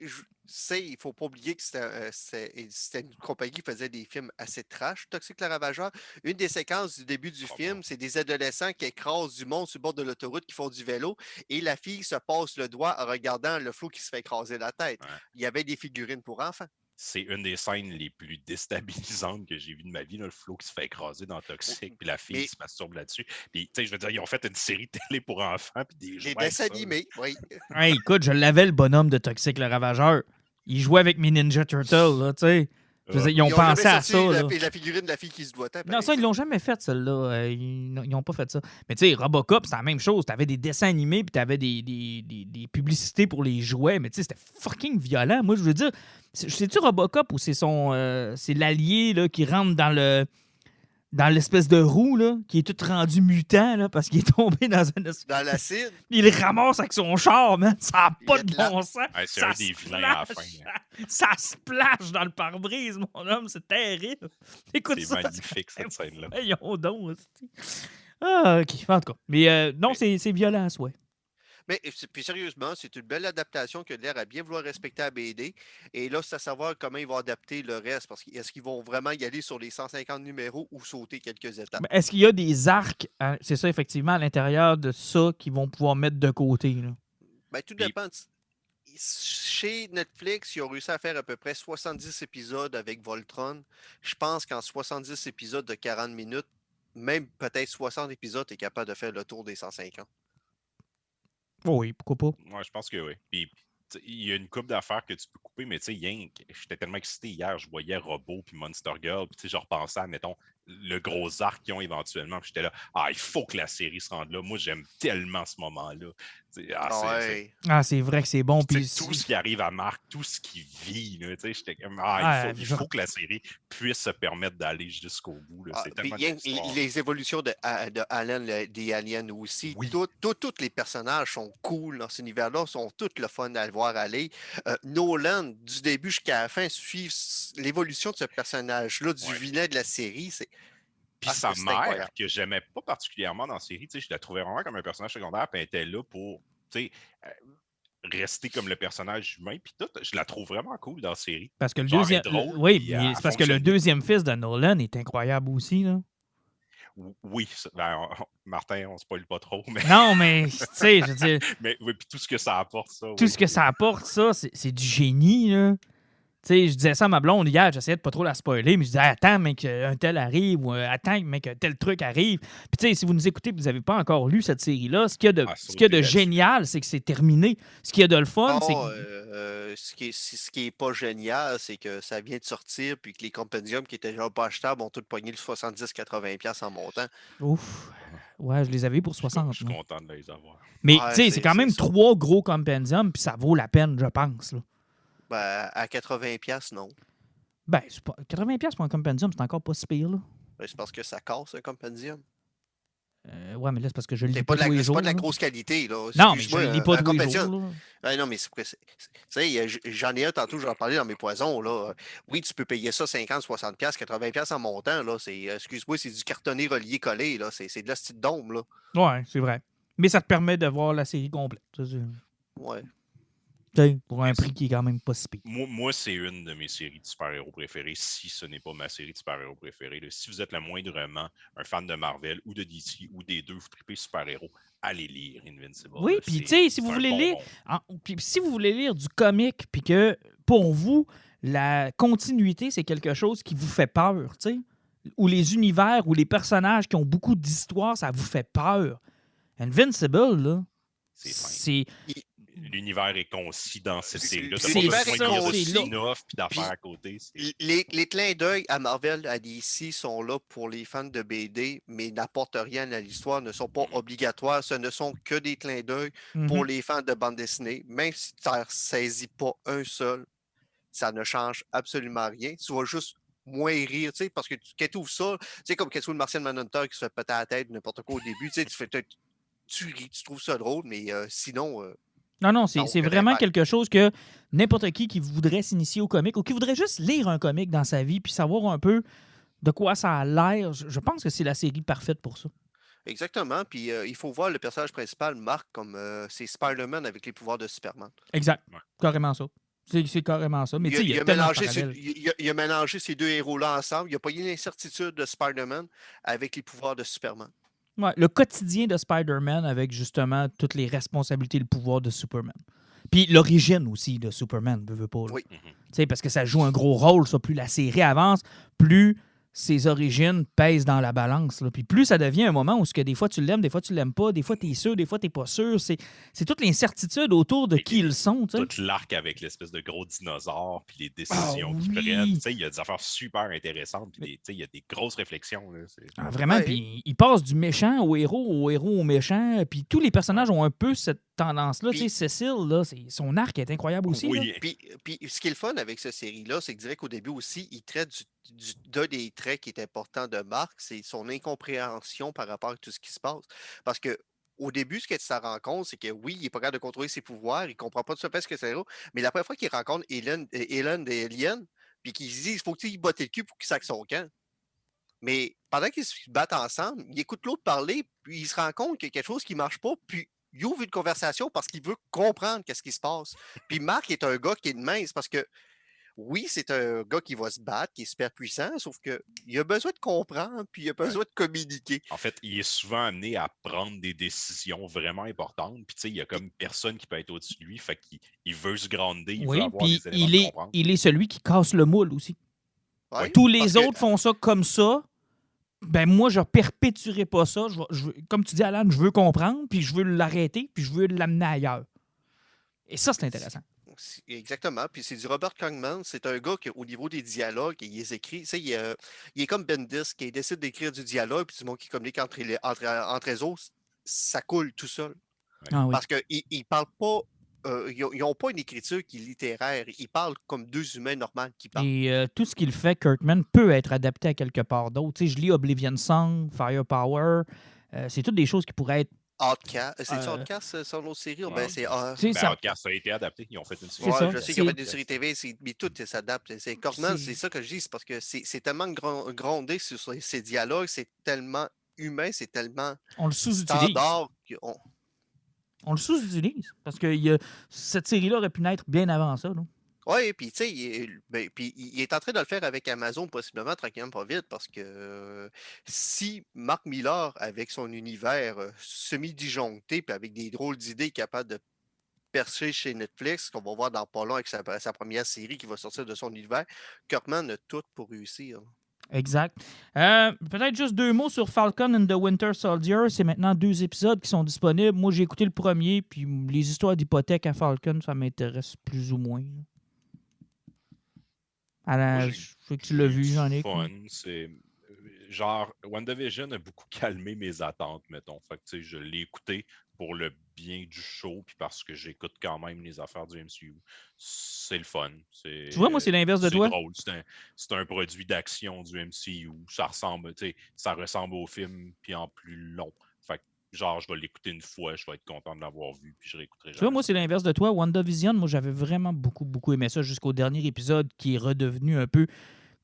il ne faut pas oublier que c'était une compagnie qui faisait des films assez trash, Toxic le Ravageur. Une des séquences du début du film, c'est des adolescents qui écrasent du monde sur le bord de l'autoroute, qui font du vélo, et la fille se passe le doigt en regardant le flot qui se fait écraser la tête. Ouais. Il y avait des figurines pour enfants. C'est une des scènes les plus déstabilisantes que j'ai vues de ma vie, là, le flot qui se fait écraser dans Toxic, puis la fille Mais- se masturbe là-dessus. Puis, tu sais, je veux dire, ils ont fait une série télé pour enfants, puis des jouets. Des avec dessins ça, animés, oui. Hey, écoute, je l'avais le bonhomme de Toxic le Ravageur. Il jouait avec mes Ninja Turtles, là, tu sais. Je veux dire, ils ont pensé jamais à ça. sorti Là. la figurine de la fille qui se doit. Non, ça, ils l'ont jamais fait, celle-là. Ils n'ont pas fait ça. Mais tu sais, Robocop, c'est la même chose. T'avais des dessins animés, puis t'avais des publicités pour les jouets. Mais tu sais, c'était fucking violent. Moi, je veux dire, c'est-tu Robocop ou c'est l'allié là, qui rentre dans l'espèce de roue, là, qui est tout rendu mutant, là, parce qu'il est tombé dans une espèce... Dans l'acide. Il le ramasse avec son char, man. Ça n'a pas de bon sens. Ouais, c'est Ça un des se vilains à la splash. fin. Ça splash dans le pare-brise, mon homme. C'est terrible. Écoute C'est ça. magnifique, cette scène-là. Voyons donc, hostie. Ah, OK. En tout cas. Mais non, c'est violent, ouais. Mais puis sérieusement, c'est une belle adaptation que l'air à bien vouloir respecter la BD. Et là, c'est à savoir comment ils vont adapter le reste. Parce est-ce qu'ils vont vraiment y aller sur les 150 numéros ou sauter quelques étapes? Mais est-ce qu'il y a des arcs, c'est ça, effectivement, à l'intérieur de ça, qu'ils vont pouvoir mettre de côté? Là? Ben, tout Puis- dépend. Chez Netflix, ils ont réussi à faire à peu près 70 épisodes avec Voltron. Je pense qu'en 70 épisodes de 40 minutes, même peut-être 60 épisodes, tu es capable de faire le tour des 150. Oh oui, pourquoi pas? Moi, je pense que oui. Puis, tu sais, il y a une couple d'affaires que tu peux couper, mais tu sais, j'étais tellement excité hier, je voyais Robot puis Monster Girl, puis tu sais, je repensais à, mettons, le gros arc qu'ils ont éventuellement. Puis j'étais là, il faut que la série se rende là. Moi, j'aime tellement ce moment-là. C'est vrai que c'est bon. Puis tout ce qui arrive à Marc, tout ce qu'il vit, là, j'étais comme, il faut que la série puisse se permettre d'aller jusqu'au bout. Là. C'est tellement les évolutions de Alan, des aliens aussi. Oui. Tous les personnages sont cool dans cet univers-là, sont tous le fun à le voir aller. Nolan, du début jusqu'à la fin, suit l'évolution de ce personnage-là, du vilain de la série. Puis sa mère, que j'aimais pas particulièrement dans la série, je la trouvais vraiment comme un personnage secondaire, puis elle était là pour rester comme le personnage humain, puis tout. Je la trouve vraiment cool dans la série. Parce que le deuxième. Oui, mais c'est parce que le deuxième fils de Nolan est incroyable aussi, là. Oui, Martin, on spoil pas trop. Mais... Non, mais tu sais, je veux dire. Mais oui, puis tout ce que ça apporte, ça. Tout ce que ça apporte, ça, c'est du génie, là. Tu sais, je disais ça à ma blonde hier, j'essayais de pas trop la spoiler, mais je disais, attends, mec, un tel arrive, ou attends, mec, un tel truc arrive. Puis, tu sais, si vous nous écoutez et vous n'avez pas encore lu cette série-là, ce qu'il y a de génial, c'est que c'est terminé. Ce qu'il y a de le fun, c'est que. Ce qui est pas génial, c'est que ça vient de sortir, puis que les compendiums qui étaient déjà pas achetables ont tous pogné le 70-80$ en montant. Ouf. Ouais, je les avais pour 60. Je suis content de les avoir. Mais, tu sais, c'est quand même 3 gros compendiums, puis ça vaut la peine, je pense, là. Ben, à 80$, non. Ben, 80$ pour un compendium, c'est encore pas si pire, là. Ben, c'est parce que ça casse, un compendium. Ouais, mais là, c'est parce que je le lis pas tous les jours. C'est pas de la grosse qualité, là. Non, mais je le lis pas tous les jours, là. Ben, non, mais c'est j'en ai un tantôt, j'en parlais dans mes poisons, là. Oui, tu peux payer ça 50$, 60$, 80$ en montant, là. Excuse-moi, c'est du cartonné relié collé, là. C'est de la petite dôme, là. Ouais, c'est vrai. Mais ça te permet de voir la série complète. Ouais. Pour un prix qui est quand même pas si pire. Moi, c'est une de mes séries de super-héros préférées, si ce n'est pas ma série de super-héros préférée. Là. Si vous êtes le moindrement un fan de Marvel ou de DC ou des deux, vous tripez super-héros, allez lire Invincible. Oui, puis tu sais, si vous voulez lire, si vous voulez lire du comic, puis que pour vous, la continuité, c'est quelque chose qui vous fait peur, tu sais, ou les univers ou les personnages qui ont beaucoup d'histoire, ça vous fait peur. Invincible, là, c'est... L'univers est concis dans cette série-là. C'est l'univers est concis. Puis d'affaires à côté. Les clins d'œil à Marvel, à DC sont là pour les fans de BD, mais n'apportent rien à l'histoire, ne sont pas obligatoires. Ce ne sont que des clins d'œil pour les fans de bande dessinée. Même si tu ne saisis pas un seul, ça ne change absolument rien. Tu vas juste moins rire, tu sais, parce que quand tu ouvres ça, tu sais, comme quelque chose de Martian Manhunter qui se fait péter à la tête n'importe quoi au début, tu sais, tu ris, tu trouves ça drôle, mais sinon... Non, c'est vraiment quelque chose que n'importe qui voudrait s'initier au comic ou qui voudrait juste lire un comic dans sa vie puis savoir un peu de quoi ça a l'air, je pense que c'est la série parfaite pour ça. Exactement. Puis il faut voir le personnage principal, Mark, comme c'est Spider-Man avec les pouvoirs de Superman. Exact. Ouais. Carrément ça. C'est carrément ça. Mais il a mélangé ces deux héros-là ensemble. Il a pas eu l'incertitude de Spider-Man avec les pouvoirs de Superman. Ouais, le quotidien de Spider-Man avec justement toutes les responsabilités et le pouvoir de Superman. Puis l'origine aussi de Superman, veut pas. Oui. Parce que ça joue un gros rôle, ça. Plus la série avance, plus ses origines pèsent dans la balance. Là. Puis plus ça devient un moment où des fois tu l'aimes, des fois tu l'aimes pas, des fois tu es sûr, des fois tu n'es pas sûr. C'est toute l'incertitude autour de qui ils sont. T'sais. Tout l'arc avec l'espèce de gros dinosaure, puis les décisions qu'ils prennent. Il y a des affaires super intéressantes, puis il y a des grosses réflexions. Là. Vraiment, puis il passe du méchant au héros au méchant, puis tous les personnages ont un peu cette tendance-là. Cécile, là, son arc est incroyable aussi. Oui. Puis ce qui est le fun avec cette série-là, c'est que je dirais qu'au début aussi, il traite d'un des traits qui est important de Mark, c'est son incompréhension par rapport à tout ce qui se passe. Parce que au début, ce que ça rencontre, c'est que oui, il n'est pas capable de contrôler ses pouvoirs, il ne comprend pas tout ce que c'est là, mais la première fois qu'il rencontre Hélène des Aliens, puis qu'il se dit il faut qu'il botte le cul pour qu'il saque son camp. Mais pendant qu'ils se battent ensemble, il écoute l'autre parler, puis il se rend compte qu'il y a quelque chose qui ne marche pas, puis il ouvre une conversation parce qu'il veut comprendre qu'est-ce qui se passe. Puis Mark est un gars qui est de mince parce que oui, c'est un gars qui va se battre, qui est super puissant, sauf qu'il a besoin de comprendre, puis il a besoin de communiquer. En fait, il est souvent amené à prendre des décisions vraiment importantes, puis tu sais, il y a comme personne qui peut être au-dessus de lui, fait qu'il veut se grandir, il veut avoir des éléments de comprendre. Il est celui qui casse le moule aussi. Ouais, tous les autres font ça comme ça, ben moi, je perpétuerai pas ça. Comme tu dis, Alan, je veux comprendre, puis je veux l'arrêter, puis je veux l'amener ailleurs. Et ça, c'est intéressant. Exactement. Puis c'est du Robert Kirkman. C'est un gars qui, au niveau des dialogues, il les écrit. Tu sais, il est comme Bendis, qui décide d'écrire du dialogue, puis du monde qui communique entre eux autres, ça coule tout seul. Ah oui. Parce qu'ils ne parlent pas. Ils n'ont pas une écriture qui est littéraire. Ils parlent comme deux humains normaux qui parlent. Et tout ce qu'il fait, Kirkman, peut être adapté à quelque part d'autre. Tu sais, je lis Oblivion Song, Firepower. C'est toutes des choses qui pourraient être. Outcast. C'est-tu Outcast, son autre série? Ben, c'est. Tu sais, ça- Outcast, ça a été adapté. Ils ont fait une série. C'est ça. Je sais qu'il y a fait une série TV, mais tout s'adapte. Corman, c'est ça que je dis, c'est parce que c'est tellement grondé sur ces dialogues, c'est tellement humain, c'est tellement On le sous-utilise. standard. On le sous-utilise. Parce que cette série-là aurait pu naître bien avant ça. Oui, puis tu sais, il est en train de le faire avec Amazon, possiblement, tranquillement, pas vite, parce que si Mark Millar, avec son univers semi-disjoncté, puis avec des drôles d'idées, est capable de percer chez Netflix, qu'on va voir dans pas long avec sa première série qui va sortir de son univers, Kirkman a tout pour réussir. Exact. Peut-être juste 2 mots sur Falcon and the Winter Soldier. C'est maintenant 2 épisodes qui sont disponibles. Moi, j'ai écouté le premier, puis les histoires d'hypothèque à Falcon, ça m'intéresse plus ou moins. Je sais que tu l'as vu, Jean-Nic. C'est genre, WandaVision a beaucoup calmé mes attentes, mettons. Fait que, je l'ai écouté pour le bien du show, puis parce que j'écoute quand même les affaires du MCU. C'est le fun. Tu vois, moi, c'est l'inverse de toi. C'est drôle. C'est un produit d'action du MCU. Ça ressemble au film, puis en plus long. Fait que, genre, je vais l'écouter une fois, je vais être content de l'avoir vu, puis je réécouterai jamais. Tu vois, moi, c'est l'inverse de toi. WandaVision, moi, j'avais vraiment beaucoup, beaucoup aimé ça jusqu'au dernier épisode qui est redevenu un peu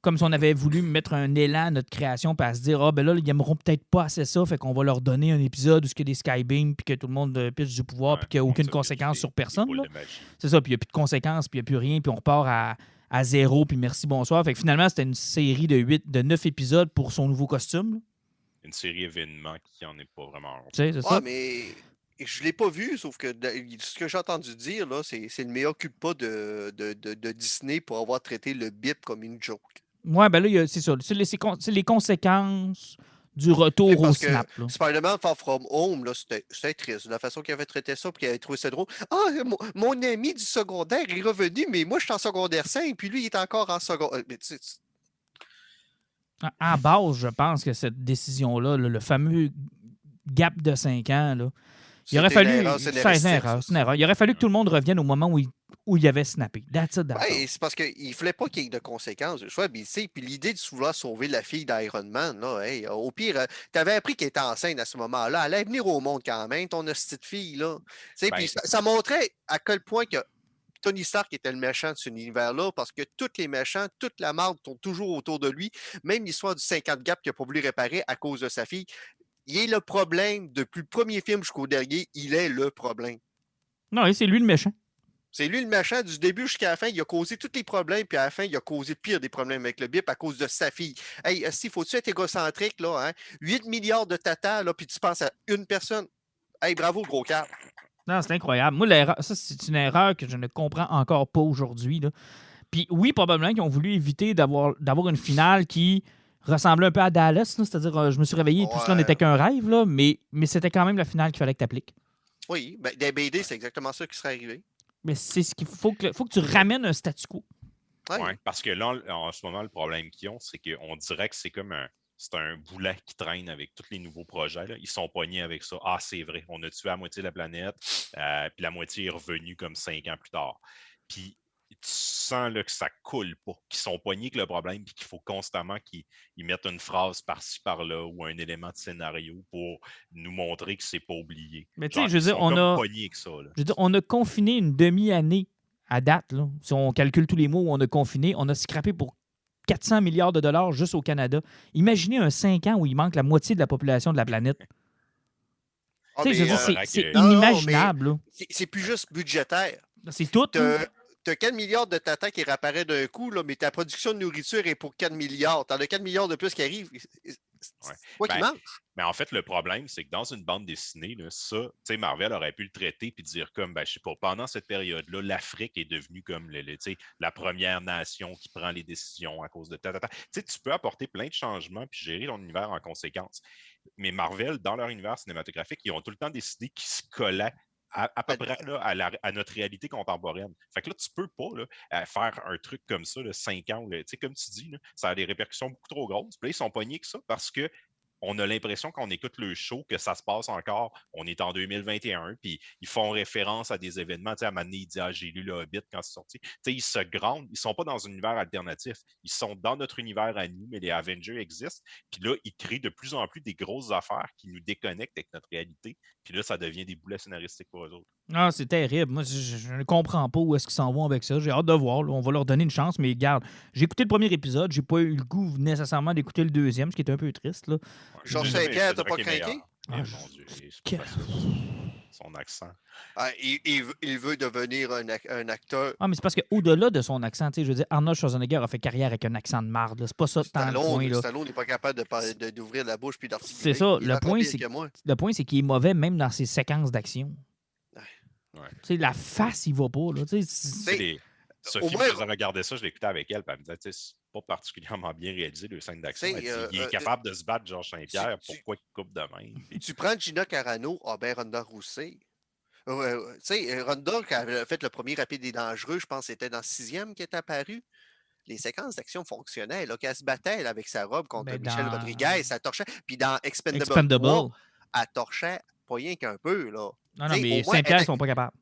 comme si on avait voulu mettre un élan à notre création puis à se dire, ben là, ils aimeront peut-être pas assez ça, fait qu'on va leur donner un épisode où il y a des Skybeams puis que tout le monde pitch du pouvoir puis qu'il n'y a aucune conséquence sur personne. C'est ça, puis il n'y a plus de conséquences, puis il n'y a plus rien, puis on repart à zéro, puis merci, bonsoir. Fait que finalement, c'était une série de 9 épisodes pour son nouveau costume. Là. Une série événement qui en est pas vraiment. C'est ça. Mais je ne l'ai pas vu, sauf que ce que j'ai entendu dire, là, c'est le mea culpa de Disney pour avoir traité le bip comme une joke. Ouais, ben là, c'est ça. C'est les conséquences du retour au snap. Spider-Man Far From Home, là, c'était triste. La façon qu'il avait traité ça, puis qu'il avait trouvé ça drôle. Ah, mon ami du secondaire est revenu, mais moi, je suis en secondaire 5, puis lui, il est encore en secondaire. À base, je pense que cette décision-là, le fameux gap de 5 ans, là, il aurait fallu. C'est une erreur. Il aurait fallu que tout le monde revienne au moment où il avait snappé. That's it. C'est parce qu'il ne fallait pas qu'il y ait de conséquences. Puis l'idée de vouloir sauver la fille d'Iron Man, là, au pire, tu avais appris qu'elle était enceinte à ce moment-là. Elle allait venir au monde quand même, ton petite fille. Là. Puis ça montrait à quel point que Tony Stark était le méchant de cet univers-là, parce que tous les méchants, toute la marde tourne toujours autour de lui. Même l'histoire du 50 gap qu'il n'a pas voulu réparer à cause de sa fille. Il est le problème depuis le premier film jusqu'au dernier. Il est le problème. Non, c'est lui le méchant. C'est lui le méchant du début jusqu'à la fin. Il a causé tous les problèmes, puis à la fin, il a causé le pire des problèmes avec le bip à cause de sa fille. Hey, faut-tu être égocentrique, là? Hein? 8 milliards de tatas, là, puis tu penses à une personne. Hey, bravo, gros cap. Non, c'est incroyable. Moi, ça, c'est une erreur que je ne comprends encore pas aujourd'hui. Là. Puis oui, probablement qu'ils ont voulu éviter d'avoir une finale qui ressemblait un peu à Dallas. Là. C'est-à-dire, je me suis réveillé et tout cela n'était qu'un rêve, là, mais c'était quand même la finale qu'il fallait que tu appliques. Oui, ben, des BD, c'est exactement ça qui serait arrivé. Mais c'est ce qu'il faut que tu ramènes un statu quo. Oui, parce que là, en ce moment, le problème qu'ils ont, c'est qu'on dirait que c'est comme un boulet qui traîne avec tous les nouveaux projets. Là. Ils sont pognés avec ça. Ah, c'est vrai, on a tué la moitié de la planète, puis la moitié est revenue comme 5 ans plus tard. Puis tu sens là, que ça coule pas, qu'ils sont pognés avec le problème, puis qu'il faut constamment qu'ils mettent une phrase par-ci, par-là, ou un élément de scénario pour nous montrer que c'est pas oublié. Mais tu sais, je veux dire, on a confiné une demi-année à date. Là. Si on calcule tous les mois où on a confiné, on a scrappé pour 400 milliards de dollars juste au Canada. Imaginez un 5 ans où il manque la moitié de la population de la planète. C'est inimaginable. C'est plus juste budgétaire. C'est tout. Tu as 4 milliards de tatas qui réapparaissent d'un coup, là, mais ta production de nourriture est pour 4 milliards. Tu en as 4 milliards de plus qui arrivent. C'est quoi qui manque? Mais en fait, le problème, c'est que dans une bande dessinée, là, ça, Marvel aurait pu le traiter et dire comme, je sais pas, pendant cette période-là, l'Afrique est devenue comme la première nation qui prend les décisions à cause de ta. Tu peux apporter plein de changements puis gérer ton univers en conséquence. Mais Marvel, dans leur univers cinématographique, ils ont tout le temps décidé qu'ils se collaient à peu près là, à notre réalité contemporaine. Fait que là, tu peux pas là, faire un truc comme ça, là, 5 ans. Tu sais, comme tu dis, là, ça a des répercussions beaucoup trop grosses. Puis là, ils sont pognés que ça parce que on a l'impression qu'on écoute le show, que ça se passe encore. On est en 2021, puis ils font référence à des événements. Tu sais, à un moment donné, ils disent « Ah, j'ai lu le Hobbit quand c'est sorti. » Tu sais, ils se grandent. Ils sont pas dans un univers alternatif. Ils sont dans notre univers à nous, mais les Avengers existent. Puis là, ils créent de plus en plus des grosses affaires qui nous déconnectent avec notre réalité. Puis là, ça devient des boulets scénaristiques pour eux autres. Ah, c'est terrible. Moi, je ne comprends pas où est-ce qu'ils s'en vont avec ça. J'ai hâte de voir. Là. On va leur donner une chance, mais garde, j'ai écouté le premier épisode. J'ai pas eu le goût nécessairement d'écouter le deuxième, ce qui est un peu triste. Là. Ouais, Georges mais Saint-Pierre, je t'as dirais pas qu'il est craqué? meilleur. Ah, Mon Dieu, c'est pas facile. Son accent. Ah, il veut devenir un acteur. Ah, mais c'est parce qu'au-delà de son accent, tu sais, je veux dire, Arnold Schwarzenegger a fait carrière avec un accent de marde. là. C'est pas ça tant le point. Là. Stallone n'est pas capable d'ouvrir la bouche puis d'articuler. C'est ça. Il est Le encore point, pire c'est que moi. c'est qu'il est mauvais même dans ses séquences d'action. Ouais. Tu sais, la face, il va pas. Là. Tu sais, Mais, Les... Sophie au me moins- faisait regarder ça, je l'écoutais avec elle, puis elle me disait, tu sais, c'est pas particulièrement bien réalisé, le scène d'action. Tu sais, Elle dit, il est capable de se battre, Georges Saint-Pierre, pourquoi il coupe de même? Tu prends Gina Carano, ah ben Ronda Rousey. Tu sais, Ronda, quand elle a fait le premier Rapide et Dangereux, je pense que c'était dans le 6e qui est apparu. Les séquences d'action fonctionnaient. Là, qu'elle se battait elle, avec sa robe contre Ben, Michel dans- Rodriguez, ça torchait. Puis dans Expendable 3, Expendable. elle torchait pas rien qu'un peu. Là. Non, T'sais, mais au moins, Saint-Pierre, elle- ils sont pas capables.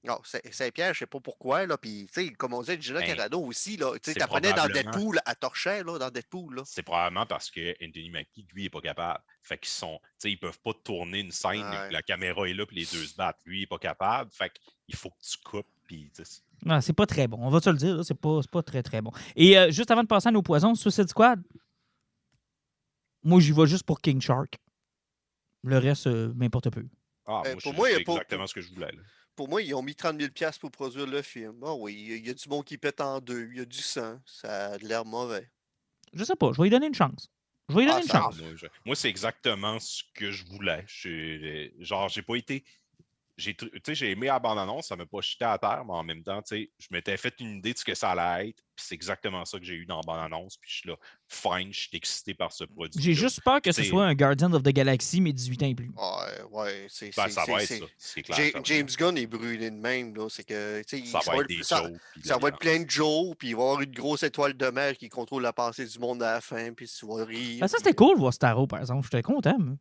Non, Saint-Pierre, je sais pas pourquoi. Là, puis, tu sais, comme on disait, Gina Ben, Carano aussi. Là, tu sais, c'est t'apprenais dans probablement- Deadpool, elle torchait là, dans Deadpool. Là. C'est probablement parce que Anthony Mackie, lui, il n'est pas capable. Fait qu'ils sont, tu sais, ils peuvent pas tourner une scène, Ouais. la caméra est là, puis les deux se battent. Lui, il n'est pas capable. Fait qu'il faut que tu coupes, puis tu sais, Non, c'est pas très bon. On va te le dire, là, c'est pas très, très bon. Et juste avant de passer à nos poisons, Suicide Squad, moi, j'y vais juste pour King Shark. Le reste, m'importe peu. Ah, Pour moi, moi, c'est pour- exactement ce que je voulais. Là. Pour moi, ils ont mis 30 000 $ pour produire le film. Ah oui, il y a du monde qui pète en deux, il y a du sang, ça a de l'air mauvais. Je sais pas, je vais lui donner une chance. Je vais lui donner une ça- chance. Moi, c'est exactement ce que je voulais. Genre, j'ai pas été. Tu sais, j'ai aimé la bande-annonce, ça m'a pas jeté à terre, mais en même temps, tu sais, je m'étais fait une idée de ce que ça allait être, puis c'est exactement ça que j'ai eu dans la bande-annonce, puis je suis là, fine, je suis excité par ce produit. J'ai juste peur que ce C'est- soit un Guardian of the Galaxy, mais 18 ans et plus. Ouais, c'est. Ben, c'est- ça va c'est- être ça, c'est clair. James Gunn est brûlé de même, là. C'est que, tu sais, Ça va être des ça jokes. puis de va la être plein de Joe, puis il va y avoir une grosse étoile de mer qui contrôle la pensée du monde à la fin, puis tu vas rire. Ben, ça, c'était cool de voir Starro, par exemple. J'étais content. Moi.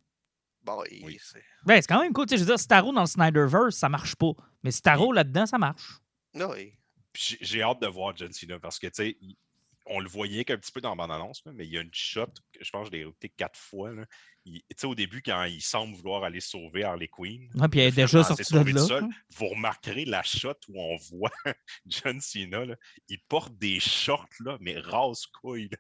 Bon, Oui. Ben, c'est quand même cool. Tu sais, je veux dire, Starro dans le Snyderverse, ça marche pas. Mais Starro là-dedans, ça marche. Non, oui. Puis j'ai hâte de voir John Cena parce que, tu sais, on le voyait qu'un petit peu dans la bande-annonce, là, mais il y a une shot, que je pense que je l'ai écouté 4 fois. Tu sais, au début, quand il semble vouloir aller sauver Harley Quinn, Ouais, puis elle est déjà finalement, sortie s'est de sauvé là. tout seul. Vous remarquerez la shot où on voit John Cena, là, il porte des shorts, là, mais rase-couille. là.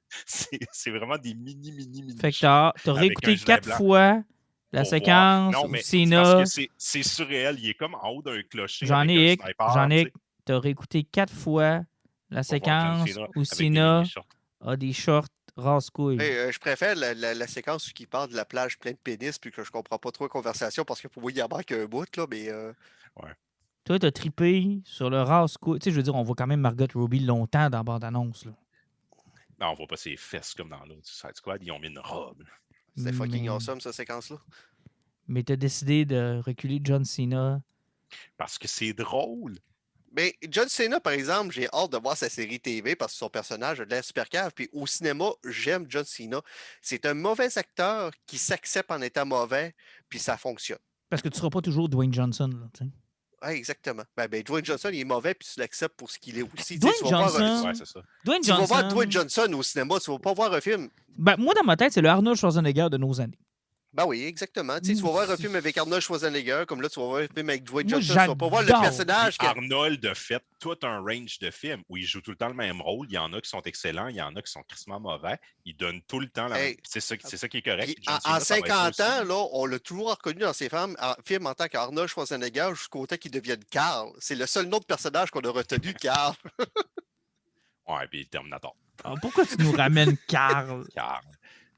C'est vraiment des mini Fait que shorts. t'as avec un réécouté gilet 4 blanc. fois la Pour séquence voir. Non, où mais Cena. parce que c'est surréel. Il est comme en haut d'un clocher. avec un Jean-Nic, sniper, Jean-Nic, tu sais, t'as réécouté 4 fois la pour voir John séquence Cena où avec des Cena mini-shorts. a des shorts rase-couilles. Je préfère la séquence où il parle de la plage pleine de pénis, puis que je comprends pas trop la conversation, parce que pour moi, il en manque un bout, là, mais. Toi, t'as trippé sur le rase-couille. Tu sais, je veux dire, on voit quand même Margot Robbie longtemps dans la bande-annonce. Là. Non, on voit pas ses fesses comme dans l'autre Suicide Squad. Ils ont mis une robe. C'était fucking Mais- awesome, cette séquence-là. Mais t'as décidé de reculer John Cena. Parce que c'est drôle. Mais John Cena, par exemple, j'ai hâte de voir sa série TV parce que son personnage a de l'air super cave. Puis au cinéma, j'aime John Cena. C'est un mauvais acteur qui s'accepte en étant mauvais, puis ça fonctionne. Parce que tu seras pas toujours Dwayne Johnson. Là, tu sais. Ouais, exactement. Ben, Dwayne Johnson, il est mauvais, puis tu l'acceptes pour ce qu'il est aussi. Tu sais, Dwayne tu vas voir un- Johnson. Ouais, c'est ça. Dwayne Tu vas voir Johnson. Dwayne Johnson au cinéma, tu vas pas voir un film. Ben, moi, dans ma tête, c'est le Arnold Schwarzenegger de nos années. Ben oui, exactement. Tu sais, tu vas voir un film avec Arnold Schwarzenegger, comme là, tu vas voir un film avec Dwayne Moi, Johnson. Tu vas pas voir le j'adore. personnage. Arnold a fait tout un range de films où il joue tout le temps le même rôle. Il y en a qui sont excellents, il y en a qui sont crissement mauvais. Il donne tout le temps la Hey. même. C'est ça qui est correct. Puis John en Cena, ça va être 50 ça ans, aussi. là, on l'a toujours reconnu dans ses films en tant qu'Arnold Schwarzenegger jusqu'au temps qu'il devienne Carl. C'est le seul nom de personnage qu'on a retenu, Carl. Ouais, puis Terminator. Ah, pourquoi tu nous ramènes Carl? Car.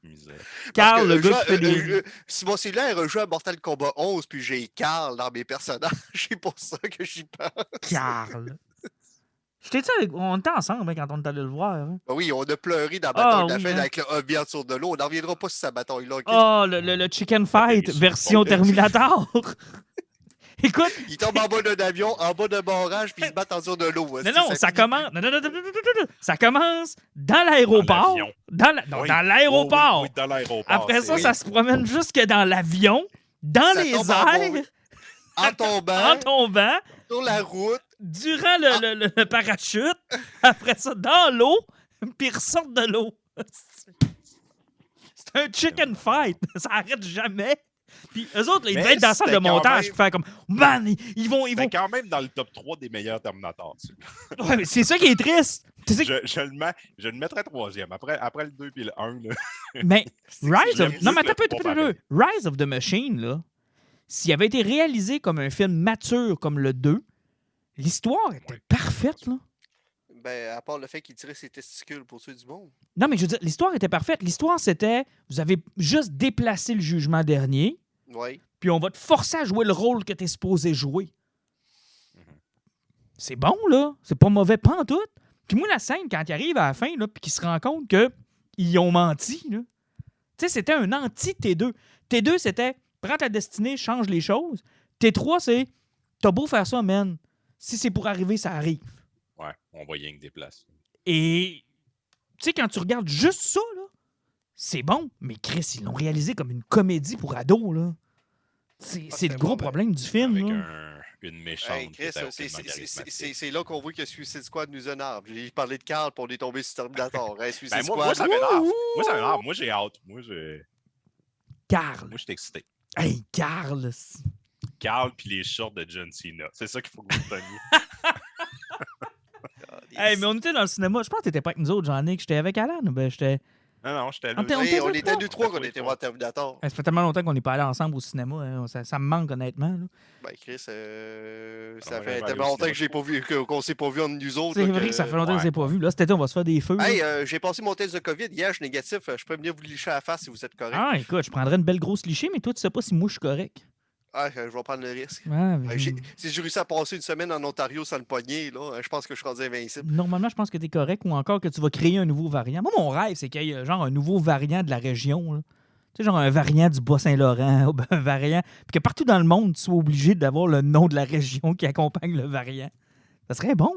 Misère. Carl, le Parce que, gars qui fait des... Simon Célaire a joué à Mortal Kombat 11, puis j'ai Carl dans mes personnages. C'est pour ça que j'y pense. Carl. On était ensemble hein, quand on est allé le voir. Hein. Ben oui, on a pleuré dans la Ah, bataille de la oui, fin hein. avec le hobby en dessous de l'eau. On n'en reviendra pas sur sa bataille-là. ok? Oh, le chicken fight mis sur version le pont. Terminator. Écoute, Ils tombent en bas d'un avion, en bas d'un barrage, puis ils se battent en dessous de l'eau. ça commence. Non. Ça commence dans l'aéroport. l'avion. Non, Oui. dans l'aéroport. Oui, dans l'aéroport. Après ça, oui. ça se promène jusque dans l'avion, dans Ça les tombe en airs, bas, en tombant, en tombant, sur la route. durant le parachute. Après ça, dans l'eau, puis ils ressortent de l'eau. C'est un chicken fight. Ça arrête jamais. Puis eux autres, là, ils Mais devaient être dans la salle de c'était quand montage même- pour faire comme man, ils vont. C'est quand même dans le top 3 des meilleurs Terminators. Ouais, mais c'est ça qui est triste. Tu sais que- Je le mettrais troisième. Après le 2 puis le 1. Là. Mais Rise j'aime of. Non, mieux mais que attends le un peu, trois attends un peu. Rise of the Machine, là, s'il avait été réalisé comme un film mature comme le 2, l'histoire était parfaite, là. Ben, à part le fait qu'il tirait ses testicules pour tuer du monde. Non, mais je veux dire, l'histoire était parfaite. L'histoire, c'était vous avez juste déplacé le jugement dernier, Oui. puis on va te forcer à jouer le rôle que tu es supposé jouer. C'est bon, là. C'est pas mauvais, pas en tout. Puis moi, la scène, quand il arrive à la fin, là, puis qu'il se rend compte qu'ils ont menti, là. Tu sais, c'était un anti-T2. T2, c'était prends ta destinée, change les choses. T3, c'est t'as beau faire ça, man. Si c'est pour arriver, ça arrive. Ouais, on va rien que déplacer. Et tu sais, quand tu regardes juste ça, là, c'est bon. Mais Chris, ils l'ont réalisé comme une comédie pour ados, là. C'est c'est le gros bon, ben, problème du film, Avec là. une méchante. Hey, Chris, qui était aucunement charismatique. c'est là qu'on voit que Suicide Squad nous énerve. J'ai parlé de Carl, puis on est tombé sur Terminator. Hey, Suicide Ben, Squad. moi, ça m'énerve. wouhou! Moi, ça m'énerve. Moi, j'ai hâte. Moi, Carl. je suis excité. Hey, Carl. Carl puis les shorts de John Cena. C'est ça qu'il faut que vous teniez. Hey, mais on était dans le cinéma. Je pense que t'étais pas avec nous autres, Jean-Nic. J'étais avec Alan ou ben j'étais. Non, j'étais là. On était- Oui, on deux, était trois. nous trois qu'on était voir Terminator. Ça fait tellement longtemps qu'on n'est pas allé ensemble au cinéma. Hein. Ça me manque, honnêtement. Là. Ben, Chris, ça moi, fait j'avais tellement allé au longtemps que cinéma. j'ai pas vu, qu'on s'est pas vu entre nous autres. C'est là, vrai que ça fait longtemps que ouais. je l'ai pas vu. Là, cet été, on va se faire des feux. là. Hey, j'ai passé mon test de COVID hier, je suis négatif. Je peux venir vous licher à la face si vous êtes correct. Ah, écoute, je prendrais une belle grosse lichée, mais toi, tu sais pas si moi, je suis correct. Ah, je vais prendre le risque. Ouais, mais- Si j'ai réussi à passer une semaine en Ontario sans le pogner, là, je pense que je suis rendu invincible. Normalement, je pense que tu es correct ou encore que tu vas créer un nouveau variant. Moi, mon rêve, c'est qu'il y ait genre un nouveau variant de la région. Là. Tu sais, genre un variant du Bas-Saint-Laurent, ou ben, un variant. Puis que partout dans le monde, tu sois obligé d'avoir le nom de la région qui accompagne le variant. Ça serait bon.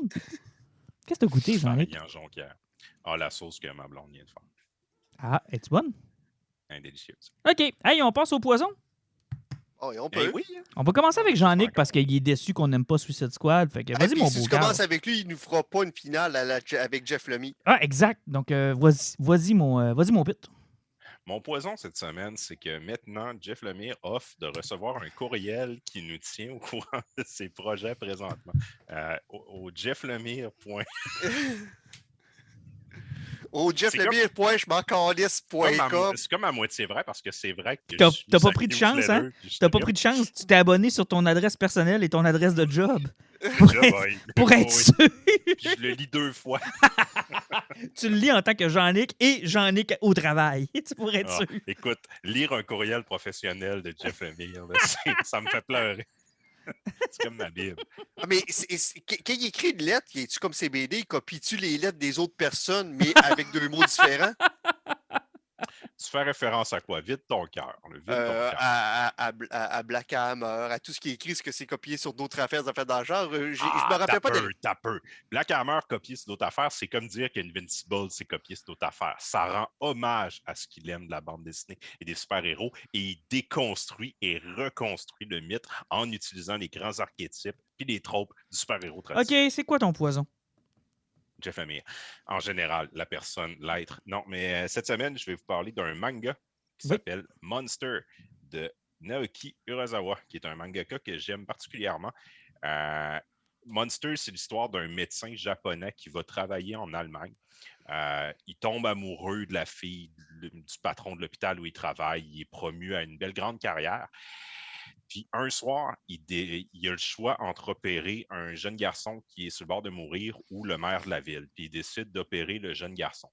Qu'est-ce que t'as goûté, Jean-Luc? En jonquière. Ah, la sauce que ma blonde vient de faire. Ah, es-tu bonne? Indélicieuse. OK. Hey, on passe au poison. Oh, et on Eh peut. oui. On va commencer avec Jean-Nic parce qu'il est déçu qu'on n'aime pas Suicide Squad. Fait que Ah, vas-y, puis mon si beau tu gars. commences avec lui, il nous fera pas une finale avec Jeff Lemire. Ah, exact. Donc, vas-y, mon pit. Mon poison cette semaine, c'est que maintenant, Jeff Lemire offre de recevoir un courriel qui nous tient au courant de ses projets présentement. Au jefflemire.com. Au jefflemire.jem'encalisse.com. C'est comme à moitié vrai parce que c'est vrai que T'as je suis pas sa pris de chance, newsletter, hein? puis je T'as pas te pris de chance. Tu t'es abonné sur ton adresse personnelle et ton adresse de job. regarde. Pour être Oui. sûr. Puis je le lis 2 fois. Tu le lis en tant que Jean-Nic et Jean-Nic au travail. Tu pourrais être Ah, sûr. écoute, lire un courriel professionnel de Jeff Lemire, là, ça me fait pleurer. C'est comme ma Bible. Ah, mais quand il écrit une lettre, es-tu comme CBD, copie-tu les lettres des autres personnes, mais avec 2 mots différents? Tu fais référence à quoi? Vide ton cœur. Vide ton cœur. À Black Hammer, à tout ce qui est écrit, est-ce que c'est copié sur d'autres affaires dans le genre? Je me rappelle pas de... T'as peu. Black Hammer copié sur d'autres affaires, c'est comme dire qu'Invincible c'est copié sur d'autres affaires. Ça rend hommage à ce qu'il aime de la bande dessinée et des super-héros et il déconstruit et reconstruit le mythe en utilisant les grands archétypes et les tropes du super-héros traditionnel. OK, c'est quoi ton poison? Jeff Lemire. En général, la personne, l'être. Non, mais cette semaine, je vais vous parler d'un manga qui Oui. s'appelle Monster de Naoki Urasawa, qui est un mangaka que j'aime particulièrement. Monster, c'est l'histoire d'un médecin japonais qui va travailler en Allemagne. Il tombe amoureux de la fille du patron de l'hôpital où il travaille. Il est promu à une belle grande carrière. Puis un soir, il a le choix entre opérer un jeune garçon qui est sur le bord de mourir ou le maire de la ville. Puis il décide d'opérer le jeune garçon.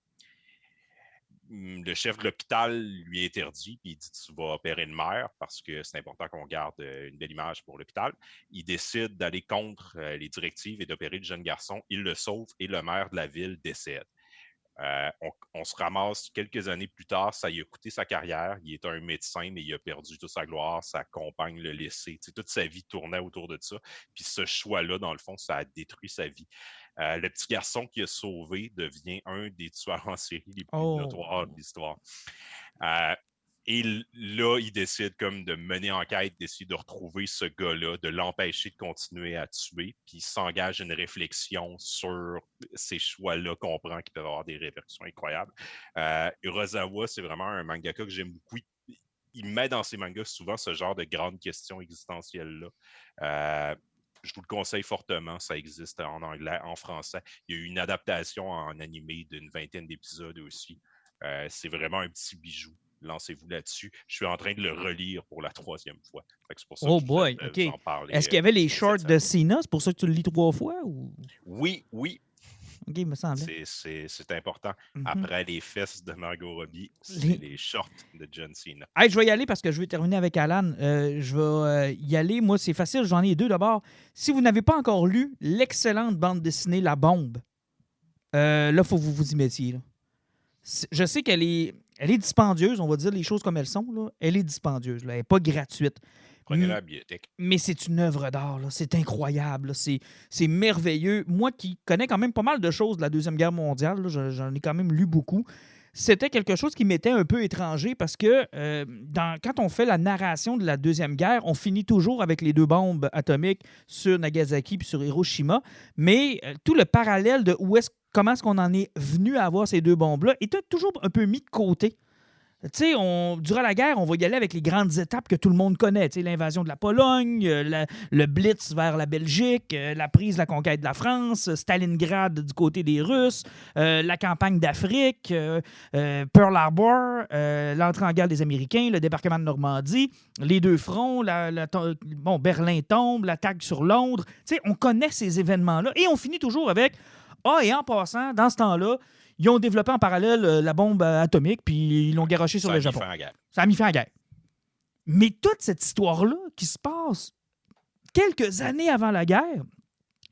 Le chef de l'hôpital lui interdit, puis il dit tu vas opérer le maire parce que c'est important qu'on garde une belle image pour l'hôpital. Il décide d'aller contre les directives et d'opérer le jeune garçon. Il le sauve et le maire de la ville décède. On se ramasse quelques années plus tard, ça lui a coûté sa carrière. Il est un médecin, mais il a perdu toute sa gloire. Sa compagne l'a laissé. Toute sa vie tournait autour de ça. Puis ce choix-là, dans le fond, ça a détruit sa vie. Le petit garçon qui a sauvé devient un des tueurs en série les plus notoires de l'histoire. Et là, il décide comme de mener enquête, d'essayer de retrouver ce gars-là, de l'empêcher de continuer à tuer, puis il s'engage une réflexion sur ces choix-là, comprend qu'ils peuvent avoir des répercussions incroyables. Urasawa, c'est vraiment un mangaka que j'aime beaucoup. Il met dans ses mangas souvent ce genre de grandes questions existentielles-là. Je vous le conseille fortement, ça existe en anglais, en français. Il y a eu une adaptation en animé d'une 20aine d'épisodes aussi. C'est vraiment un petit bijou. Lancez-vous là-dessus. Je suis en train de le relire pour la 3e fois. C'est pour ça que boy, je OK. vous en parler. Est-ce qu'il y avait les shorts de Cena? C'est pour ça que tu le lis 3 fois? Ou... Oui. OK, il me semblait. C'est important. Après les fesses de Margot Robbie, c'est les shorts de John Cena. Hey, je vais y aller parce que je vais terminer avec Alan. Je vais y aller. Moi, c'est facile. J'en ai 2 d'abord. Si vous n'avez pas encore lu l'excellente bande dessinée La Bombe, là, il faut que vous y mettiez. Là. Je sais qu'elle est dispendieuse, on va dire les choses comme elles sont. Là. Elle est dispendieuse. Là. Elle n'est pas gratuite. Prenez-la à la bibliothèque. Mais c'est une œuvre d'art. Là. C'est incroyable. Là. C'est merveilleux. Moi qui connais quand même pas mal de choses de la Deuxième Guerre mondiale, là, j'en ai quand même lu beaucoup. C'était quelque chose qui m'était un peu étranger parce que quand on fait la narration de la Deuxième Guerre, on finit toujours avec les 2 bombes atomiques sur Nagasaki puis sur Hiroshima. Mais tout le parallèle de comment est-ce qu'on en est venu à avoir ces 2 bombes-là était toujours un peu mis de côté. Tu sais, durant la guerre, on va y aller avec les grandes étapes que tout le monde connaît. Tu sais, l'invasion de la Pologne, le blitz vers la Belgique, la prise, la conquête de la France, Stalingrad du côté des Russes, la campagne d'Afrique, Pearl Harbor, l'entrée en guerre des Américains, le débarquement de Normandie, les 2 fronts, Berlin tombe, l'attaque sur Londres. Tu sais, on connaît ces événements-là et on finit toujours avec et en passant, dans ce temps-là, ils ont développé en parallèle la bombe atomique, puis ils l'ont garoché sur le Japon. Ça a mis fin à la guerre. Mais toute cette histoire-là qui se passe quelques années avant la guerre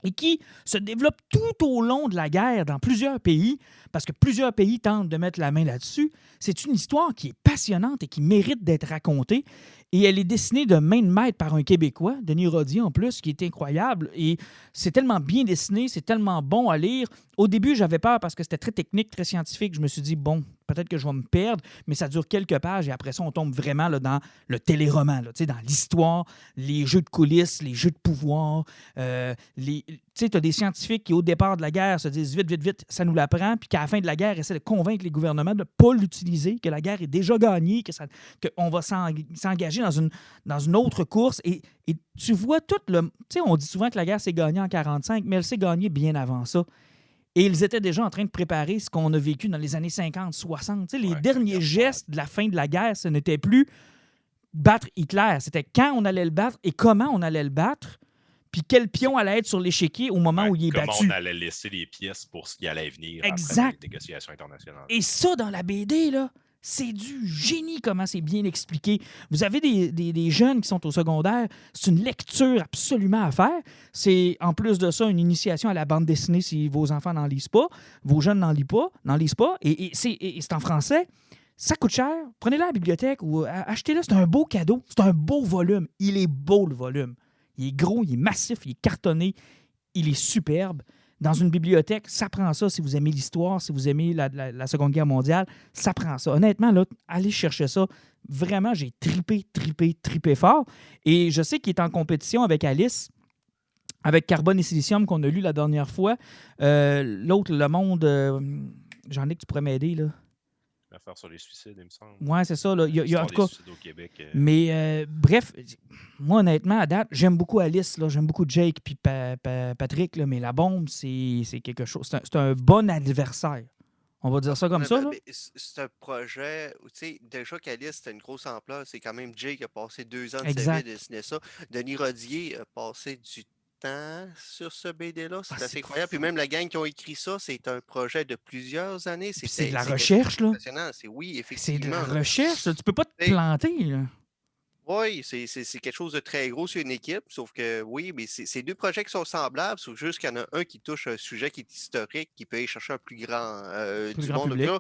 et qui se développe tout au long de la guerre dans plusieurs pays, parce que plusieurs pays tentent de mettre la main là-dessus, c'est une histoire qui est passionnante et qui mérite d'être racontée. Et elle est dessinée de main de maître par un Québécois, Denis Rodier en plus, qui est incroyable. Et c'est tellement bien dessiné, c'est tellement bon à lire. Au début, j'avais peur parce que c'était très technique, très scientifique. Je me suis dit, bon, peut-être que je vais me perdre, mais ça dure quelques pages et après ça, on tombe vraiment là, dans le téléroman, là, dans l'histoire, les jeux de coulisses, les jeux de pouvoir. Tu sais, tu as des scientifiques qui, au départ de la guerre, se disent vite, ça nous l'apprend, puis qu'à la fin de la guerre, essaient de convaincre les gouvernements de ne pas l'utiliser, que la guerre est déjà gagnée, qu'on va s'engager dans une autre course. Et tu vois tout le... Tu sais, on dit souvent que la guerre s'est gagnée en 1945, mais elle s'est gagnée bien avant ça. Et ils étaient déjà en train de préparer ce qu'on a vécu dans les années 50, 60. Tu sais, les derniers gestes de la fin de la guerre, ce n'était plus battre Hitler. C'était quand on allait le battre et comment on allait le battre, puis quel pion allait être sur l'échiquier au moment où il est battu. Comment on allait laisser les pièces pour ce qui allait venir exact. Après les négociations internationales. Et ça, dans la BD, là, c'est du génie comment c'est bien expliqué. Vous avez des jeunes qui sont au secondaire, c'est une lecture absolument à faire. C'est en plus de ça une initiation à la bande dessinée si vos enfants n'en lisent pas, vos jeunes n'en lisent pas, et c'est en français. Ça coûte cher. Prenez-le à la bibliothèque ou achetez-le. C'est un beau cadeau. C'est un beau volume. Il est beau, le volume. Il est gros, il est massif, il est cartonné, il est superbe. Dans une bibliothèque, ça prend ça si vous aimez l'histoire, si vous aimez la Seconde Guerre mondiale, ça prend ça. Honnêtement, là, allez chercher ça. Vraiment, j'ai tripé fort. Et je sais qu'il est en compétition avec Alice, avec Carbone et Silicium qu'on a lu la dernière fois. L'autre, Le Monde, j'en ai que tu pourrais m'aider, là. L'affaire sur les suicides, il me semble. Oui, c'est ça. Là. Il y a en tout cas. Au Québec, Mais bref, moi, honnêtement, à date, j'aime beaucoup Alice, là, j'aime beaucoup Jake puis Patrick, là, mais La Bombe, c'est quelque chose. C'est un bon adversaire. On va dire ça comme ça. Là. C'est un projet où, tu sais, déjà qu'Alice, c'était une grosse ampleur. C'est quand même Jake qui a passé 2 ans de exact. sa vie à dessiner ça. Denis Rodier a passé du temps sur ce BD-là. C'est assez incroyable. Puis même la gang qui ont écrit ça, c'est un projet de plusieurs années. C'est de la recherche, là. Oui, effectivement. C'est de la recherche. Tu peux pas te planter, là. Oui, c'est quelque chose de très gros sur une équipe, sauf que oui, mais c'est deux projets qui sont semblables, sauf juste qu'il y en a un qui touche un sujet qui est historique, qui peut aller chercher un plus grand Plus du grand monde, public.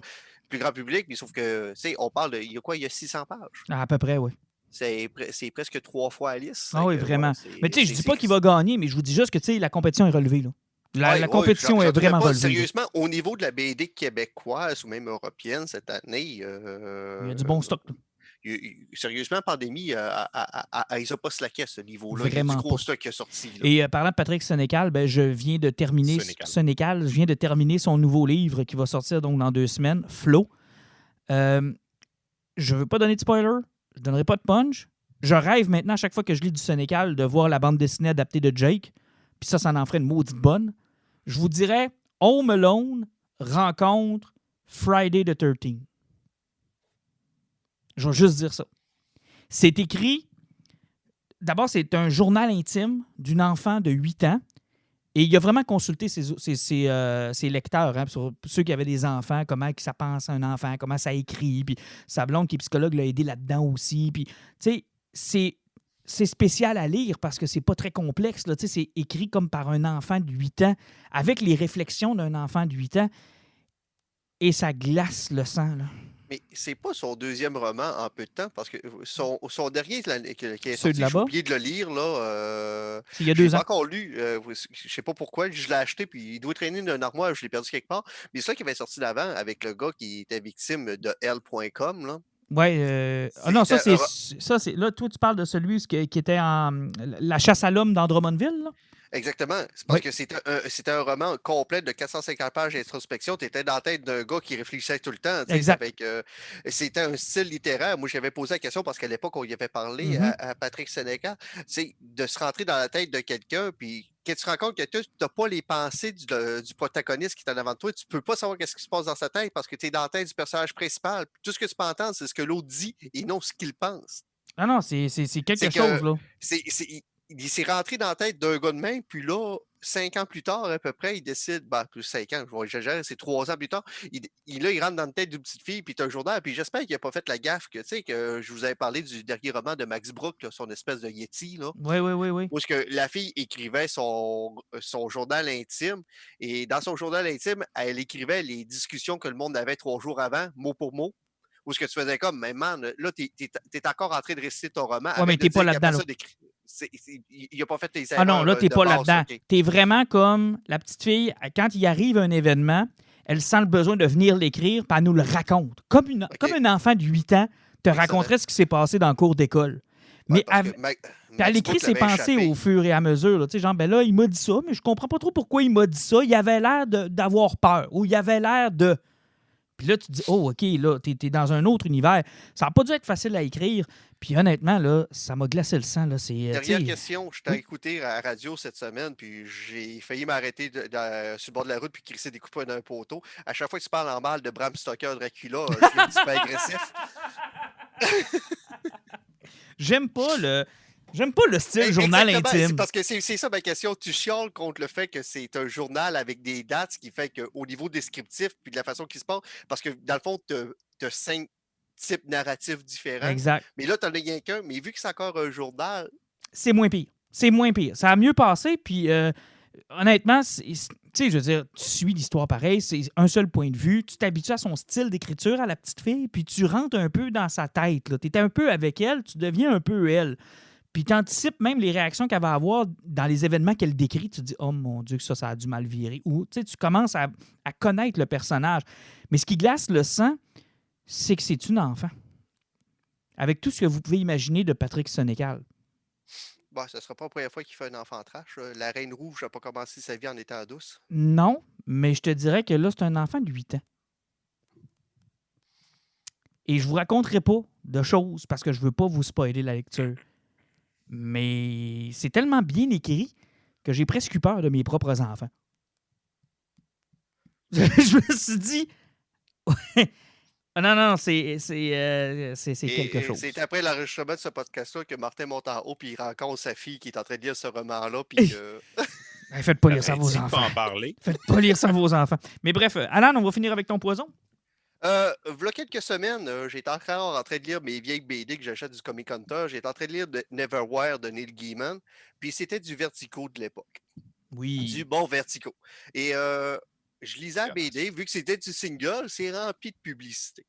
plus grand public, mais sauf que, tu sais, on parle de, il y a quoi, il y a 600 pages. À peu près, oui. C'est presque 3 fois Alice. Ah oui, vraiment. Mais tu sais, je dis pas qu'il va gagner, mais je vous dis juste que tu sais, la compétition est relevée. Là. La compétition est vraiment relevée. Sérieusement, au niveau de la BD québécoise ou même européenne cette année, il y a du bon stock. Là. Sérieusement, Pandémie, ils n'ont pas slacké à ce niveau-là. Vraiment il y a du gros pas. stock qui est sorti. Là. Et parlant de Patrick Sénécal, ben, je viens de terminer Sénécal, je viens de terminer son nouveau livre qui va sortir donc dans 2 semaines, Flow. Je ne veux pas donner de spoiler, je ne donnerai pas de punch. Je rêve maintenant, à chaque fois que je lis du Sénécal, de voir la bande dessinée adaptée de Jake. Puis ça en ferait une maudite bonne. Je vous dirais Home Alone rencontre Friday the 13th. Je vais juste dire ça. C'est écrit... D'abord, c'est un journal intime d'une enfant de 8 ans. Et il a vraiment consulté ses lecteurs, hein, sur ceux qui avaient des enfants, comment ça pense à un enfant, comment ça écrit. Puis sa blonde qui est psychologue l'a aidé là-dedans aussi. Puis, tu sais, c'est spécial à lire parce que c'est pas très complexe. Là. C'est écrit comme par un enfant de 8 ans, avec les réflexions d'un enfant de 8 ans. Et ça glace le sang, là. Mais c'est pas son deuxième roman en peu de temps, parce que son dernier qui est Ceux sorti, j'ai oublié de le lire. Là, il y a 2 ans. Je l'ai encore lu. Je sais pas pourquoi. Je l'ai acheté, puis il doit traîner dans un armoire. Je l'ai perdu quelque part. Mais c'est ça qui avait sorti d'avant avec le gars qui était victime de L.com. Là. Oui. Non, ça, c'est. Là, toi, tu parles de celui qui était en. La chasse à l'homme dans Drummondville, là? Exactement. C'est parce que c'était un roman complet de 450 pages d'introspection. Tu étais dans la tête d'un gars qui réfléchissait tout le temps. Exact. C'était un style littéraire. Moi, j'avais posé la question parce qu'à l'époque, on y avait parlé à Patrick Sénécal. C'est de se rentrer dans la tête de quelqu'un, puis quand tu te rends compte que tu n'as pas les pensées du protagoniste qui est en avant de toi, tu ne peux pas savoir ce qui se passe dans sa tête parce que tu es dans la tête du personnage principal. Puis tout ce que tu peux entendre, c'est ce que l'autre dit et non ce qu'il pense. Ah non, c'est quelque chose, là. Il s'est rentré dans la tête d'un gars de même, puis là, 5 ans plus tard, à peu près, il décide, plus 5 ans, j'exagère, c'est 3 ans plus tard, il rentre dans la tête d'une petite fille, puis c'est un journal, puis j'espère qu'il n'a pas fait la gaffe que je vous avais parlé du dernier roman de Max Brooks, là, son espèce de Yeti, là. Oui. Où est-ce que la fille écrivait son journal intime, et dans son journal intime, elle écrivait les discussions que le monde avait 3 jours avant, mot pour mot. Ou ce que tu faisais comme, mais man, là, t'es encore en train de réciter ton roman. Oui, mais t'es pas là-dedans. Il n'a pas fait tes erreurs. Ah non, là, t'es pas base, là-dedans. Okay. T'es vraiment comme la petite fille, quand il arrive un événement, elle sent le besoin de venir l'écrire, puis elle nous le raconte. Comme un enfant de 8 ans te raconterait ce qui s'est passé dans le cours d'école. Mais elle écrit ses pensées au fur et à mesure. Là, genre, ben là, il m'a dit ça, mais je comprends pas trop pourquoi il m'a dit ça. Il avait l'air d'avoir peur, ou il avait l'air de... Puis là, tu te dis, oh, OK, là, t'es dans un autre univers. Ça n'a pas dû être facile à écrire. Puis honnêtement, là, ça m'a glacé le sang. Là. Dernière question, je t'ai écouté à la radio cette semaine, puis j'ai failli m'arrêter sur le bord de la route puis crisser des coups d'un poteau. À chaque fois que tu parles en mal de Bram Stoker, Dracula, je suis un petit peu agressif. J'aime pas le style journal intime. C'est parce que c'est ça ma question. Tu chiales contre le fait que c'est un journal avec des dates, ce qui fait qu'au niveau descriptif puis de la façon qu'il se passe, parce que dans le fond, tu as 5 types narratifs différents. Exact. Mais là, tu n'en as rien qu'un. Mais vu que c'est encore un journal... C'est moins pire. Ça a mieux passé. Puis honnêtement, tu sais, je veux dire, tu suis l'histoire pareil. C'est un seul point de vue. Tu t'habitues à son style d'écriture à la petite fille, puis tu rentres un peu dans sa tête. Tu es un peu avec elle, tu deviens un peu elle. Puis tu anticipes même les réactions qu'elle va avoir dans les événements qu'elle décrit. Tu te dis, oh mon Dieu, que ça a dû mal virer. Ou tu commences à connaître le personnage. Mais ce qui glace le sang, c'est que c'est une enfant. Avec tout ce que vous pouvez imaginer de Patrick Sénécal. Bon, ce ne sera pas la première fois qu'il fait un enfant trash. La Reine Rouge n'a pas commencé sa vie en étant douce. Non, mais je te dirais que là, c'est un enfant de 8 ans. Et je ne vous raconterai pas de choses parce que je ne veux pas vous spoiler la lecture. Mais c'est tellement bien écrit que j'ai presque eu peur de mes propres enfants. Je me suis dit... Non, c'est quelque chose. C'est après l'enregistrement de ce podcast-là que Martin monte en haut puis il rencontre sa fille qui est en train de lire ce roman-là. Puis faites pas lire ça à vos enfants. En parler. Faites pas lire ça à vos enfants. Mais bref, Alan, on va finir avec ton poison. V'là quelques semaines, j'étais encore en train de lire mes vieilles BD que j'achète du Comic Hunter. J'étais en train de lire Neverwhere de Neil Gaiman, puis c'était du Vertigo de l'époque. Du Oui. bon Vertigo. Et je lisais la Impressionnant, ça. BD, vu que c'était du single, c'est rempli de publicité.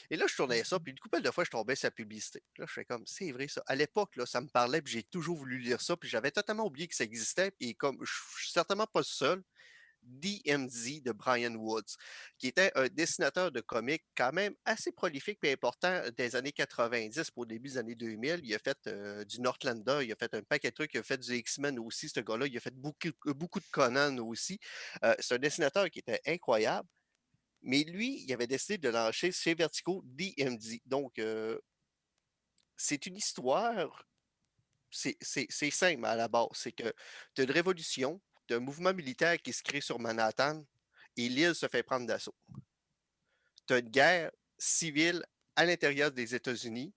Et là, je tournais ça, puis une couple de fois, je tombais sur la publicité. Là, je fais comme, c'est vrai ça. À l'époque, là, ça me parlait, puis j'ai toujours voulu lire ça, puis j'avais totalement oublié que ça existait. Et comme je suis certainement pas le seul, DMZ de Brian Woods, qui était un dessinateur de comics quand même assez prolifique et important des années 90 pour le début des années 2000. Il a fait du Northlander, il a fait un paquet de trucs, il a fait du X-Men aussi, ce gars-là. Il a fait beaucoup de Conan aussi. C'est un dessinateur qui était incroyable. Mais lui, il avait décidé de lancer chez Vertigo DMZ. Donc, c'est une histoire, c'est simple à la base. C'est que tu as une révolution, tu as un mouvement militaire qui se crée sur Manhattan et l'île se fait prendre d'assaut. Tu as une guerre civile à l'intérieur des États-Unis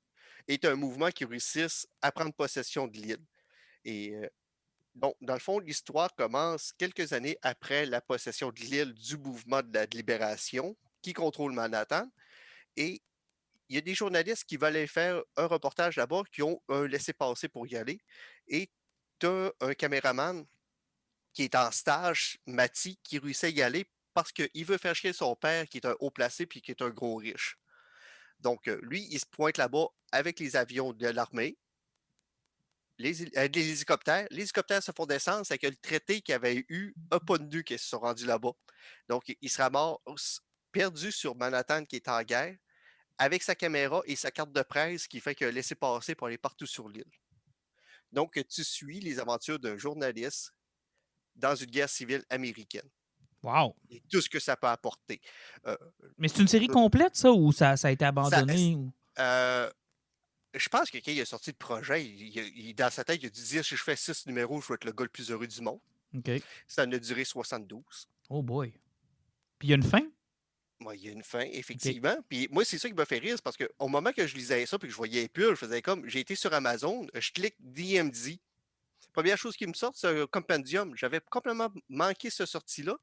et tu as un mouvement qui réussisse à prendre possession de l'île. Et donc, dans le fond, l'histoire commence quelques années après la possession de l'île du mouvement de la libération qui contrôle Manhattan. Et il y a des journalistes qui veulent aller faire un reportage là-bas, qui ont un laissez-passer pour y aller. Et tu as un caméraman qui est en stage, Mati, qui réussit à y aller parce qu'il veut faire chier son père, qui est un haut placé puis qui est un gros riche. Donc, lui, il se pointe là-bas avec les avions de l'armée, les hélicoptères. Les hélicoptères se font descendre, c'est que le traité qu'il y avait eu n'a pas de nu qui se sont rendus là-bas. Donc, il sera mort perdu sur Manhattan qui est en guerre, avec sa caméra et sa carte de presse qui fait que laisser passer pour aller partout sur l'île. Donc, tu suis les aventures d'un journaliste dans une guerre civile américaine Wow. et tout ce que ça peut apporter. Euh, Mais c'est une série complète, ça, ou ça a été ça, abandonné? euh, je pense que quand il a sorti le projet, dans sa tête, il a dû dire si je fais 6 numéros, je vais être le gars le plus heureux du monde. OK. Ça en a duré 72. Oh boy. Puis il y a une fin? Moi, il y a une fin, OK. effectivement. Puis moi, c'est ça qui m'a fait rire, c'est parce qu'au moment que je lisais ça et que je voyais les pulls, je faisais comme, j'ai été sur Amazon, je clique DMZ. Première chose qui me sort, c'est un compendium. J'avais complètement manqué cette sortie-là.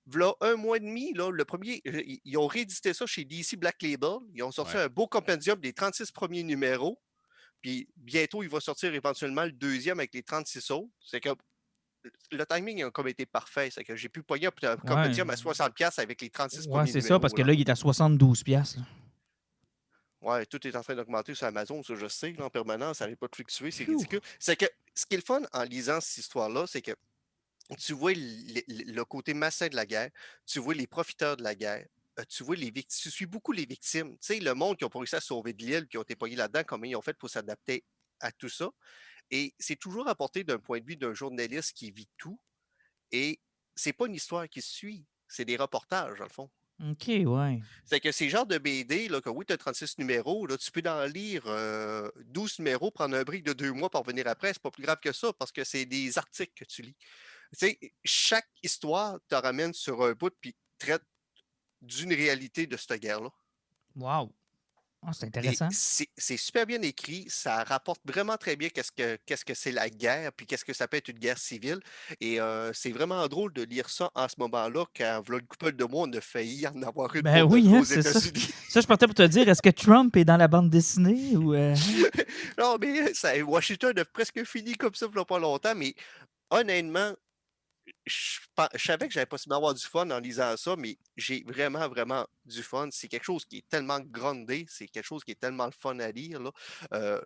V'là un mois et demi, là, le premier, ils ont réédité ça chez DC Black Label. Ils ont sorti Ouais. un beau compendium des 36 premiers numéros. Puis bientôt, il va sortir éventuellement le deuxième avec les 36 autres. C'est que le timing a comme été parfait. C'est que j'ai pu pogner un Ouais. compendium à 60$ avec les 36 Ouais, premiers c'est ça, parce numéros. que Là. là, il est à 72 piastres. Ouais, tout est en train d'augmenter sur Amazon, ça je sais, là, en permanence, ça n'arrête pas de fluctuer, c'est Phew. ridicule. C'est que ce qui est le fun en lisant cette histoire-là, c'est que tu vois le côté malsain de la guerre, tu vois les profiteurs de la guerre, tu vois les victimes, tu suis beaucoup les victimes. Tu sais, le monde qui a pas réussi à sauver de l'île, qui ont été pognés là-dedans, comment ils ont fait pour s'adapter à tout ça. Et c'est toujours apporté d'un point de vue d'un journaliste qui vit tout. Et c'est pas une histoire qui se suit, c'est des reportages, dans le fond. OK, ouais. C'est que ces genres de BD, là, que oui, tu as 36 numéros, là, tu peux en lire 12 numéros, prendre un break de 2 mois pour revenir après. C'est pas plus grave que ça parce que c'est des articles que tu lis. Tu sais, chaque histoire te ramène sur un bout puis traite d'une réalité de cette guerre-là. Wow. Ah, c'est Et intéressant. c'est super bien écrit, ça rapporte vraiment très bien qu'est-ce que c'est la guerre, puis qu'est-ce que ça peut être une guerre civile. Et c'est vraiment drôle de lire ça en ce moment-là, quand voilà une couple de mois, on a failli en avoir une Ben pour de oui, vrai hein, aux c'est ça. États-Unis. Ça, je partais pour te dire, est-ce que Trump est dans la bande dessinée ou. Non, mais Washington a presque fini comme ça, il n'y a pas longtemps, mais honnêtement, je savais que j'allais possiblement avoir du fun en lisant ça, mais j'ai vraiment, vraiment du fun. C'est quelque chose qui est tellement grandé, c'est quelque chose qui est tellement le fun à lire. Là.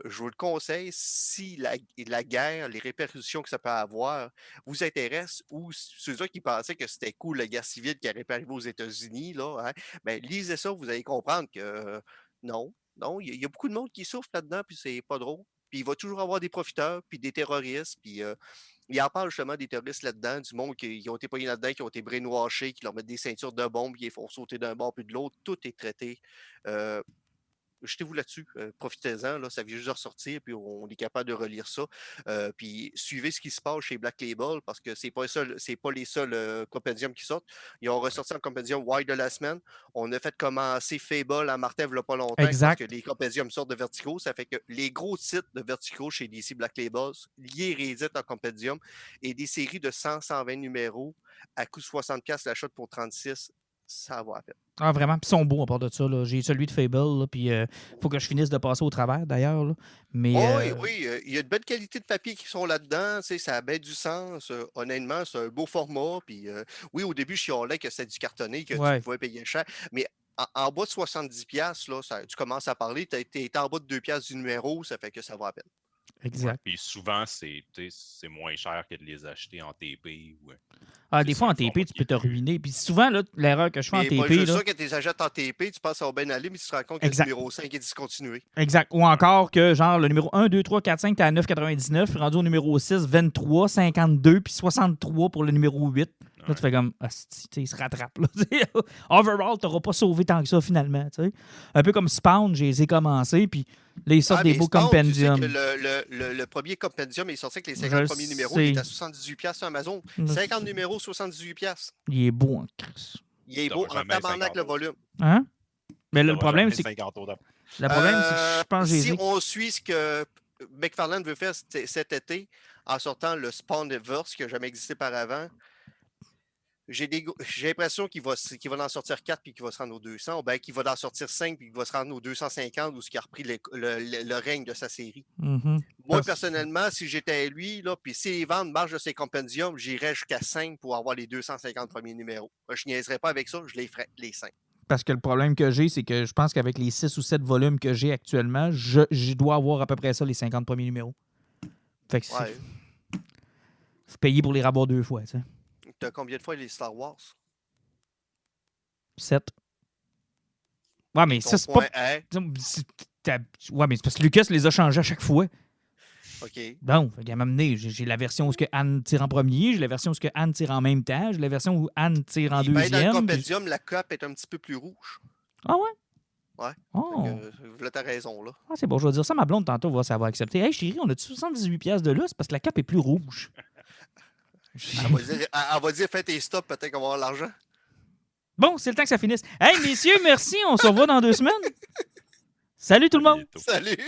Je vous le conseille, si la guerre, les répercussions que ça peut avoir vous intéressent, ou ceux qui pensaient que c'était cool la guerre civile qui aurait pu arriver aux États-Unis, là, hein, ben, lisez ça, vous allez comprendre que non, non, il y a beaucoup de monde qui souffre là-dedans, puis c'est pas drôle. Puis il va toujours avoir des profiteurs, puis des terroristes, puis il en parle justement des terroristes là-dedans, du monde qui ont été pognés là-dedans, qui ont été brainwashés, qui leur mettent des ceintures de bombes, qui les font sauter d'un bord puis de l'autre. Tout est traité. Euh, Jetez-vous là-dessus, profitez-en, là, ça vient juste de ressortir, puis on est capable de relire ça. Puis suivez ce qui se passe chez Black Label, parce que c'est pas les seuls compendiums qui sortent. Ils ont Ouais. ressorti un compendium Why de la semaine. On a fait commencer Fable à Martin il n'y a pas longtemps, parce que Exact. les compendiums sortent de Vertigo. Ça fait que les gros titres de Vertigo chez DC Black Label, liés rééditent en compendium, et des séries de 100, 120 numéros à coût de 60$ l'achat pour 36. Ça va à peine. Ah, vraiment. Puis ils sont beaux à part de ça. Là. J'ai celui de Fable, là, puis faut que je finisse de passer au travers, d'ailleurs. Là. Mais, Oui, il y a de belles qualités de papier qui sont là-dedans. Ça a bien du sens. Honnêtement, c'est un beau format. Puis, oui, au début, je chialais que c'était du cartonné, que Ouais. tu pouvais payer cher. Mais en bas de 70$, là, tu commences à parler. Tu es en bas de 2$ du numéro, ça fait que ça va à peine. Exact. Puis souvent, c'est moins cher que de les acheter en TP. Ah, des fois, en TP, tu peux te ruiner. Puis souvent, là, l'erreur que je fais en Mais TP. pas juste là, ça, quand tu les achètes en TP, tu penses que ça va bien aller, mais tu te rends compte que Exact. le numéro 5 est discontinué. Exact. Ou encore que, genre, le numéro 1, 2, 3, 4, 5, t'es à 9,99. Rendu au numéro 6, 23, 52, puis 63 pour le numéro 8. Là, tu fais comme, il se rattrape. Là. Overall, tu n'auras pas sauvé tant que ça, finalement. T'sais. Un peu comme Spawn, j'ai les ai commencés, puis là, ils sortent des beaux Spawn, compendiums. Tu sais que le premier compendium est sorti avec les 50 premiers numéros. Il est à 78$ sur Amazon. 50 numéros, 78$. Il est beau en Chris. Il est beau en tabarnak le volume. Hein? Mais là, Ça le problème, c'est que je pense que si on suit ce que McFarlane veut faire cet été, en sortant le Spawnverse qui n'a jamais existé par avant, j'ai l'impression qu'il va en sortir 4 puis qu'il va se rendre aux 200, ou bien qu'il va en sortir 5 puis qu'il va se rendre aux 250, ou ce qui a repris le règne de sa série. Moi, personnellement, si j'étais lui, là, puis si les ventes marchent de ses compendiums, j'irais jusqu'à 5 pour avoir les 250 premiers numéros. Je ne niaiserais pas avec ça, je les ferais les 5. Parce que le problème que j'ai, c'est que je pense qu'avec les 6 ou 7 volumes que j'ai actuellement, je dois avoir à peu près ça, les 50 premiers numéros. Fait que c'est payé pour les rabots 2 fois, tu sais. T'as combien de fois les Star Wars? 7. Ouais, mais ça, c'est pas... Ouais, mais c'est parce que Lucas les a changés à chaque fois. OK. Bon, il m'a amené. J'ai la version où Anne tire en premier, j'ai la version où Anne tire en même temps, j'ai la version où Anne tire en deuxième. Dans le compendium, la cape est un petit peu plus rouge. Ah ouais? Ouais. Oh. Là, t'as raison, là. Ah, c'est bon, je vais dire ça à ma blonde tantôt, voir si elle va accepter. Hey, chérie, on a-tu 78$ de lousse parce que la cape est plus rouge? Elle va dire, fais tes stops, peut-être qu'on va avoir l'argent. Bon, c'est le temps que ça finisse. Hey, messieurs, merci. On se revoit dans 2 semaines. Salut tout le monde. Salut.